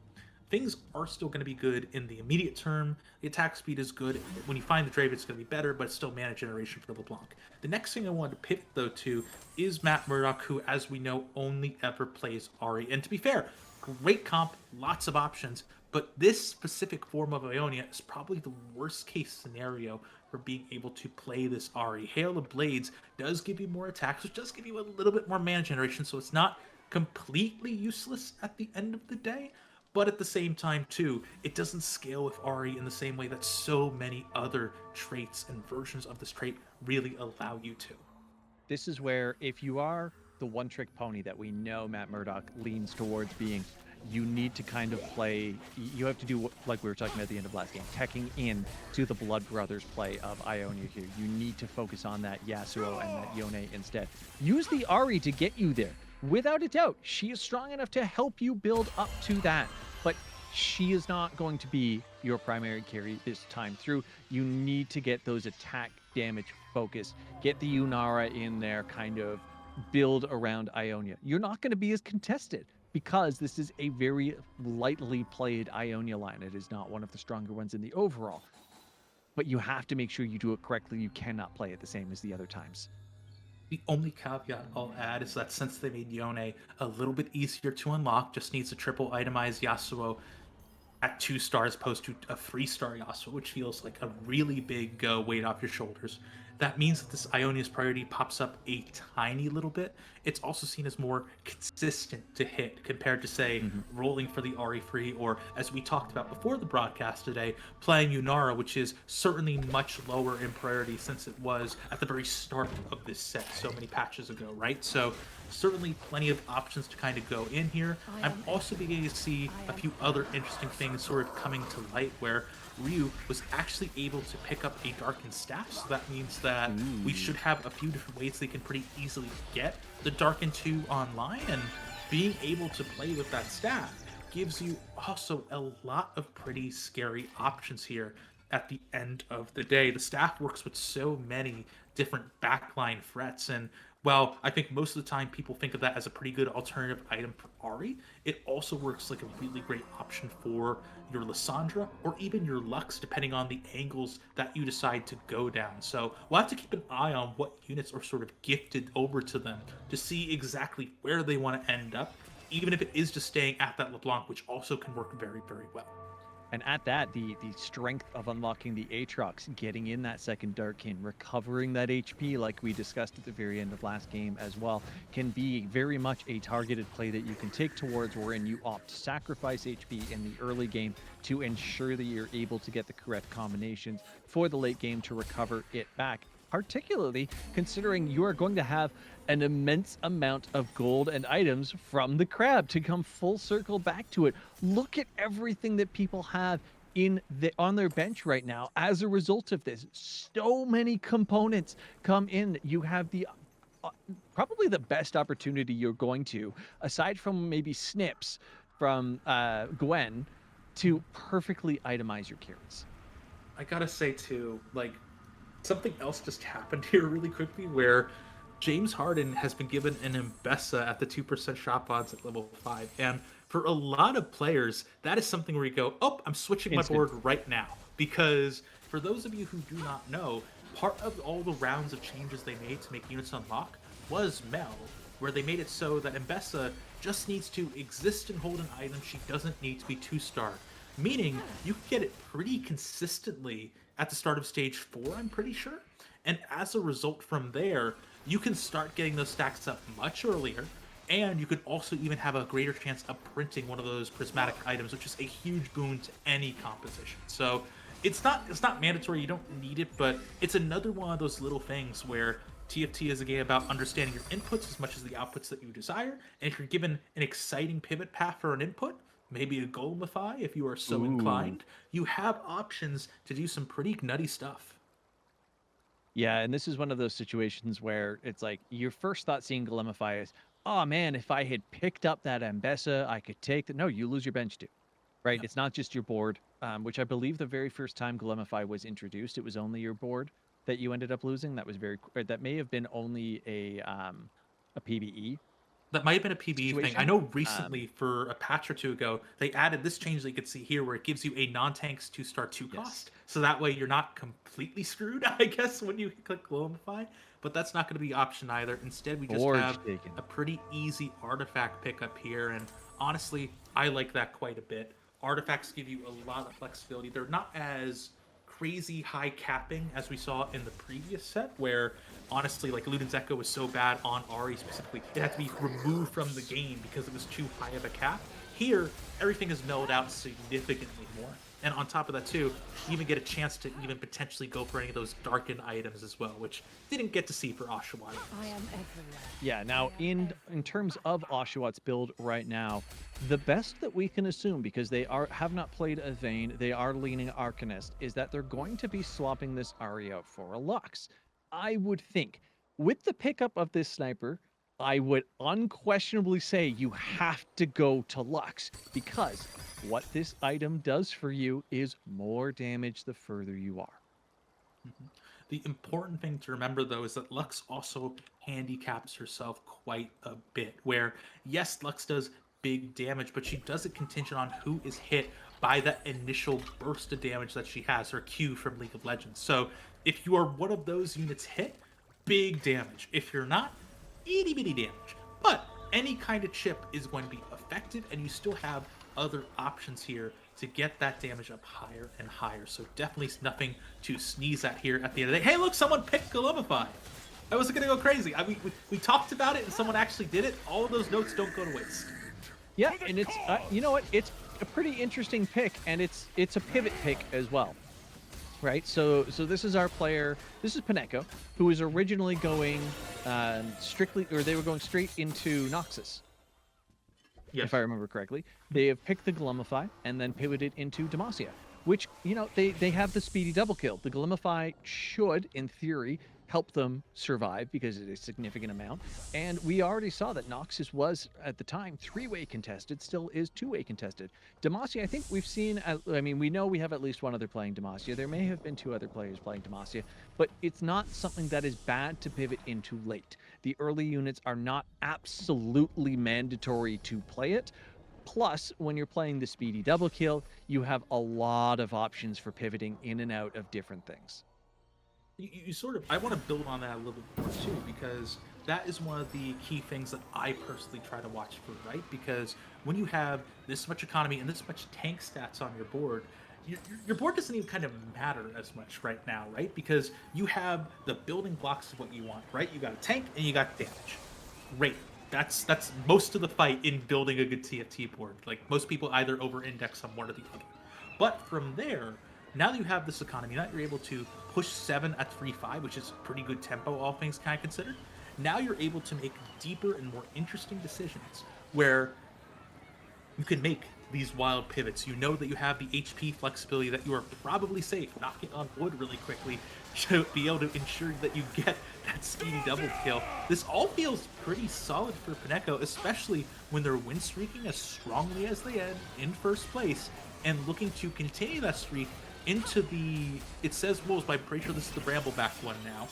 things are still going to be good in the immediate term. The attack speed is good. When you find the Drave, it's going to be better, but it's still mana generation for LeBlanc. The next thing I wanted to pivot, though, to is Matt Murdock, who, as we know, only ever plays Ahri. And to be fair, great comp, lots of options, but this specific form of Ionia is probably the worst case scenario for being able to play this Ahri. Hail of Blades does give you more attacks, which does give you a little bit more mana generation, so it's not completely useless at the end of the day. But at the same time, too, it doesn't scale with Ahri in the same way that so many other traits and versions of this trait really allow you to. This is where, if you are the one-trick pony that we know Matt Murdock leans towards being, you need to kind of play. You have to do like we were talking about at the end of last game, teching in to the Blood Brothers play of Ionia here. You need to focus on that Yasuo and that Yone instead. Use the Ahri to get you there. Without a doubt, she is strong enough to help you build up to that. But she is not going to be your primary carry this time through. You need to get those attack damage focused. Get the Unara in there, kind of build around Ionia. You're not going to be as contested because this is a very lightly played Ionia line. It is not one of the stronger ones in the overall. But you have to make sure you do it correctly. You cannot play it the same as the other times. The only caveat I'll add is that since they made Yone a little bit easier to unlock, just needs a triple itemized Yasuo at 2 stars opposed to a 3-star Yasuo, which feels like a really big weight off your shoulders. That means that this Ionia's priority pops up a tiny little bit. It's also seen as more consistent to hit compared to, say, rolling for the Ahri free, or as we talked about before the broadcast today, playing Unara, which is certainly much lower in priority since it was at the very start of this set so many patches ago, right? So certainly plenty of options to kind of go in here. I'm also beginning to see a few other interesting things sort of coming to light where Ryu was actually able to pick up a Darkened Staff, so that means that we should have a few different ways they can pretty easily get the Darkened 2 online, and being able to play with that staff gives you also a lot of pretty scary options here at the end of the day. The staff works with so many different backline threats, and while I think most of the time people think of that as a pretty good alternative item for Ahri, it also works like a really great option for your Lissandra or even your Lux, depending on the angles that you decide to go down. So we'll have to keep an eye on what units are sort of gifted over to them to see exactly where they want to end up, even if it is just staying at that LeBlanc, which also can work very, very well. And at that, the strength of unlocking the Aatrox, getting in that second Darkin, recovering that HP like we discussed at the very end of last game as well, can be very much a targeted play that you can take towards, wherein you opt to sacrifice HP in the early game to ensure that you're able to get the correct combinations for the late game to recover it back. Particularly considering you are going to have an immense amount of gold and items from the crab to come full circle back to it. Look at everything that people have on their bench right now as a result of this. So many components come in. You have the probably the best opportunity you're going to, aside from maybe snips from Gwen, to perfectly itemize your carries. I gotta say too, like, something else just happened here really quickly where James Harden has been given an Mbessa at the 2% shot odds at level 5. And for a lot of players, that is something where you go, oh, I'm switching my board right now. Because for those of you who do not know, part of all the rounds of changes they made to make units unlock was Mel, where they made it so that Mbessa just needs to exist and hold an item. She doesn't need to be 2-star. Meaning you can get it pretty consistently at the start of stage 4, I'm pretty sure. And as a result from there, you can start getting those stacks up much earlier, and you could also even have a greater chance of printing one of those prismatic items, which is a huge boon to any composition. So it's not mandatory, you don't need it, but it's another one of those little things where TFT is a game about understanding your inputs as much as the outputs that you desire, and if you're given an exciting pivot path for an input, maybe a Golemify if you are so inclined, you have options to do some pretty nutty stuff. Yeah, and this is one of those situations where it's like your first thought seeing Golemify is, oh man, if I had picked up that Ambessa, I could take the. No, you lose your bench too, right? Yeah. It's not just your board, which I believe the very first time Glimify was introduced, it was only your board that you ended up losing. That was that may have been only a PBE That might have been a PBE thing. I situation. know recently, for a patch or two ago, they added this change that you can see here where it gives you a non-tanks 2-star 2 Yes. cost. So that way you're not completely screwed, I guess, when you click Glowify. But that's not going to be option either. Instead, we just Board have taken. a pretty easy artifact pickup here. And honestly, I like that quite a bit. Artifacts give you a lot of flexibility. They're not as crazy high capping as we saw in the previous set, where honestly, like Luden's Echo was so bad on Ari specifically, it had to be removed from the game because it was too high of a cap. Here, everything is mellowed out significantly more. And on top of that too, you even get a chance to even potentially go for any of those darkened items as well, which didn't get to see for Oshawott. I am everywhere. Yeah, now in terms of Oshawott's build right now, the best that we can assume, because they have not played a Vayne, they are leaning Arcanist, is that they're going to be swapping this Ari out for a Lux. I would think, with the pickup of this sniper, I would unquestionably say you have to go to Lux, because what this item does for you is more damage the further you are. The important thing to remember, though, is that Lux also handicaps herself quite a bit. Where, yes, Lux does big damage, but she does it contingent on who is hit by that initial burst of damage that she has, her Q from League of Legends. So if you are one of those units hit, big damage. If you're not, itty bitty damage. But any kind of chip is going to be effective, and you still have other options here to get that damage up higher and higher. So definitely nothing to sneeze at here at the end of the day. Hey, look, someone picked Galumify. I wasn't going to go crazy. We talked about it and someone actually did it. All of those notes don't go to waste. Yeah, and it's, you know what, it's a pretty interesting pick, and it's a pivot pick as well. Right, so this is our player. This is Paneko, who was originally going they were going straight into Noxus, Yes. if I remember correctly. They have picked the Glimify and then pivoted into Demacia, which, you know, they have the speedy double kill. The Glimify should, in theory, help them survive because it's a significant amount. And we already saw that Noxus was, at the time, 3-way contested, still is 2-way contested. Demacia, I think we've seen, I mean, we know we have at least one other playing Demacia. There may have been 2 other players playing Demacia, but it's not something that is bad to pivot into late. The early units are not absolutely mandatory to play it. Plus, when you're playing the speedy double kill, you have a lot of options for pivoting in and out of different things. You sort of, I want to build on that a little bit more too, because that is one of the key things that I personally try to watch for, right? Because when you have this much economy and this much tank stats on your board, your board doesn't even kind of matter as much right now, right? Because you have the building blocks of what you want, right? You got a tank and you got damage. Great. That's most of the fight in building a good TFT board. Like, most people either over-index on one or the other. But from there, now that you have this economy, now you're able to push 7 at 3-5, which is pretty good tempo, all things kind of considered. Now you're able to make deeper and more interesting decisions where you can make these wild pivots. You know that you have the HP flexibility, that you are probably safe, knocking on wood really quickly to be able to ensure that you get that speedy double kill. This all feels pretty solid for Paneko, especially when they're win streaking as strongly as they end in first place and looking to continue that streak into the, it says Wolves, but I'm pretty sure this is the Brambleback one now,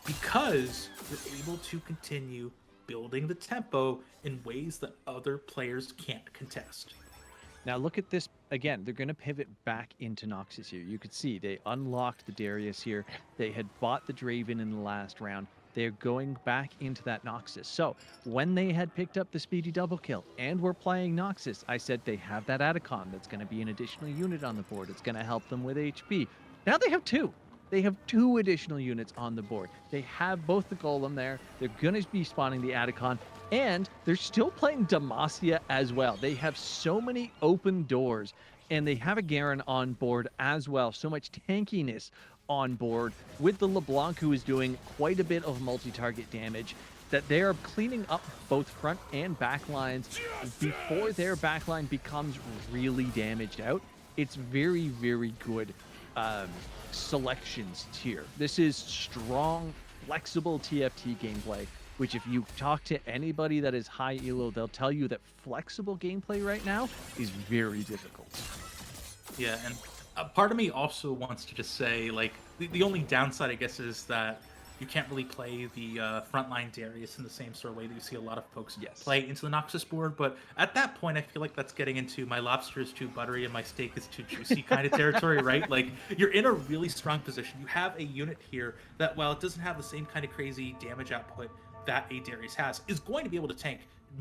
because you're able to continue building the tempo in ways that other players can't contest. Now look at this again. They're going to pivot back into Noxus here. You could see they unlocked the Darius here. They had bought the Draven in the last round. They're going back into that Noxus. So when they had picked up the speedy double kill and were playing Noxus, I said they have that Atacon that's going to be an additional unit on the board. It's going to help them with HP. Now they have 2. They have 2 additional units on the board. They have both the Golem there. They're going to be spawning the Atacon. And they're still playing Demacia as well. They have so many open doors. And they have a Garen on board as well. So much tankiness on board with the LeBlanc, who is doing quite a bit of multi-target damage, that they are cleaning up both front and back lines before their back line becomes really damaged out. It's very, very good selections here. This is strong, flexible TFT gameplay which if you talk to anybody that is high elo, they'll tell you that flexible gameplay right now is very difficult. Yeah, and part of me also wants to just say, like, the only downside, I guess, is that you can't really play the frontline Darius in the same sort of way that you see a lot of folks Yes. play into the Noxus board. But at that point, I feel like that's getting into my lobster is too buttery and my steak is too juicy kind of territory, right? Like, you're in a really strong position. You have a unit here that, while it doesn't have the same kind of crazy damage output that a Darius has, is going to be able to tank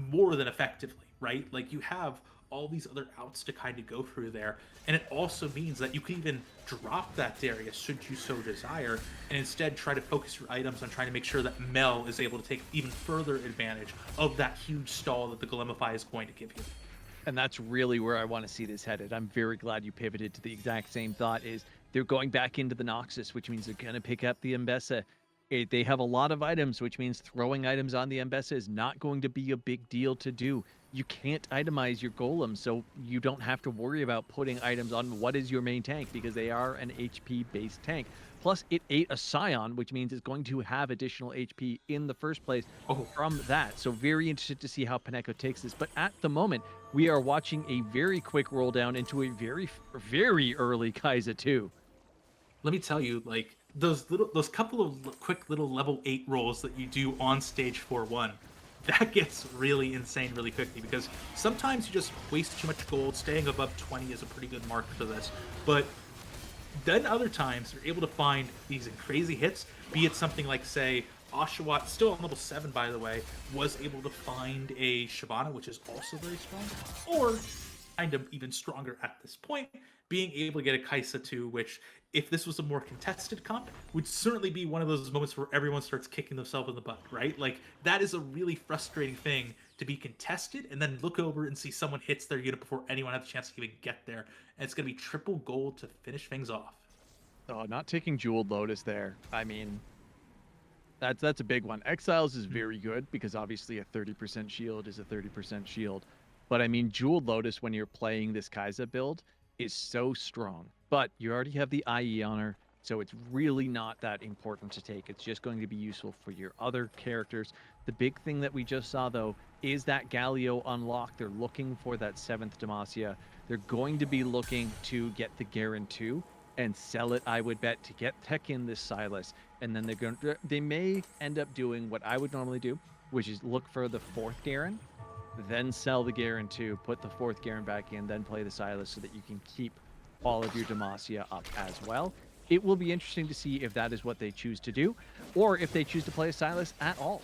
more than effectively, right? Like, you have all these other outs to kind of go through there. And it also means that you can even drop that Darius should you so desire, and instead try to focus your items on trying to make sure that Mel is able to take even further advantage of that huge stall that the Glimify is going to give you. And that's really where I want to see this headed. I'm very glad you pivoted to the exact same thought. Is they're going back into the Noxus, which means they're going to pick up the Mbessa. They have a lot of items, which means throwing items on the Mbessa is not going to be a big deal to do. You can't itemize your golem, so you don't have to worry about putting items on what is your main tank, because they are an HP-based tank. Plus, it ate a Scion, which means it's going to have additional HP in the first place from that. So very interested to see how Paneko takes this. But at the moment, we are watching a very quick roll down into a very, very early Kai'Sa 2. Let me tell you, like, those couple of quick little level 8 rolls that you do on stage 4-1, that gets really insane really quickly, because sometimes you just waste too much gold. Staying above 20 is a pretty good mark for this, but then other times you're able to find these crazy hits, be it something like, say, Oshawott, still on level 7 by the way, was able to find a Shyvana, which is also very strong, or kind of even stronger at this point, being able to get a Kai'Sa 2, which, if this was a more contested comp, would certainly be one of those moments where everyone starts kicking themselves in the butt, right? Like, that is a really frustrating thing, to be contested and then look over and see someone hits their unit before anyone has a chance to even get there. And it's going to be triple gold to finish things off. Oh, not taking Jeweled Lotus there. I mean, that's a big one. Exiles is very good, because obviously a 30% shield is a 30% shield. But I mean, Jeweled Lotus, when you're playing this Kai'Sa build, is so strong. But you already have the IE on her, so it's really not that important to take. It's just going to be useful for your other characters. The big thing that we just saw, though, is that Galio unlock. They're looking for that 7th Demacia. They're going to be looking to get the Garen 2 and sell it, I would bet, to get tech in this Silas. And then they may end up doing what I would normally do, which is look for the 4th Garen, then sell the Garen 2, put the 4th Garen back in, then play the Silas, so that you can keep all of your Demacia up as well. It will be interesting to see if that is what they choose to do, or if they choose to play a Silas at all.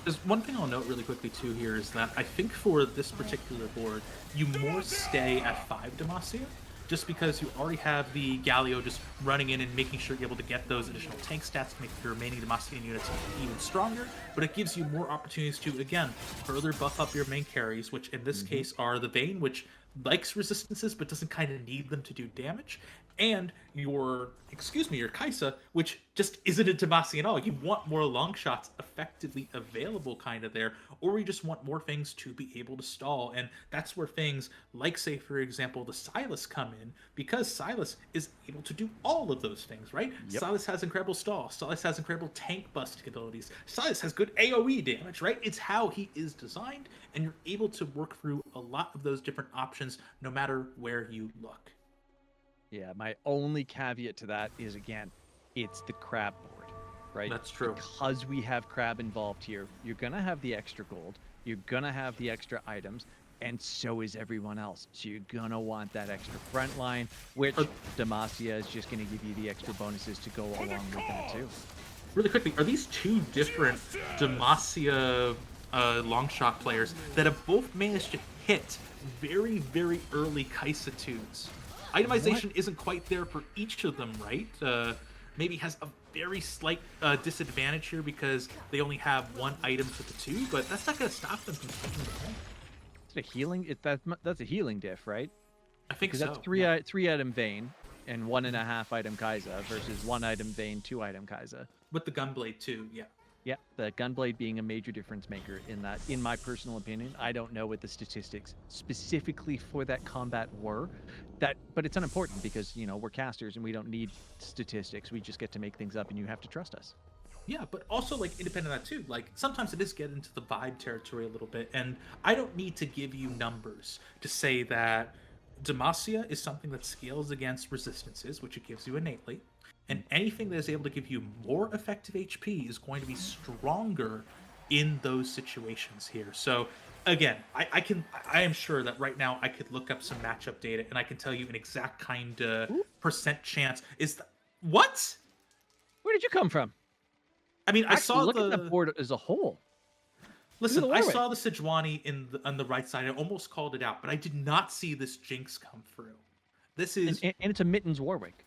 There's one thing I'll note really quickly too here, is that I think for this particular board, you more stay at 5 Demacia, just because you already have the Galio just running in and making sure you're able to get those additional tank stats to make your remaining Demacian units even stronger, but it gives you more opportunities to, again, further buff up your main carries, which in this case are the Vayne, which likes resistances but doesn't kind of need them to do damage, and your Kai'Sa, which just isn't a Demacia at all. You want more long shots effectively available kind of there, or you just want more things to be able to stall, and that's where things like, say, for example, the Silas come in, because Silas is able to do all of those things, right? Yep. Silas has incredible stall, Silas has incredible tank busting abilities, Silas has good AoE damage, right? It's how he is designed, and you're able to work through a lot of those different options no matter where you look. Yeah, my only caveat to that is, again, it's the crab board, right? That's true. Because we have crab involved here, you're going to have the extra gold, you're going to have the extra items, and so is everyone else. So you're going to want that extra front line, which Demacia is just going to give you the extra bonuses to go along with that too. Really quickly, are these two different Demacia long shot players that have both managed to hit very, very early Kai'Sa 2s? Itemization isn't quite there for each of them, right? Maybe has a very slight disadvantage here because they only have one item for the 2, but that's not going to stop them from taking the point. It's a healing. That's a healing diff, right? I think so. That's three item Vayne and 1.5 item Kai'Sa versus 1 item Vayne, 2 item Kai'Sa. With the Gunblade too, yeah. Yeah, the Gunblade being a major difference maker in that, in my personal opinion. I don't know what the statistics specifically for that combat were, but it's unimportant because, you know, we're casters and we don't need statistics. We just get to make things up and you have to trust us. Yeah, but also like independent of that too. Like sometimes it is get into the vibe territory a little bit, and I don't need to give you numbers to say that Demacia is something that scales against resistances, which it gives you innately, and anything that is able to give you more effective HP is going to be stronger in those situations here. So again, I am sure that right now I could look up some matchup data and I can tell you an exact kind of Ooh, percent chance is what? where did you come from? I mean, I Actually, saw look at that the board as a whole. Look at Listen, the I Warwick. saw the Sejuani on the right side. I almost called it out, but I did not see this Jinx come through. This And, is and, and it's a Mittens Warwick.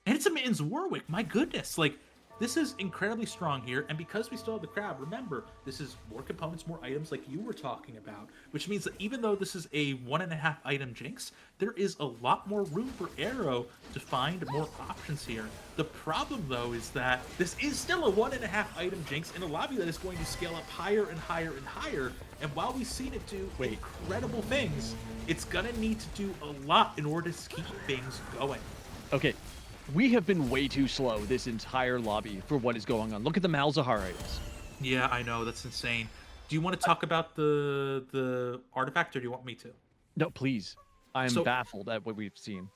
and it's a Mittens Warwick. My goodness, like this is incredibly strong here. And because we still have the crab, remember this is more components, more items, like you were talking about. Which means that even though this is a 1.5 item Jinx, there is a lot more room for Arrow to find more options here. The problem though is that this is still a 1.5 item Jinx in a lobby that is going to scale up higher and higher and higher. And while we've seen it do incredible things, it's gonna need to do a lot in order to keep things going. Okay, we have been way too slow this entire lobby for what is going on. Look at the Malzahar items. Yeah, I know, that's insane. Do you want to talk about the artifact, or do you want me to? No, please. I'm So baffled at what we've seen.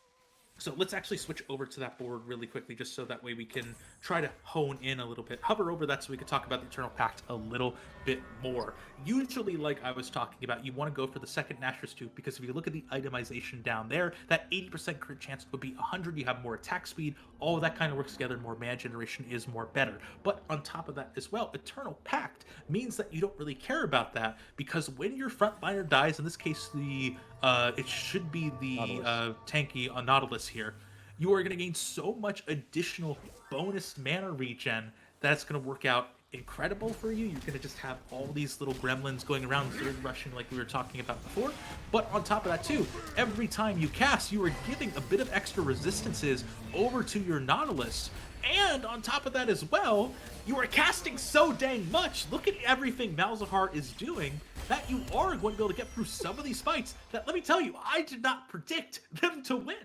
So let's actually switch over to that board really quickly, just so that way we can try to hone in a little bit. Hover over that so we can talk about the Eternal Pact a little bit more. Usually, like I was talking about, you want to go for the second Nashor's Tooth, because if you look at the itemization down there, that 80% crit chance would be 100. You have more attack speed. All of that kind of works together. More mana generation is more better. But on top of that as well, Eternal Pact means that you don't really care about that, because when your frontliner dies, in this case, it should be the tanky Nautilus here, you are going to gain so much additional bonus mana regen that it's going to work out incredible for you. You're going to just have all these little gremlins going around third rushing like we were talking about before. But on top of that too, every time you cast, you are giving a bit of extra resistances over to your Nautilus. And on top of that as well, you are casting so dang much. Look at everything Malzahar is doing, that you are going to be able to get through some of these fights that, let me tell you, I did not predict them to win.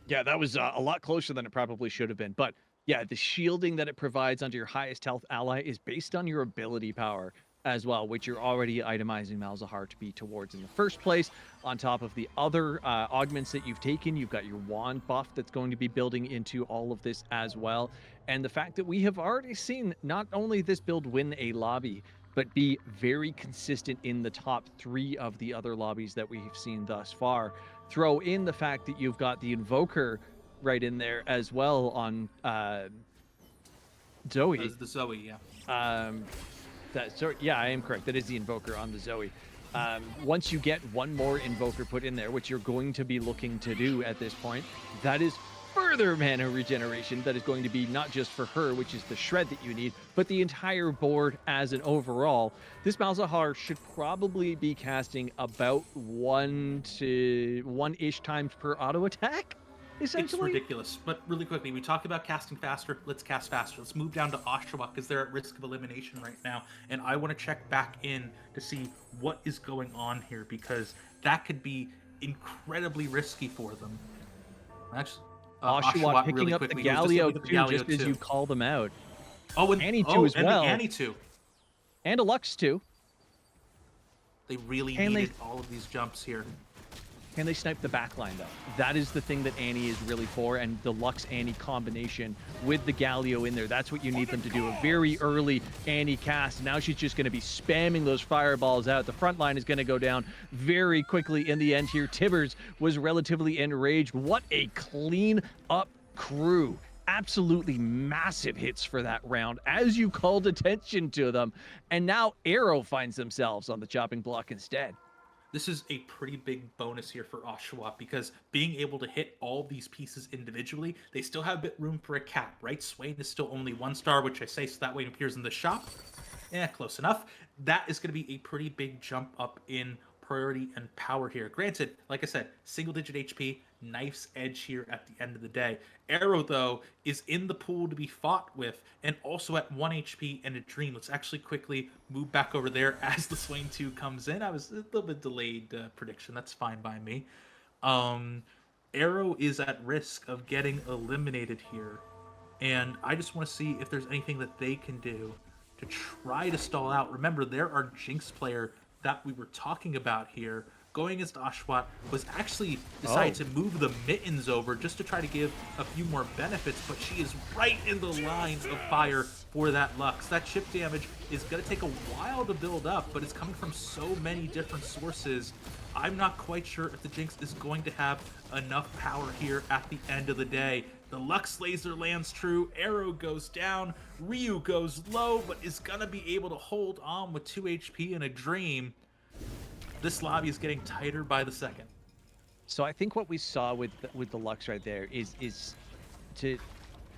Yeah, that was a lot closer than it probably should have been. But yeah, the shielding that it provides onto your highest health ally is based on your ability power as well, which you're already itemizing Malzahar to be towards in the first place. On top of the other augments that you've taken, you've got your wand buff that's going to be building into all of this as well. And the fact that we have already seen not only this build win a lobby, but be very consistent in the top 3 of the other lobbies that we've seen thus far. Throw in the fact that you've got the Invoker right in there as well on Zoe. As the Zoe, yeah. Yeah, I am correct. That is the Invoker on the Zoe. Once you get one more Invoker put in there, which you're going to be looking to do at this point, that is further mana regeneration that is going to be not just for her, which is the shred that you need, but the entire board as an overall. This Malzahar should probably be casting about 1-ish times per auto attack, essentially. It's ridiculous. But really quickly, we talk about casting faster. Let's cast faster. Let's move down to Oshawott, because they're at risk of elimination right now. And I want to check back in to see what is going on here, because that could be incredibly risky for them. Actually, Oshawott picking really up quickly. the Galio too, just as you call them out. Oh, and Annie too as well. And Annie too. And a Lux too. They really needed all of these jumps here. Can they snipe the backline though? That is the thing that Annie is really for, and the Lux Annie combination with the Galio in there. That's what you need them to do. A very early Annie cast. Now she's just going to be spamming those fireballs out. The front line is going to go down very quickly in the end here. Tibbers was relatively enraged. What a clean up crew. Absolutely massive hits for that round as you called attention to them. And now Arrow finds themselves on the chopping block instead. This is a pretty big bonus here for Oshawott, because being able to hit all these pieces individually, they still have a bit room for a cap, right? Swain is still only 1 star, which I say so that way it appears in the shop. Close enough. That is going to be a pretty big jump up in priority and power here. Granted, like I said, single digit HP, knife's edge here at the end of the day. Arrow, though, is in the pool to be fought with, and also at 1 HP and a dream. Let's actually quickly move back over there as the Swain 2 comes in. I was a little bit delayed prediction. That's fine by me. Arrow is at risk of getting eliminated here. And I just want to see if there's anything that they can do to try to stall out. Remember, there our Jinx player that we were talking about here going against Oshawott was actually decided to move the mittens over just to try to give a few more benefits, but she is right in the line of fire for that Lux. That chip damage is going to take a while to build up, but it's coming from so many different sources. I'm not quite sure if the Jinx is going to have enough power here at the end of the day. The Lux laser lands true, arrow goes down, Ryu goes low, but is gonna be able to hold on with 2 HP and a dream. This lobby is getting tighter by the second. So I think what we saw with the Lux right there is to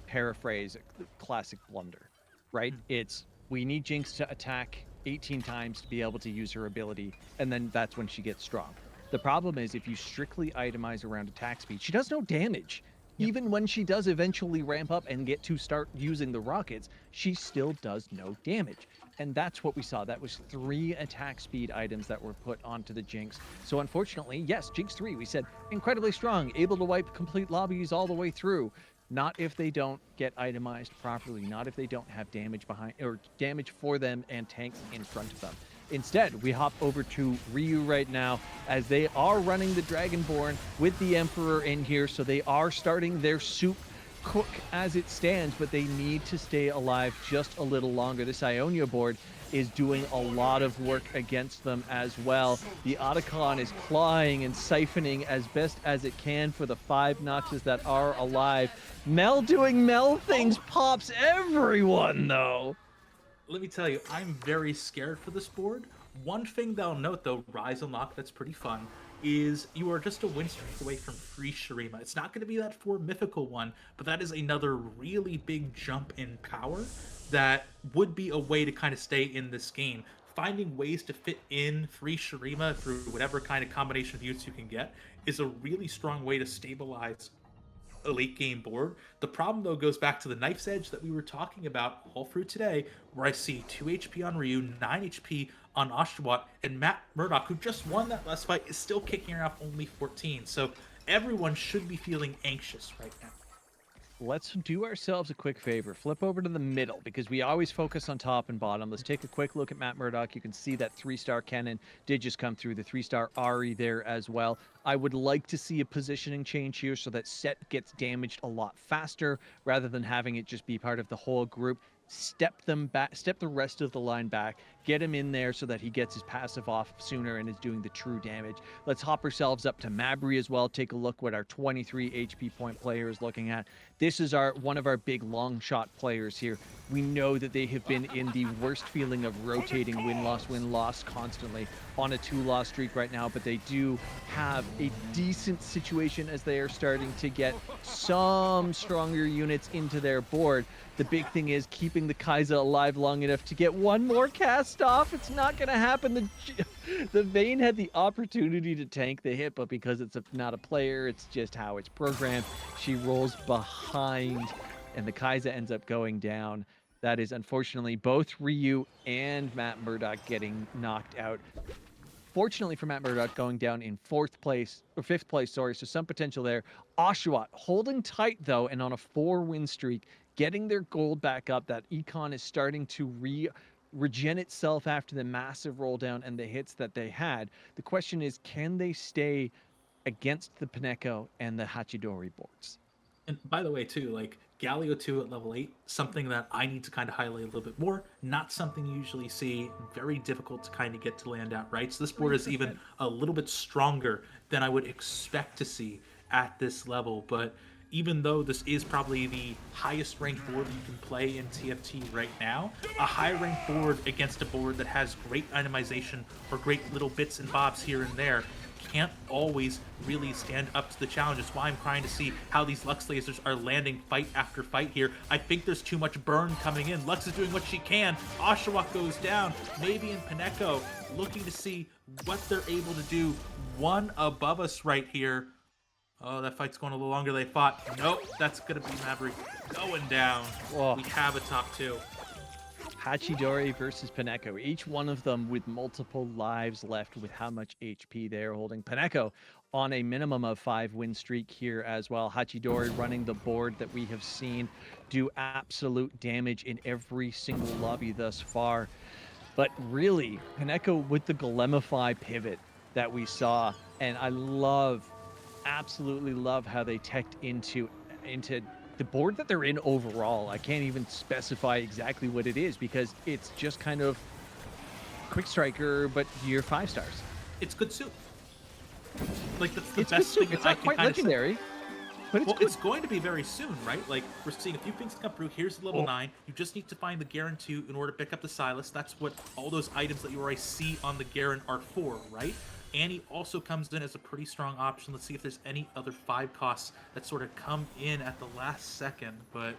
paraphrase a classic blunder, right? It's we need Jinx to attack 18 times to be able to use her ability, and then that's when she gets strong. The problem is if you strictly itemize around attack speed, she does no damage. Even when she does eventually ramp up and get to start using the rockets, she still does no damage. And that's what we saw. That was 3 attack speed items that were put onto the Jinx. So unfortunately, yes, Jinx 3, we said incredibly strong, able to wipe complete lobbies all the way through. Not if they don't get itemized properly, not if they don't have damage behind or damage for them and tanks in front of them. Instead, we hop over to Ryu right now as they are running the Dragonborn with the Emperor in here, so they are starting their soup cook as it stands, but they need to stay alive just a little longer. This Ionia board is doing a lot of work against them as well. The Otacon is clawing and siphoning as best as it can for the 5 Noxes that are alive. Mel doing Mel things pops everyone, though. Let me tell you, I'm very scared for this board. One thing that I'll note, though, Rise Unlock, that's pretty fun, is you are just a win streak away from free Shurima. It's not going to be that 4 mythical one, but that is another really big jump in power that would be a way to kind of stay in this game. Finding ways to fit in free Shurima through whatever kind of combination of units you can get is a really strong way to stabilize a late game board. The problem, though, goes back to the Knife's Edge that we were talking about all through today, where I see 2 HP on Ryu, 9 HP on Oshawott, and Matt Murdock, who just won that last fight, is still kicking her off only 14. So everyone should be feeling anxious right now. Let's do ourselves a quick favor. Flip over to the middle because we always focus on top and bottom. Let's take a quick look at Matt Murdock. You can see that 3-star cannon did just come through, the 3-star Ari there as well. I would like to see a positioning change here so that Set gets damaged a lot faster rather than having it just be part of the whole group. Step them back, step the rest of the line back, get him in there so that he gets his passive off sooner and is doing the true damage. Let's hop ourselves up to Mabry as well. Take a look what our 23 HP point player is looking at. This is one of our big long shot players here. We know that they have been in the worst feeling of rotating win-loss constantly on a 2-loss streak right now, but they do have a decent situation as they are starting to get some stronger units into their board. The big thing is keeping the Kai'Sa alive long enough to get one more cast off. It's not going to happen. The Vayne had the opportunity to tank the hit, but because it's not a player, it's just how it's programmed. She rolls behind, and the Kai'Sa ends up going down. That is unfortunately both Ryu and Matt Murdock getting knocked out. Fortunately for Matt Murdock, going down in 5th place, sorry, so some potential there. Oshawott holding tight though, and on a 4-win streak, getting their gold back up. That econ is starting to regen itself after the massive roll down and the hits that they had. The question is, can they stay against the Pineko and the Hachidori boards? And by the way, too, like Galio 2 at level 8, something that I need to kind of highlight a little bit more. Not something you usually see, very difficult to kind of get to land out, right? So this board is even a little bit stronger than I would expect to see at this level. But even though this is probably the highest ranked board you can play in TFT right now, a high ranked board against a board that has great itemization or great little bits and bobs here and there can't always really stand up to the challenge. That's why I'm trying to see how these Lux lasers are landing fight after fight here. I think there's too much burn coming in. Lux is doing what she can. Oshawott goes down. Maybe in Pineko, looking to see what they're able to do. One above us right here. Oh, that fight's going a little longer than they thought. Nope, that's going to be Maverick going down. Whoa. We have a top 2. Hachidori versus Paneko, each one of them with multiple lives left with how much HP they're holding. Paneko on a minimum of 5-win streak here as well. Hachidori running the board that we have seen do absolute damage in every single lobby thus far. But really, Paneko with the Golemify pivot that we saw, and I absolutely love how they teched into the board that they're in overall. I can't even specify exactly what it is because it's just kind of Quick Striker, but you're 5 stars. It's good soup. Like, that's the It's best good thing soup. It's that I not can quite kind of say. legendary, but it's Well, good. it's going to be very soon, right? Like, we're seeing a few things come through. Here's the level 9. You just need to find the Garen 2 in order to pick up the Silas. That's what all those items that you already see on the Garen are for, right? Annie also comes in as a pretty strong option. Let's see if there's any other 5 costs that sort of come in at the last second. But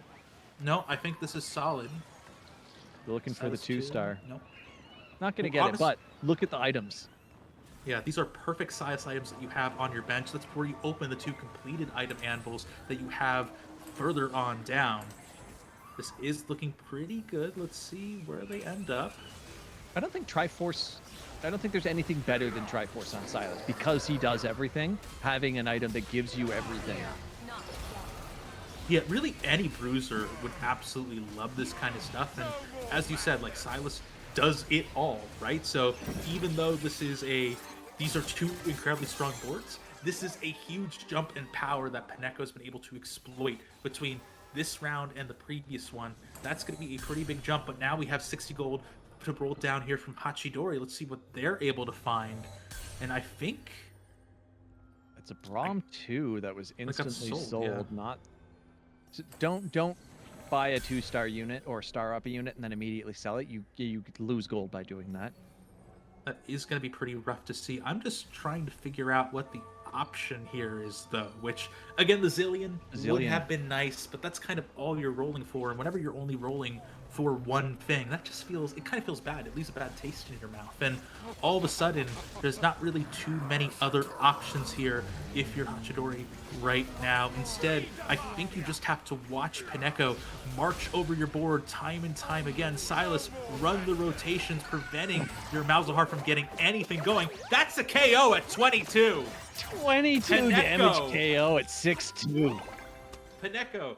no, I think this is solid. You're looking for the Silas 2-star. No. Not going to Well, get it, but look at the items. Yeah, these are perfect size items that you have on your bench. That's where you open the 2 completed item anvils that you have further on down. This is looking pretty good. Let's see where they end up. I don't think there's anything better than Triforce on Silas because he does everything. Having an item that gives you everything. Yeah, really any bruiser would absolutely love this kind of stuff. And as you said, like, Silas does it all, right? So even though these are 2 incredibly strong boards, this is a huge jump in power that Paneko's been able to exploit between this round and the previous one. That's going to be a pretty big jump, but now we have 60 gold to roll down here from Hachidori. Let's see what they're able to find. And I think It's a Braum 2 that was instantly sold. yeah. Not don't buy a 2-star unit or star up a unit and then immediately sell it. You lose gold by doing that. That is going to be pretty rough to see. I'm just trying to figure out what the option here is, though, which, again, the Zillion would have been nice, but that's kind of all you're rolling for. And whenever you're only rolling for one thing, that just it kind of feels bad. It leaves a bad taste in your mouth. And all of a sudden, there's not really too many other options here if you're Hachidori right now. Instead, I think you just have to watch Paneko march over your board time and time again. Silas, run the rotations, preventing your Malzahar from getting anything going. That's a KO at 22. 22 Paneko. damage KO at 6-2. Paneko,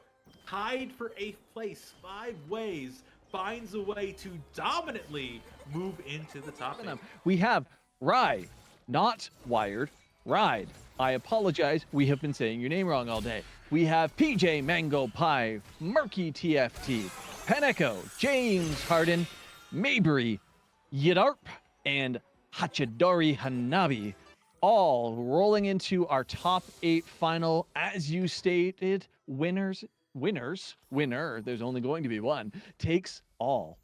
tied for 8th place 5 ways, finds a way to dominantly move into the top 8. We have Rye, not Wired, Ride. I apologize, we have been saying your name wrong all day. We have PJ Mango Pie, Murky TFT, Paneko, James Harden, Mabry, Yidarp, and Hachidori Hanabi, all rolling into our top 8 final. As you stated, winner, there's only going to be one, takes all.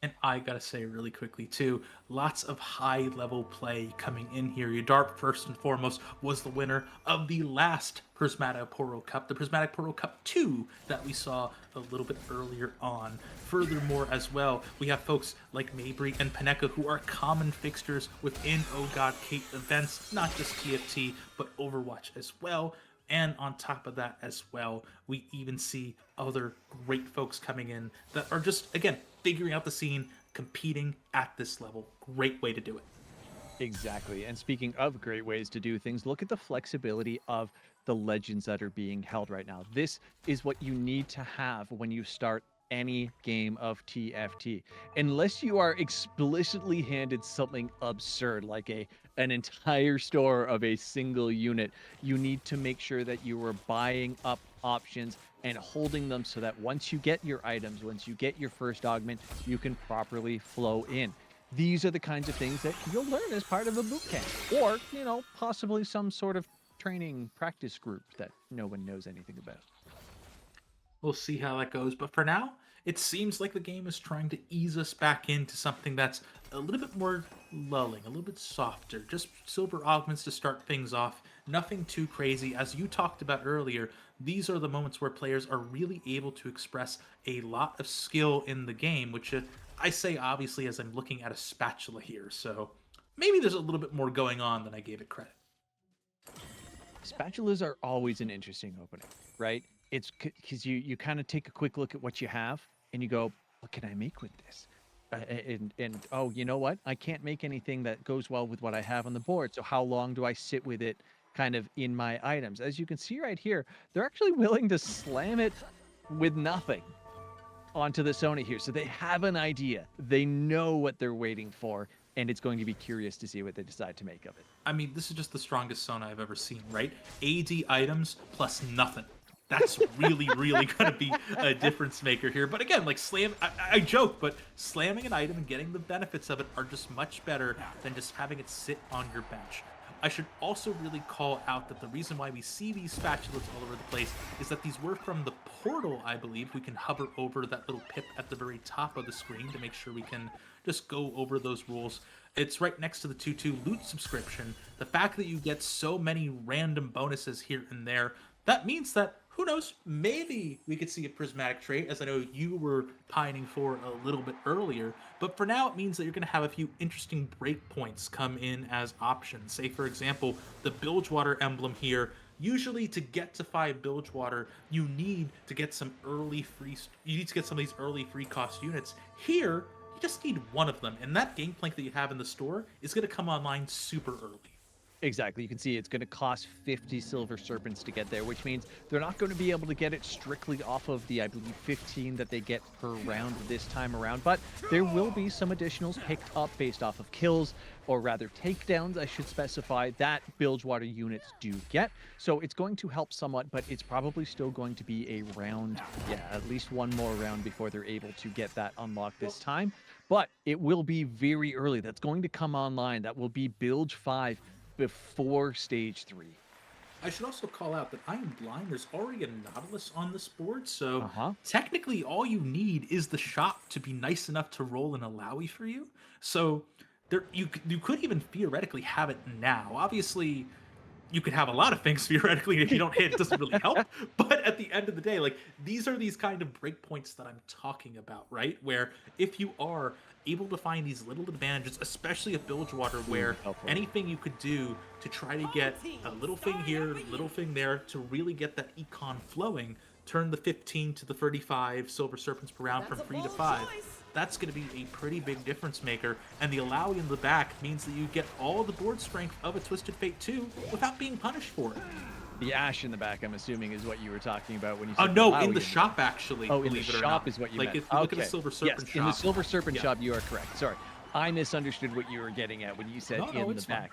And I gotta say really quickly too, lots of high level play coming in here. Yidarp, first and foremost, was the winner of the last Prismatic Poro Cup, the Prismatic Poro Cup 2 that we saw a little bit earlier on. Furthermore, as well, we have folks like Mabry and Paneko who are common fixtures within Ohgawdkate events, not just TFT, but Overwatch as well. And on top of that as well, we even see other great folks coming in that are just, again, figuring out the scene, competing at this level. Great way to do it. Exactly. And speaking of great ways to do things, look at the flexibility of the legends that are being held right now. This is what you need to have when you start any game of TFT. Unless you are explicitly handed something absurd like an entire store of a single unit, you need to make sure that you are buying up options and holding them so that once you get your items, once you get your first augment, you can properly flow in. These are the kinds of things that you'll learn as part of a boot camp, or, possibly some sort of training practice group that no one knows anything about. We'll see how that goes. But for now, it seems like the game is trying to ease us back into something that's a little bit more lulling, a little bit softer. Just silver augments to start things off. Nothing too crazy. As you talked about earlier, these are the moments where players are really able to express a lot of skill in the game, which I say obviously as I'm looking at a spatula here. So maybe there's a little bit more going on than I gave it credit. Spatulas are always an interesting opening, right? It's because you kind of take a quick look at what you have and you go, what can I make with this? And oh, you know what? I can't make anything that goes well with what I have on the board. So how long do I sit with it kind of in my items? As you can see right here, they're actually willing to slam it with nothing onto the Sony here. So they have an idea. They know what they're waiting for, and it's going to be curious to see what they decide to make of it. I mean, this is just the strongest Sona I've ever seen, right? AD items plus nothing. That's really, really going to be a difference maker here. But again, like I joke, but slamming an item and getting the benefits of it are just much better than just having it sit on your bench. I should also really call out that the reason why we see these spatulas all over the place is that these were from the portal, I believe. We can hover over that little pip at the very top of the screen to make sure we can just go over those rules. It's right next to the 2-2 loot subscription. The fact that you get so many random bonuses here and there, that means that, who knows, maybe we could see a prismatic trait, as I know you were pining for a little bit earlier. But for now, it means that you're going to have a few interesting breakpoints come in as options. Say, for example, the Bilgewater emblem here. Usually, to get to 5 Bilgewater, you need to get some early free. You need to get some of these early free cost units. Here, you just need one of them, and that Gangplank that you have in the store is going to come online super early. Exactly. You can see it's going to cost 50 silver serpents to get there, which means they're not going to be able to get it strictly off of the, I believe, 15 that they get per round this time around. But there will be some additionals picked up based off of kills, or rather takedowns, I should specify, that Bilgewater units do get. So it's going to help somewhat, but it's probably still going to be a round, at least one more round before they're able to get that unlocked this time. But it will be very early. That's going to come online. That will be Bilge 5 before stage 3. I should also call out that I am blind. There's already a Nautilus on this board, so technically all you need is the shop to be nice enough to roll an Alawi for you. So there, you could even theoretically have it now. Obviously, you could have a lot of things theoretically, and if you don't hit, it doesn't really help. But at the end of the day, like, these are these kind of breakpoints that I'm talking about, right? Where if you are able to find these little advantages, especially at Bilgewater, where anything you could do to try to get a little thing here, little thing there, to really get that econ flowing, turn the 15 to the 35 silver serpents per round from 3 to 5. That's going to be a pretty big difference maker, and the Alawi in the back means that you get all the board strength of a Twisted Fate 2 without being punished for it. The Ash in the back, I'm assuming, is what you were talking about when you said no, in the shop, actually. Oh, in the shop is what you meant. Like, if you look at the Silver Serpent shop. In the Silver Serpent shop, you are correct. Sorry. I misunderstood what you were getting at when you said in the back.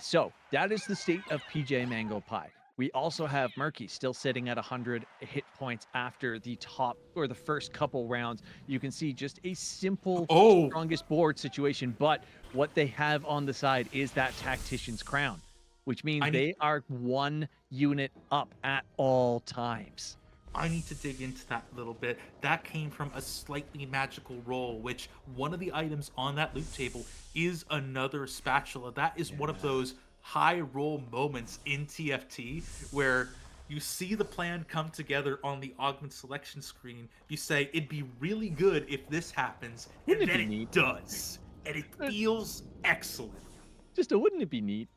So, that is the state of PJ Mango Pie. We also have Murky still sitting at 100 hit points after the top, or the first couple rounds. You can see just a simple strongest board situation, but what they have on the side is that Tactician's Crown, which means they are 1 unit up at all times. I need to dig into that a little bit. That came from a slightly magical roll, which one of the items on that loot table is another spatula. That is one of those high roll moments in TFT where you see the plan come together on the augment selection screen. You say, it'd be really good if this happens, and then it does. And it feels excellent. Wouldn't it be neat?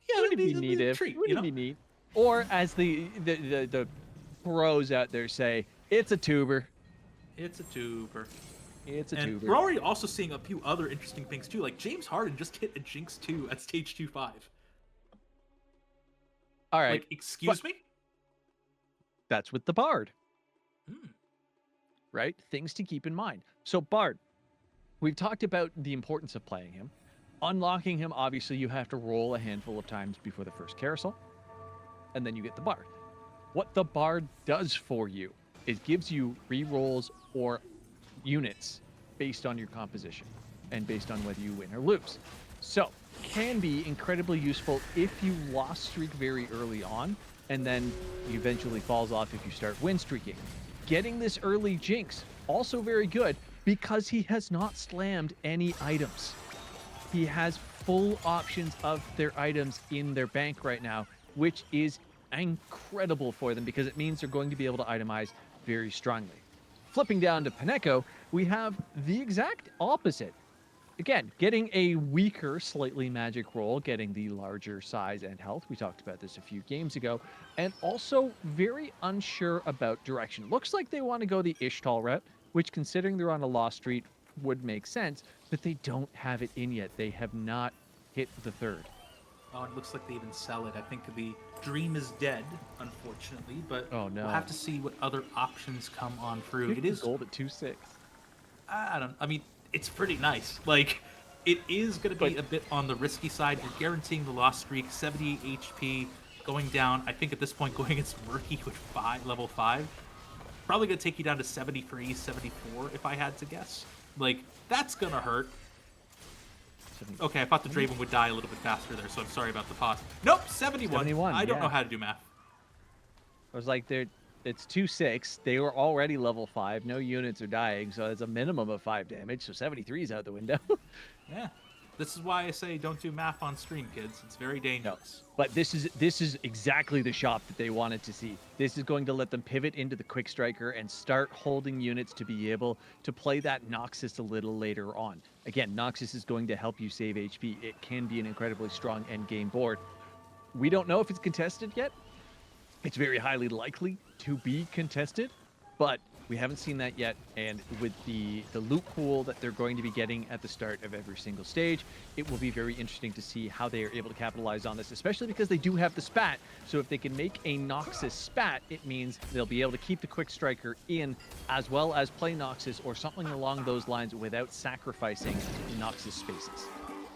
Yeah, wouldn't it be neat if treat, wouldn't it be neat? Or as the pros out there say, it's a tuber. It's a tuber. It's a tuber. We're already also seeing a few other interesting things too. Like James Harden just hit a Jinx 2 at stage 2-5. All right. Like, excuse me? That's with the Bard. Right? Things to keep in mind. So Bard, we've talked about the importance of playing him. Unlocking him, obviously, you have to roll a handful of times before the first carousel, and then you get the Bard. What the Bard does for you is gives you re-rolls or units based on your composition and based on whether you win or lose. So, can be incredibly useful if you lost streak very early on, and then he eventually falls off if you start win streaking. Getting this early Jinx, also very good, because he has not slammed any items. He has full options of their items in their bank right now, which is incredible for them because it means they're going to be able to itemize very strongly. Flipping down to Paneko, we have the exact opposite. Again, getting a weaker, slightly magic roll, getting the larger size and health. We talked about this a few games ago. And also very unsure about direction. Looks like they want to go the Ishtal route, which, considering they're on a lost street, would make sense, but they don't have it in yet. They have not hit the third. Oh, it looks like they even sell it. I think the dream is dead, unfortunately, but Oh no. we'll have to see what other options come on through. 50 It is gold at 2.6. I mean, it's pretty nice. Like, it is going to be But- a bit on the risky side. You're guaranteeing the lost streak, 78 HP, going down. I think at this point, going against Murky with level 5, probably going to take you down to 73, 74, if I had to guess. Like, that's going to hurt. Okay, I thought the Draven would die a little bit faster there, so I'm sorry about the pause. Nope, 71. 71, I don't yeah. know how to do math. I was like, it's 2.6. They were already level 5. No units are dying, so it's a minimum of 5 damage. So 73 is out the window. Yeah. This is why I say don't do math on stream, kids. It's very dangerous. But this is exactly the shop that they wanted to see. This is going to let them pivot into the quick striker and start holding units to be able to play that Noxus a little later on. Again, Noxus is going to help you save HP. It can be an incredibly strong end game board. We don't know if it's contested yet. It's very highly likely to be contested, but we haven't seen that yet. And with the loot pool that they're going to be getting at the start of every single stage, it will be very interesting to see how they are able to capitalize on this, especially because they do have the spat. So if they can make a Noxus spat, it means they'll be able to keep the quick striker in as well as play Noxus or something along those lines without sacrificing Noxus spaces.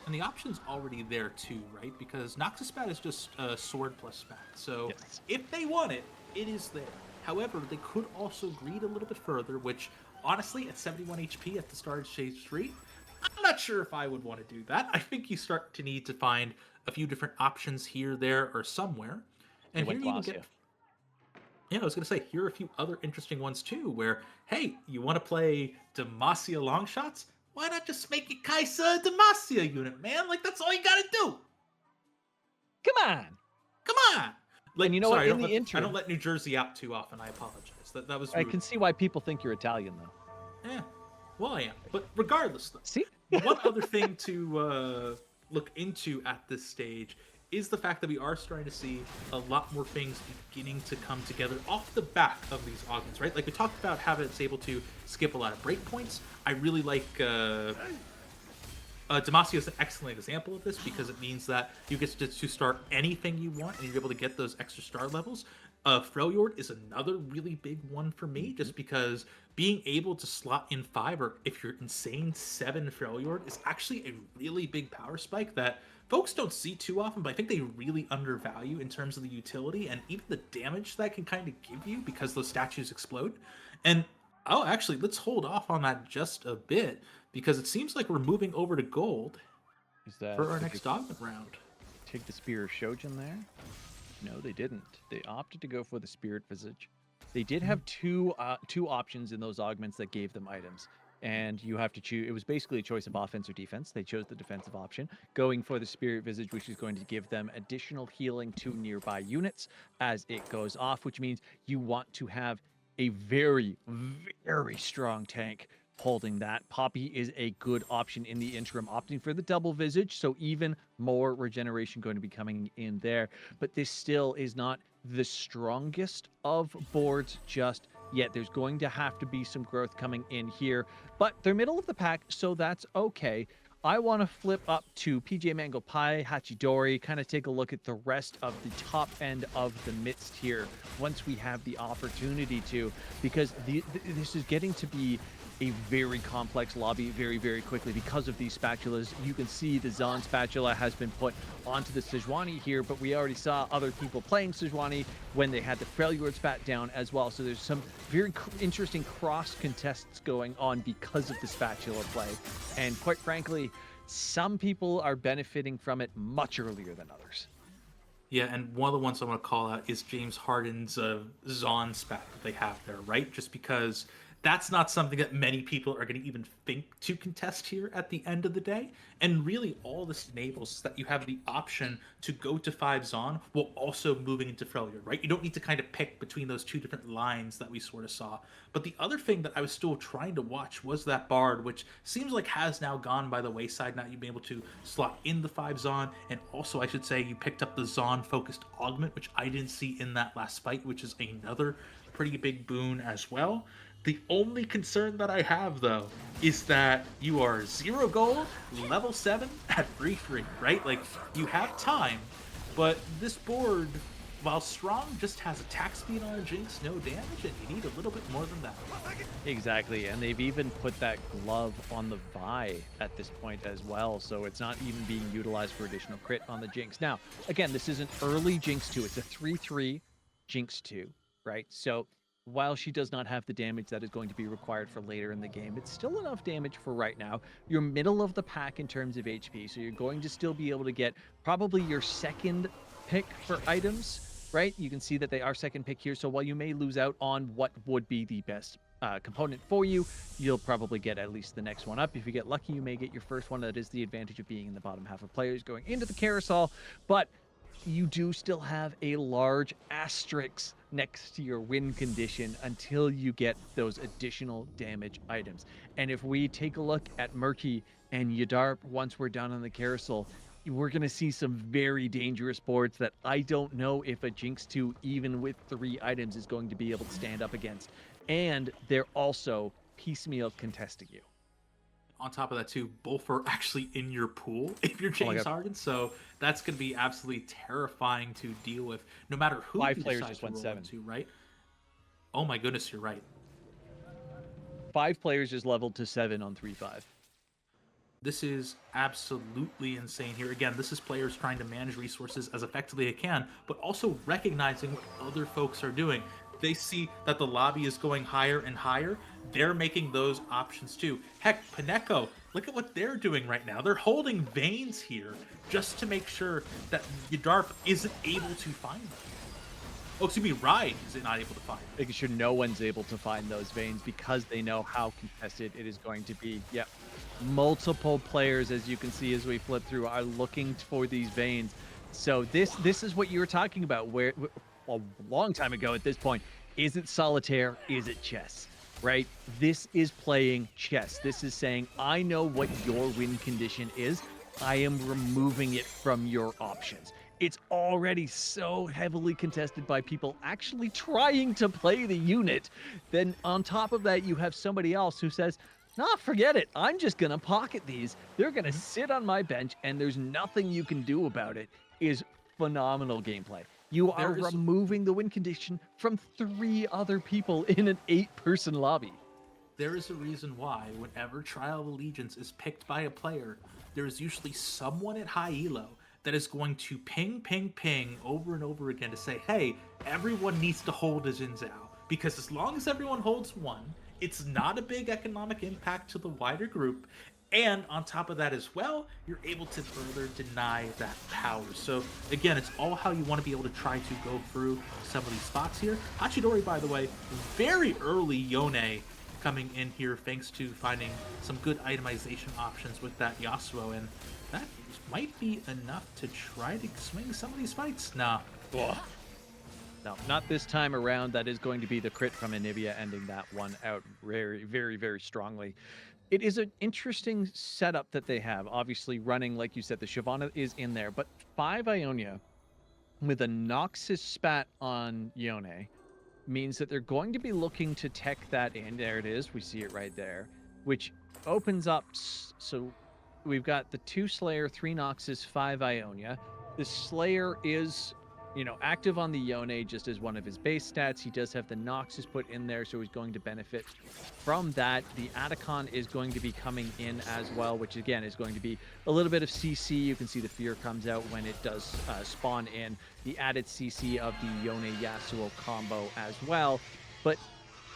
And the option's already there too, right? Because Noxus Spat is just sword plus spat. So Yes. if they want it, it is there. However, they could also greed a little bit further, which honestly, at 71 HP at the start of stage 3, I'm not sure if I would want to do that. I think you start to need to find a few different options here, there, or somewhere. And here you can get... Yeah, I was going to say, here are a few other interesting ones too, where, hey, you want to play Demacia long shots? Why not just make it Kaisa Demacia unit, man? Like, that's all you gotta do. Come on. Come on. Like, And you know sorry, what? In the I interim, don't let New Jersey out too often. I apologize. That was rude. I can see why people think you're Italian, though. Yeah. Well, I am. But regardless, though, See? one other thing to look into at this stage is the fact that we are starting to see a lot more things beginning to come together off the back of these augments, right? Like we talked about how it's able to skip a lot of breakpoints. I really like Demacia is an excellent example of this because it means that you get to start anything you want and you're able to get those extra star levels. Freljord is another really big one for me just because being able to slot in 5 or if you're insane 7 Freljord is actually a really big power spike that folks don't see too often, but I think they really undervalue in terms of the utility and even the damage that can kind of give you because those statues explode. And actually, let's hold off on that just a bit because it seems like we're moving over to gold Is that for our next augment round. take the Spear of Shojin there? No, they didn't. They opted to go for the Spirit Visage. They did have two options in those augments that gave them items. And you have to choose. It was basically a choice of offense or defense. They chose the defensive option, going for the Spirit Visage, which is going to give them additional healing to nearby units as it goes off, which means you want to have a very, very strong tank holding that. Poppy is a good option in the interim, opting for the double visage, so even more regeneration going to be coming in there. But this still is not the strongest of boards just yet. There's going to have to be some growth coming in here, but they're middle of the pack, so that's okay. I want to flip up to PJ Mango Pie, Hachidori, kind of take a look at the rest of the top end of the midst here once we have the opportunity to, because this is getting to be a very complex lobby very, very quickly because of these spatulas. You can see the Zon spatula has been put onto the Sejuani here, but we already saw other people playing Sejuani when they had the Freljord spat down as well. So there's some very interesting cross contests going on because of the spatula play. And quite frankly, some people are benefiting from it much earlier than others. Yeah, and one of the ones I want to call out is James Harden's Zon spat that they have there, right? Just because that's not something that many people are going to even think to contest here at the end of the day. And really all this enables is that you have the option to go to 5 Zon while also moving into Freljord, right? You don't need to kind of pick between those two different lines that we sort of saw. But the other thing that I was still trying to watch was that Bard, which seems like has now gone by the wayside. Now you've been able to slot in the 5 Zon. And also, I should say, you picked up the Zon-focused augment, which I didn't see in that last fight, which is another pretty big boon as well. The only concern that I have, though, is that you are 0 gold, level 7 at free, right? Like, you have time, but this board, while strong, just has attack speed on a Jinx, no damage, and you need a little bit more than that. Exactly, and they've even put that glove on the Vi at this point as well, so it's not even being utilized for additional crit on the Jinx. Now, again, this is an early Jinx 2. It's a 3/3 Jinx 2, right? So while she does not have the damage that is going to be required for later in the game, it's still enough damage for right now. You're middle of the pack in terms of HP, so you're going to still be able to get probably your second pick for items, right? You can see that they are second pick here, so while you may lose out on what would be the best component for you, you'll probably get at least the next one up. If you get lucky, you may get your first one. That is the advantage of being in the bottom half of players going into the carousel, but you do still have a large asterisk next to your win condition until you get those additional damage items. And if we take a look at Murky and Yadarp once we're done on the carousel, we're going to see some very dangerous boards that I don't know if a Jinx 2, even with 3 items, is going to be able to stand up against. And they're also piecemeal contesting you. On top of that, too, both are actually in your pool if you're Oh my James God. Harden, so that's going to be absolutely terrifying to deal with, no matter who 5 you players decide just to went roll 7. into, right? Oh my goodness, you're right. 5 players just leveled to 7 on 3-5. This is absolutely insane here. Again, this is players trying to manage resources as effectively as they can, but also recognizing what other folks are doing. They see that the lobby is going higher and higher. They're making those options too. Heck, Pineko, look at what they're doing right now. They're holding veins here just to make sure that Yadarp isn't able to find them. Oh, excuse me, Ride is not able to find them. Making sure no one's able to find those veins because they know how contested it is going to be. Yep. Multiple players, as you can see as we flip through, are looking for these veins. So this is what you were talking about where a long time ago at this point. Is it solitaire? Is it chess? Right? This is playing chess. This is saying, I know what your win condition is. I am removing it from your options. It's already so heavily contested by people actually trying to play the unit. Then on top of that, you have somebody else who says, nah, forget it. I'm just going to pocket these. They're going to sit on my bench, and there's nothing you can do about it. Is phenomenal gameplay. You are removing the win condition from 3 other people in an 8-person lobby. There is a reason why whenever Trial of Allegiance is picked by a player, there is usually someone at high elo that is going to ping over and over again to say, hey, everyone needs to hold a Jin Zhao. Because as long as everyone holds one, it's not a big economic impact to the wider group. And on top of that as well, you're able to further deny that power. So again, it's all how you want to be able to try to go through some of these spots here. Hachidori, by the way, very early Yone coming in here thanks to finding some good itemization options with that Yasuo, and that might be enough to try to swing some of these fights. Nah. No, not this time around. That is going to be the crit from Anivia, ending that one out very strongly. It is an interesting setup that they have. Obviously running, like you said, the Shyvana is in there, but 5 Ionia with a Noxus spat on Yone means that they're going to be looking to tech that in. There it is. We see it right there, which opens up. So we've got the 2 Slayer, 3 Noxus, 5 Ionia. The Slayer is, active on the Yone just as one of his base stats. He does have the Noxus put in there, so he's going to benefit from that. The Atacon is going to be coming in as well, which again is going to be a little bit of CC. You can see the fear comes out when it does spawn in. The added CC of the Yone Yasuo combo as well. But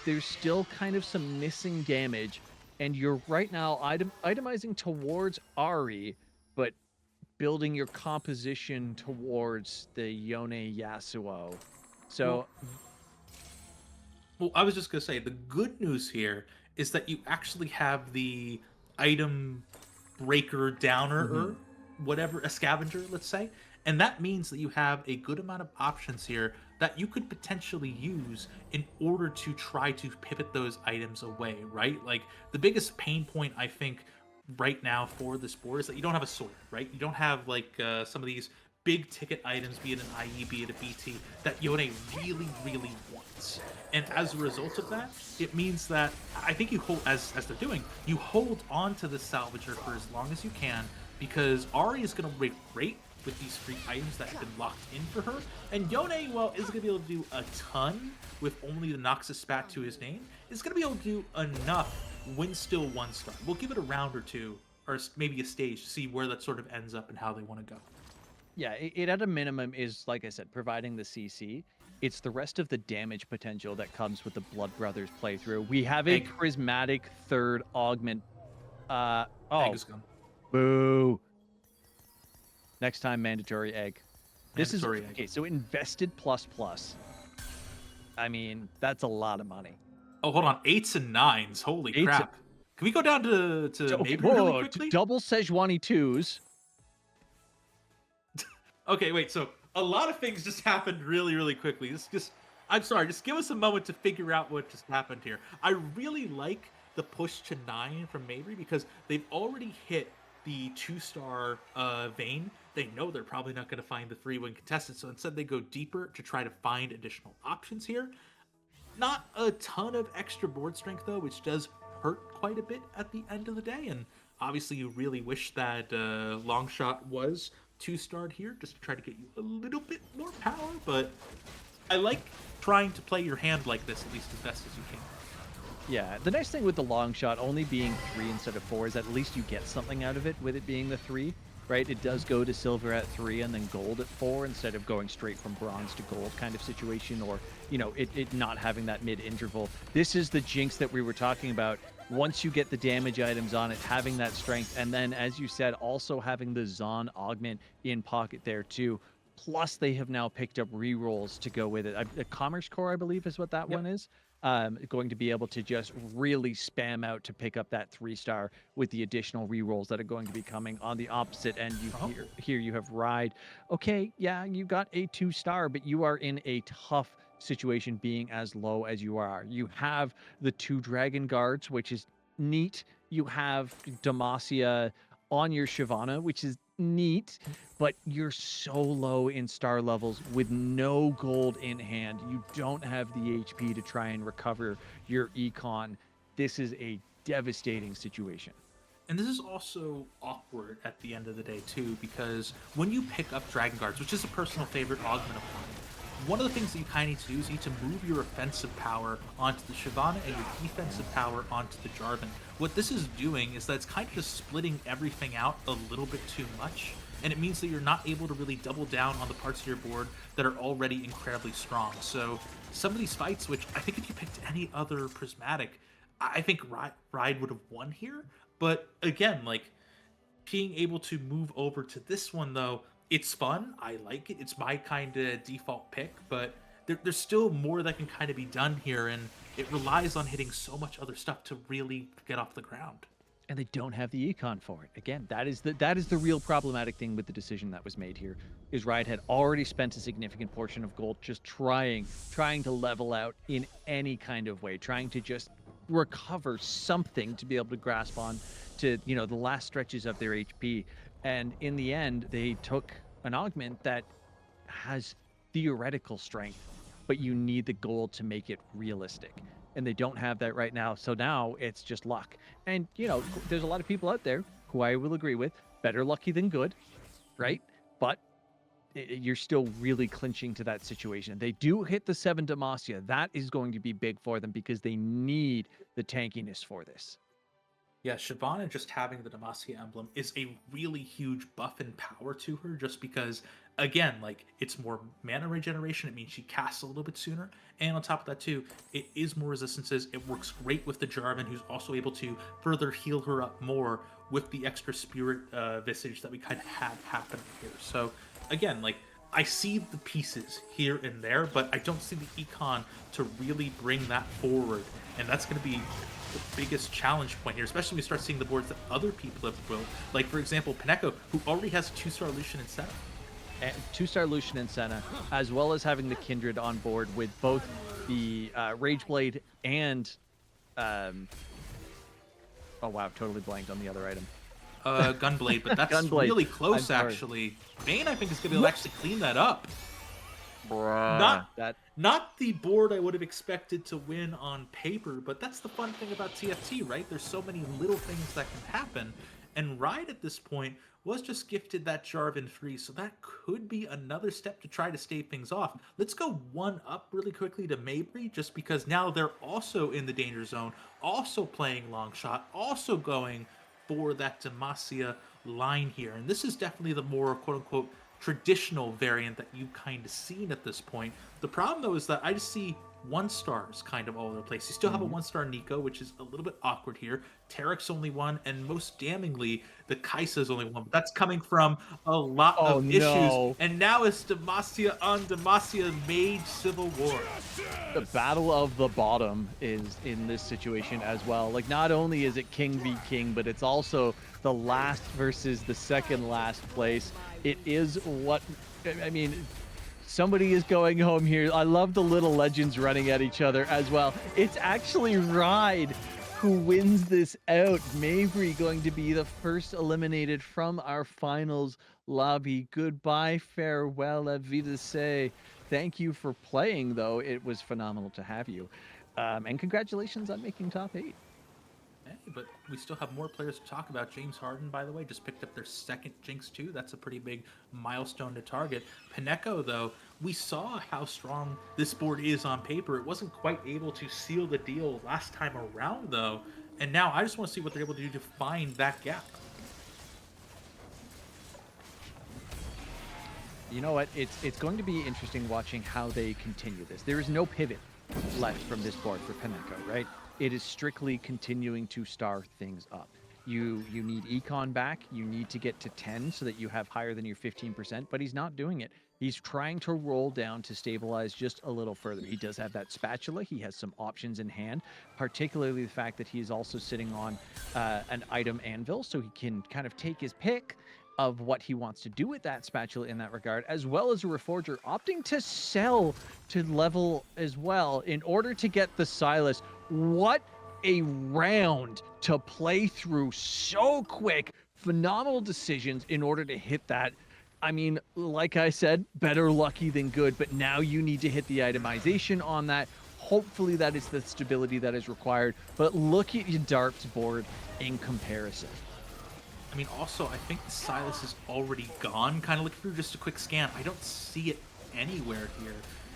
there's still kind of some missing damage, and you're right now itemizing towards Ari, but building your composition towards the Yone Yasuo. So well, I was just gonna say the good news here is that you actually have the item breaker downer or whatever, a scavenger, let's say, and that means that you have a good amount of options here that you could potentially use in order to try to pivot those items away, right? Like the biggest pain point I think right now for this board is that you don't have a sword, right? You don't have like some of these big ticket items, be it an IE, be it a BT, that Yone really, really wants. And as a result of that, it means that I think you hold, as they're doing, you hold on to the salvager for as long as you can, because Ari is going to rate great with these free items that have been locked in for her. And Yone, well, isn't going to be able to do a ton with only the Noxus spat to his name. Is going to be able to do enough when still 1-star. We'll give it a round or two, or maybe a stage, to see where that sort of ends up and how they want to go. Yeah, it at a minimum is, like I said, providing the CC. It's the rest of the damage potential that comes with the Blood Brothers playthrough. We have a prismatic third augment. Oh, Egg is gone. Boo. Next time, mandatory egg. This Mandatory is egg. okay. So invested plus. I mean, that's a lot of money. Oh, hold on, 8s and 9s. Holy crap! Can we go down to maybe really quickly? Double Sejuani 2s. Okay, wait. So a lot of things just happened really, really quickly. I'm sorry. Just give us a moment to figure out what just happened here. I really like the push to 9 from Mabry because they've already hit the 2-star vein. They know they're probably not going to find the 3-win contestant, so instead they go deeper to try to find additional options here. Not a ton of extra board strength though, which does hurt quite a bit at the end of the day. And obviously, you really wish that Longshot was 2-starred here, just to try to get you a little bit more power. But I like trying to play your hand like this at least as best as you can. Yeah, the nice thing with the long shot only being 3 instead of 4 is that at least you get something out of it with it being the 3, right? It does go to silver at 3 and then gold at 4 instead of going straight from bronze to gold kind of situation, or, you know, it not having that mid interval. This is the jinx that we were talking about. Once you get the damage items on it, having that strength, and then, as you said, also having the Zon augment in pocket there too. Plus, they have now picked up rerolls to go with it. A Commerce Core, I believe, is what that one is. Going to be able to just really spam out to pick up that 3-star with the additional rerolls that are going to be coming on the opposite end. Here you have Ride. Okay, yeah, you got a 2-star, but you are in a tough situation being as low as you are. You have the 2 Dragon Guards, which is neat. You have Demacia on your Shyvana, which is neat, but you're so low in star levels with no gold in hand. You don't have the HP to try and recover your econ. This is a devastating situation. And this is also awkward at the end of the day too, because when you pick up Dragon Guards, which is a personal favorite augment of mine, one of the things that you kind of need to do is you need to move your offensive power onto the Shyvana and your defensive power onto the Jarvan. What this is doing is that it's kind of just splitting everything out a little bit too much, and it means that you're not able to really double down on the parts of your board that are already incredibly strong. So some of these fights, which I think if you picked any other Prismatic, I think Ride would have won here. But again, like, being able to move over to this one though, it's fun. I like it. It's my kind of default pick, but there's still more that can kind of be done here, and it relies on hitting so much other stuff to really get off the ground. And they don't have the econ for it. Again, that is the real problematic thing with the decision that was made here. Is Riot had already spent a significant portion of gold just trying to level out in any kind of way, trying to just recover something to be able to grasp on to, you know, the last stretches of their HP. And in the end, they took an augment that has theoretical strength, but you need the gold to make it realistic. And they don't have that right now. So now it's just luck. And, you know, there's a lot of people out there who I will agree with, better lucky than good, right? But you're still really clinching to that situation. They do hit the 7 Demacia. That is going to be big for them because they need the tankiness for this. Yeah, Shyvana just having the Demacia emblem is a really huge buff in power to her, just because, again, like, it's more mana regeneration. It means she casts a little bit sooner. And on top of that, too, it is more resistances. It works great with the Jarvan, who's also able to further heal her up more with the extra spirit visage that we kind of had happen here. So, again, like, I see the pieces here and there, but I don't see the econ to really bring that forward. And that's going to be the biggest challenge point here, especially when we start seeing the boards that other people have built. Like, for example, Pineko, who already has a 2-star Lucian and Senna. 2-star Lucian and Senna, as well as having the Kindred on board with both the Rageblade and... oh wow, totally blanked on the other item. Gunblade, but that's Gunblade. really I'm close, sorry. actually. Bane, I think, is going to be able to actually clean that up. Bruh. Not That not the board I would have expected to win on paper, but that's the fun thing about TFT, right? There's so many little things that can happen. And Ride at this point was just gifted that Jarvan 3, so that could be another step to try to stave things off. Let's go one up really quickly to Mabry, just because now they're also in the danger zone, also playing long shot, also going for that Demacia line here. And this is definitely the more quote unquote traditional variant that you've kind of seen at this point. The problem though is that I just see one stars kind of all over the place. You still have a one star Nico, which is a little bit awkward here. Tarek's only one, and most damningly, the Kai'Sa's only one. But that's coming from a lot Oh of issues. no. And now it's Demacia on Demacia Mage Civil War. The battle of the bottom is in this situation as well. Like, not only is it king v king, but it's also the last versus the second last place. It is what, I mean, somebody is going home here. I love the little legends running at each other as well. It's actually Ride who wins this out. Mabry going to be the first eliminated from our finals lobby. Goodbye, farewell, Avidase. Thank you for playing, though. It was phenomenal to have you. And congratulations on making top 8. Hey, but we still have more players to talk about. James Harden, by the way, just picked up their second Jinx too. That's a pretty big milestone to target. Pinecco, though, we saw how strong this board is on paper. It wasn't quite able to seal the deal last time around, though. And now I just want to see what they're able to do to find that gap. You know what? It's going to be interesting watching how they continue this. There is no pivot left from this board for Pinecco, right? It is strictly continuing to star things up. You need Econ back. You need to get to 10 so that you have higher than your 15%, but he's not doing it. He's trying to roll down to stabilize just a little further. He does have that spatula. He has some options in hand, particularly the fact that he is also sitting on an item anvil, so he can kind of take his pick of what he wants to do with that spatula in that regard, as well as a Reforger opting to sell to level as well in order to get the Silas. What a round to play through so quick. Phenomenal decisions in order to hit that. I mean, like I said, better lucky than good, but now you need to hit the itemization on that. Hopefully that is the stability that is required, but look at your Darp's board in comparison. I mean, also, I think the Silas is already gone. Kind of looking through just a quick scan. I don't see it anywhere here.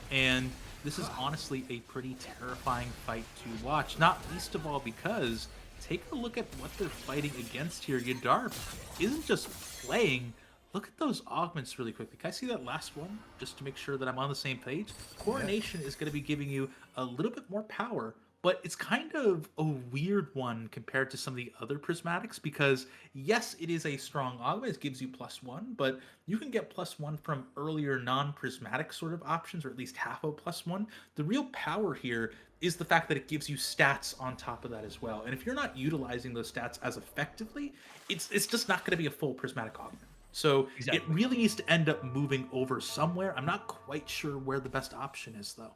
And this is honestly a pretty terrifying fight to watch. Not least of all because, take a look at what they're fighting against here. Yadarp isn't just playing. Look at those augments really quickly. Can I see that last one? Just to make sure that I'm on the same page. Coronation is going to be giving you a little bit more power, but it's kind of a weird one compared to some of the other prismatics because yes, it is a strong augment, it gives you +1, but you can get +1 from earlier non-prismatic sort of options, or at least half a +1. The real power here is the fact that it gives you stats on top of that as well. And if you're not utilizing those stats as effectively, it's just not going to be a full prismatic augment. So Exactly. It really needs to end up moving over somewhere. I'm not quite sure where the best option is though.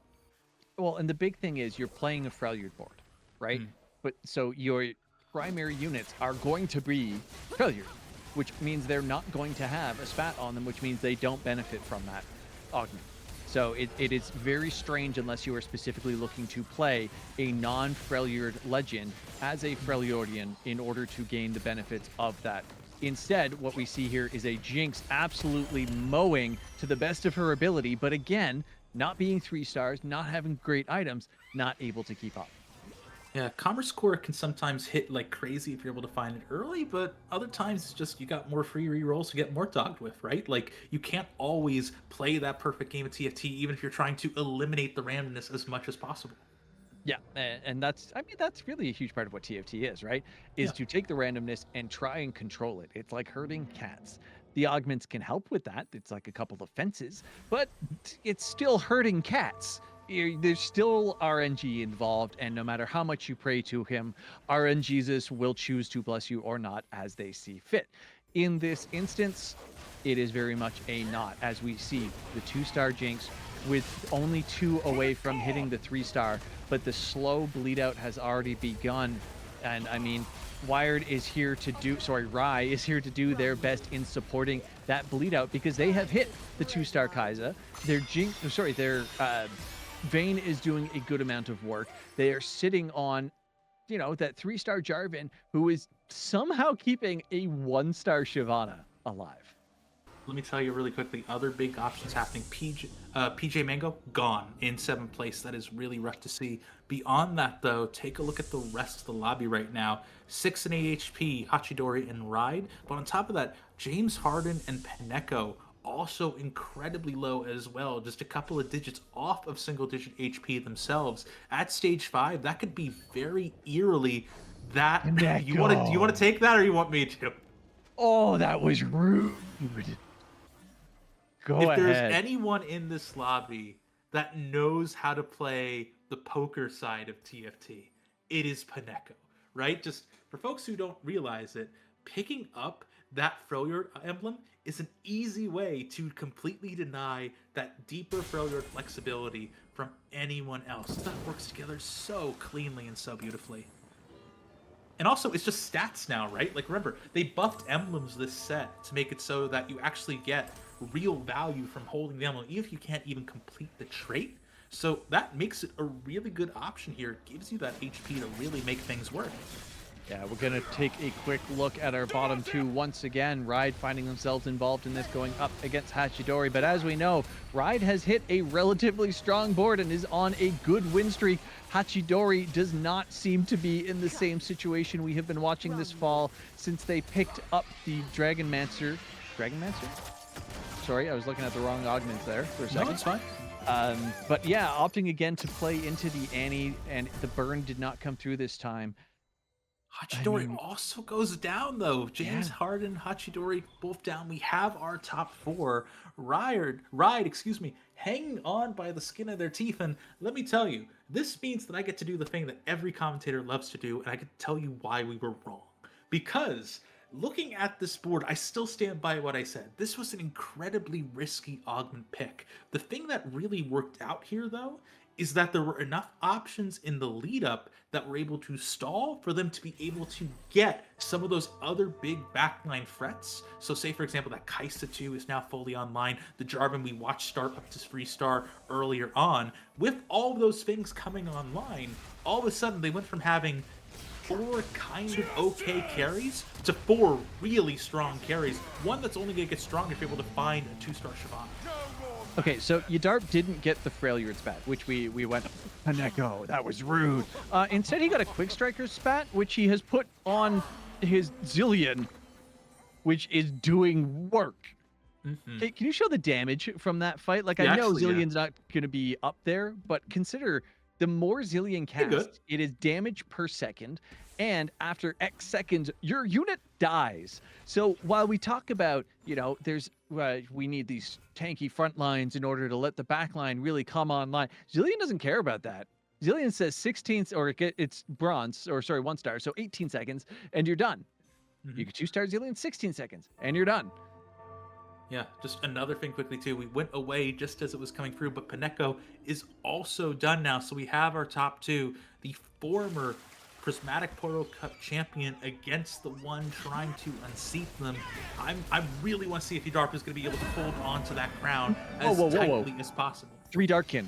Well, and the big thing is you're playing a Freljord board, right? But so your primary units are going to be Freljord, which means they're not going to have a spat on them, which means they don't benefit from that augment. So it is very strange unless you are specifically looking to play a non-Freljord legend as a Freljordian in order to gain the benefits of that. Instead, what we see here is a Jinx absolutely mowing to the best of her ability, but again, not being 3 stars, not having great items, not able to keep up. Yeah, Commerce Core can sometimes hit like crazy if you're able to find it early, but other times it's just you got more free rerolls to get more dogged with, right? Like you can't always play that perfect game of TFT even if you're trying to eliminate the randomness as much as possible. Yeah, and that's, I mean, that's really a huge part of what TFT is, right? Is to take the randomness and try and control it. It's like herding cats. The augments can help with that. It's like a couple of fences, but it's still herding cats. There's still RNG involved, and no matter how much you pray to him, RNGesus will choose to bless you or not as they see fit. In this instance, it is very much a not, as we see the 2-star Jinx with only 2 away from hitting the 3-star, but the slow bleed out has already begun. And I mean, Wired is here to do, sorry, Rye is here to do their best in supporting that bleed out because they have hit the 2-star Kai'Sa. Their Vayne is doing a good amount of work. They are sitting on, that 3-star Jarvan, who is somehow keeping a 1-star Shyvana alive. Let me tell you really quickly, other big options happening. PJ Mango, gone in 7th place. That is really rough to see. Beyond that, though, take a look at the rest of the lobby right now. 6 and 8 HP, Hachidori and Ride. But on top of that, James Harden and Peneko also incredibly low as well. Just a couple of digits off of single-digit HP themselves. At stage 5, that could be very eerily that... Peneko. You want to take that, or you want me to? Oh, that was rude. Go ahead. If there's anyone in this lobby that knows how to play the poker side of TFT, it is Peneko, right? Just for folks who don't realize it, picking up that Freljord emblem is an easy way to completely deny that deeper Freljord flexibility from anyone else. That works together so cleanly and so beautifully. And also, it's just stats now, right? Like, remember, they buffed emblems this set to make it so that you actually get real value from holding the emblem, even if you can't even complete the trait. So that makes it a really good option here. It gives you that HP to really make things work. Yeah, we're going to take a quick look at our bottom two once again. Ride finding themselves involved in this, going up against Hachidori. But as we know, Ride has hit a relatively strong board and is on a good win streak. Hachidori does not seem to be in the same situation we have been watching this fall since they picked up the Dragonmancer? Sorry, I was looking at the wrong augments there for a second. No, it's fine. But yeah, opting again to play into the Annie, and the burn did not come through this time. Hachidori also goes down, though. James Harden, Hachidori, both down. We have our top 4. Ride, hanging on by the skin of their teeth. And let me tell you, this means that I get to do the thing that every commentator loves to do, and I can tell you why we were wrong. Because looking at this board, I still stand by what I said. This was an incredibly risky augment pick. The thing that really worked out here, though, is that there were enough options in the lead up that were able to stall for them to be able to get some of those other big backline threats. So say, for example, that Kai'Sa 2 is now fully online. The Jarvan we watched start up to 3-star earlier on. With all of those things coming online, all of a sudden they went from having 4 kind of okay carries to 4 really strong carries. One that's only going to get stronger if you're able to find a 2-star Shyvana. Okay, so Ydarp didn't get the Freljord spat, which we went, Peneko, that was rude. Instead, he got a Quick Striker spat, which he has put on his Zilean, which is doing work. Mm-hmm. Hey, can you show the damage from that fight? Like, I know Zilean's not going to be up there, but consider the more Zilean cast, it is damage per second, and after X seconds, your unit dies. So while we talk about, there's we need these tanky front lines in order to let the back line really come online, Zilean doesn't care about that. Zilean says 16th, or it's bronze, or sorry, 1-star, so 18 seconds, and you're done. Mm-hmm. You can 2-star Zilean, 16 seconds, and you're done. Yeah, just another thing quickly too. We went away just as it was coming through, but Peneko is also done now. So we have our top 2, the former Prismatic Poro Cup champion against the one trying to unseat them. I really want to see if Ydarp is going to be able to hold on to that crown as tightly as possible. 3 Darkkin.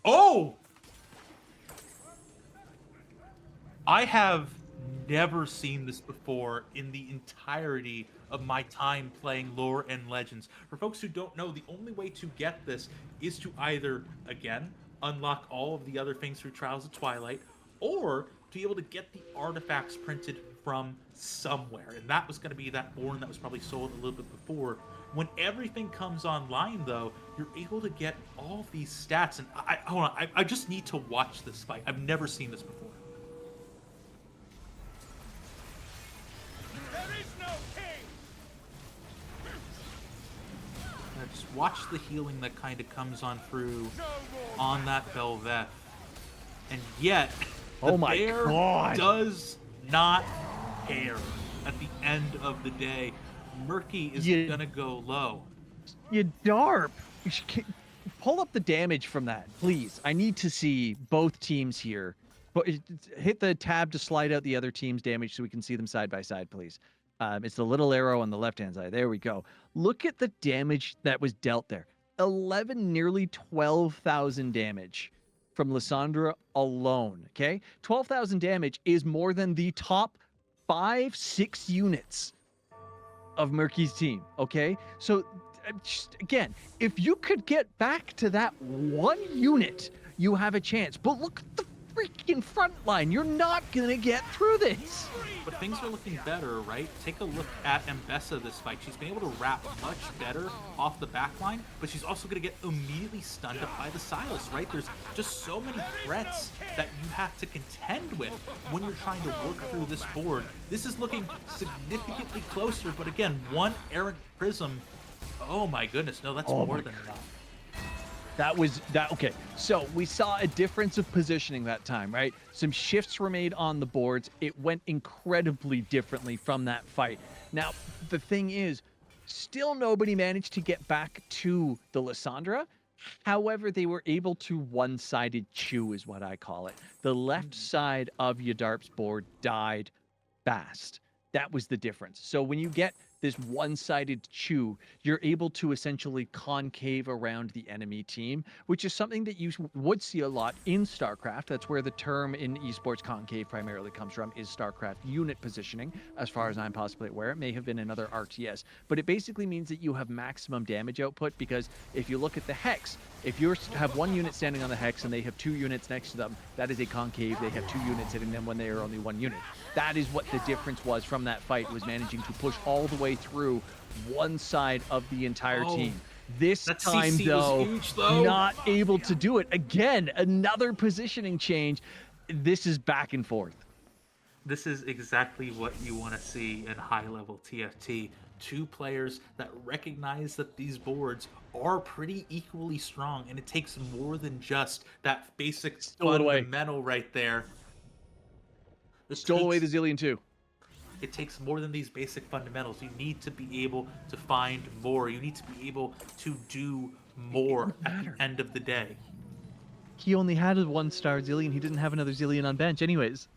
Oh! I have never seen this before in the entirety of my time playing lore and legends. For folks who don't know, the only way to get this is to either, again, unlock all of the other things through Trials of Twilight, or to be able to get the artifacts printed from somewhere. And that was going to be that Born that was probably sold a little bit before. When everything comes online, though, you're able to get all of these stats. And I just need to watch this fight. I've never seen this before. Just watch the healing that kind of comes on through on that Bel'Veth. And yet, the bear does not care at the end of the day. Murky is going to go low. Ydarp, pull up the damage from that, please. I need to see both teams here But hit the tab to slide out the other team's damage so we can see them side by side, please. It's the little arrow on the left-hand side. There we go. Look at the damage that was dealt there. 11, nearly 12,000 damage from Lissandra alone, okay? 12,000 damage is more than the top 5-6 units of Murky's team, okay? So, just, again, if you could get back to that one unit, you have a chance. But look at the freaking front line. You're not gonna get through this. But things are looking better, right? Take a look at Mbessa this fight. She's been able to wrap much better off the back line, but she's also going to get immediately stunned up by the Silas, right? There's just so many threats that you have to contend with when you're trying to work through this board. This is looking significantly closer, but again, one errant prism. Oh my goodness, no, that's more than enough. Okay, so we saw a difference of positioning that time, right? Some shifts were made on the boards. It went incredibly differently from that fight. Now, the thing is, still nobody managed to get back to the Lissandra. However, they were able to one-sided chew, is what I call it. The left side of Ydarp's board died fast. That was the difference. So when you get this one-sided chew, you're able to essentially concave around the enemy team, which is something that you would see a lot in StarCraft. That's where the term in esports concave primarily comes from, is StarCraft unit positioning, as far as I'm possibly aware. It may have been another RTS, but it basically means that you have maximum damage output, because if you look at the hex, if you have one unit standing on the hex and they have 2 units next to them, that is a concave. They have 2 units hitting them when they are only 1 unit. That is what the difference was from that fight, was managing to push all the way through one side of the entire team. This time, though, not able to do it. Again, another positioning change. This is back and forth. This is exactly what you want to see in high-level TFT. 2 players that recognize that these boards are pretty equally strong, and it takes more than just that basic fundamental right there. Stole away the Zillion too. It takes more than these basic fundamentals. You need to be able to find more. You need to be able to do more at the end of the day. He only had a 1-star Zillion. He didn't have another Zillion on bench anyways.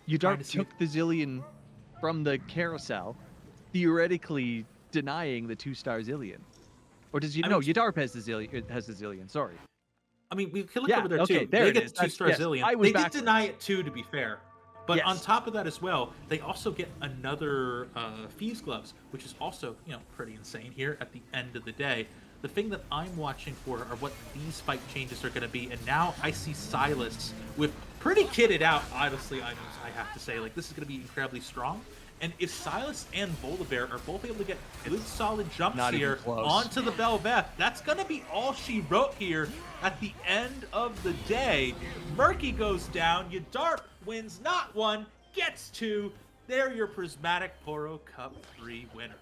Ydarp took the Zillion from the carousel, theoretically denying the 2-star Zillion. Or does Ydarp has the Zillion, sorry. I mean, we can look over there too. There they get the 2-star Zillion. They did deny it too, to be fair. But on top of that as well, they also get another Fees Gloves, which is also, pretty insane here at the end of the day. The thing that I'm watching for are what these fight changes are going to be. And now I see Silas with pretty kitted out, honestly, I have to say. Like, this is going to be incredibly strong. And if Silas and Volibear are both able to get good solid jumps here onto the Belveth, that's going to be all she wrote here at the end of the day. Murky goes down. Ydarp wins not 1, gets 2. They're your Prismatic Poro Cup 3 winner.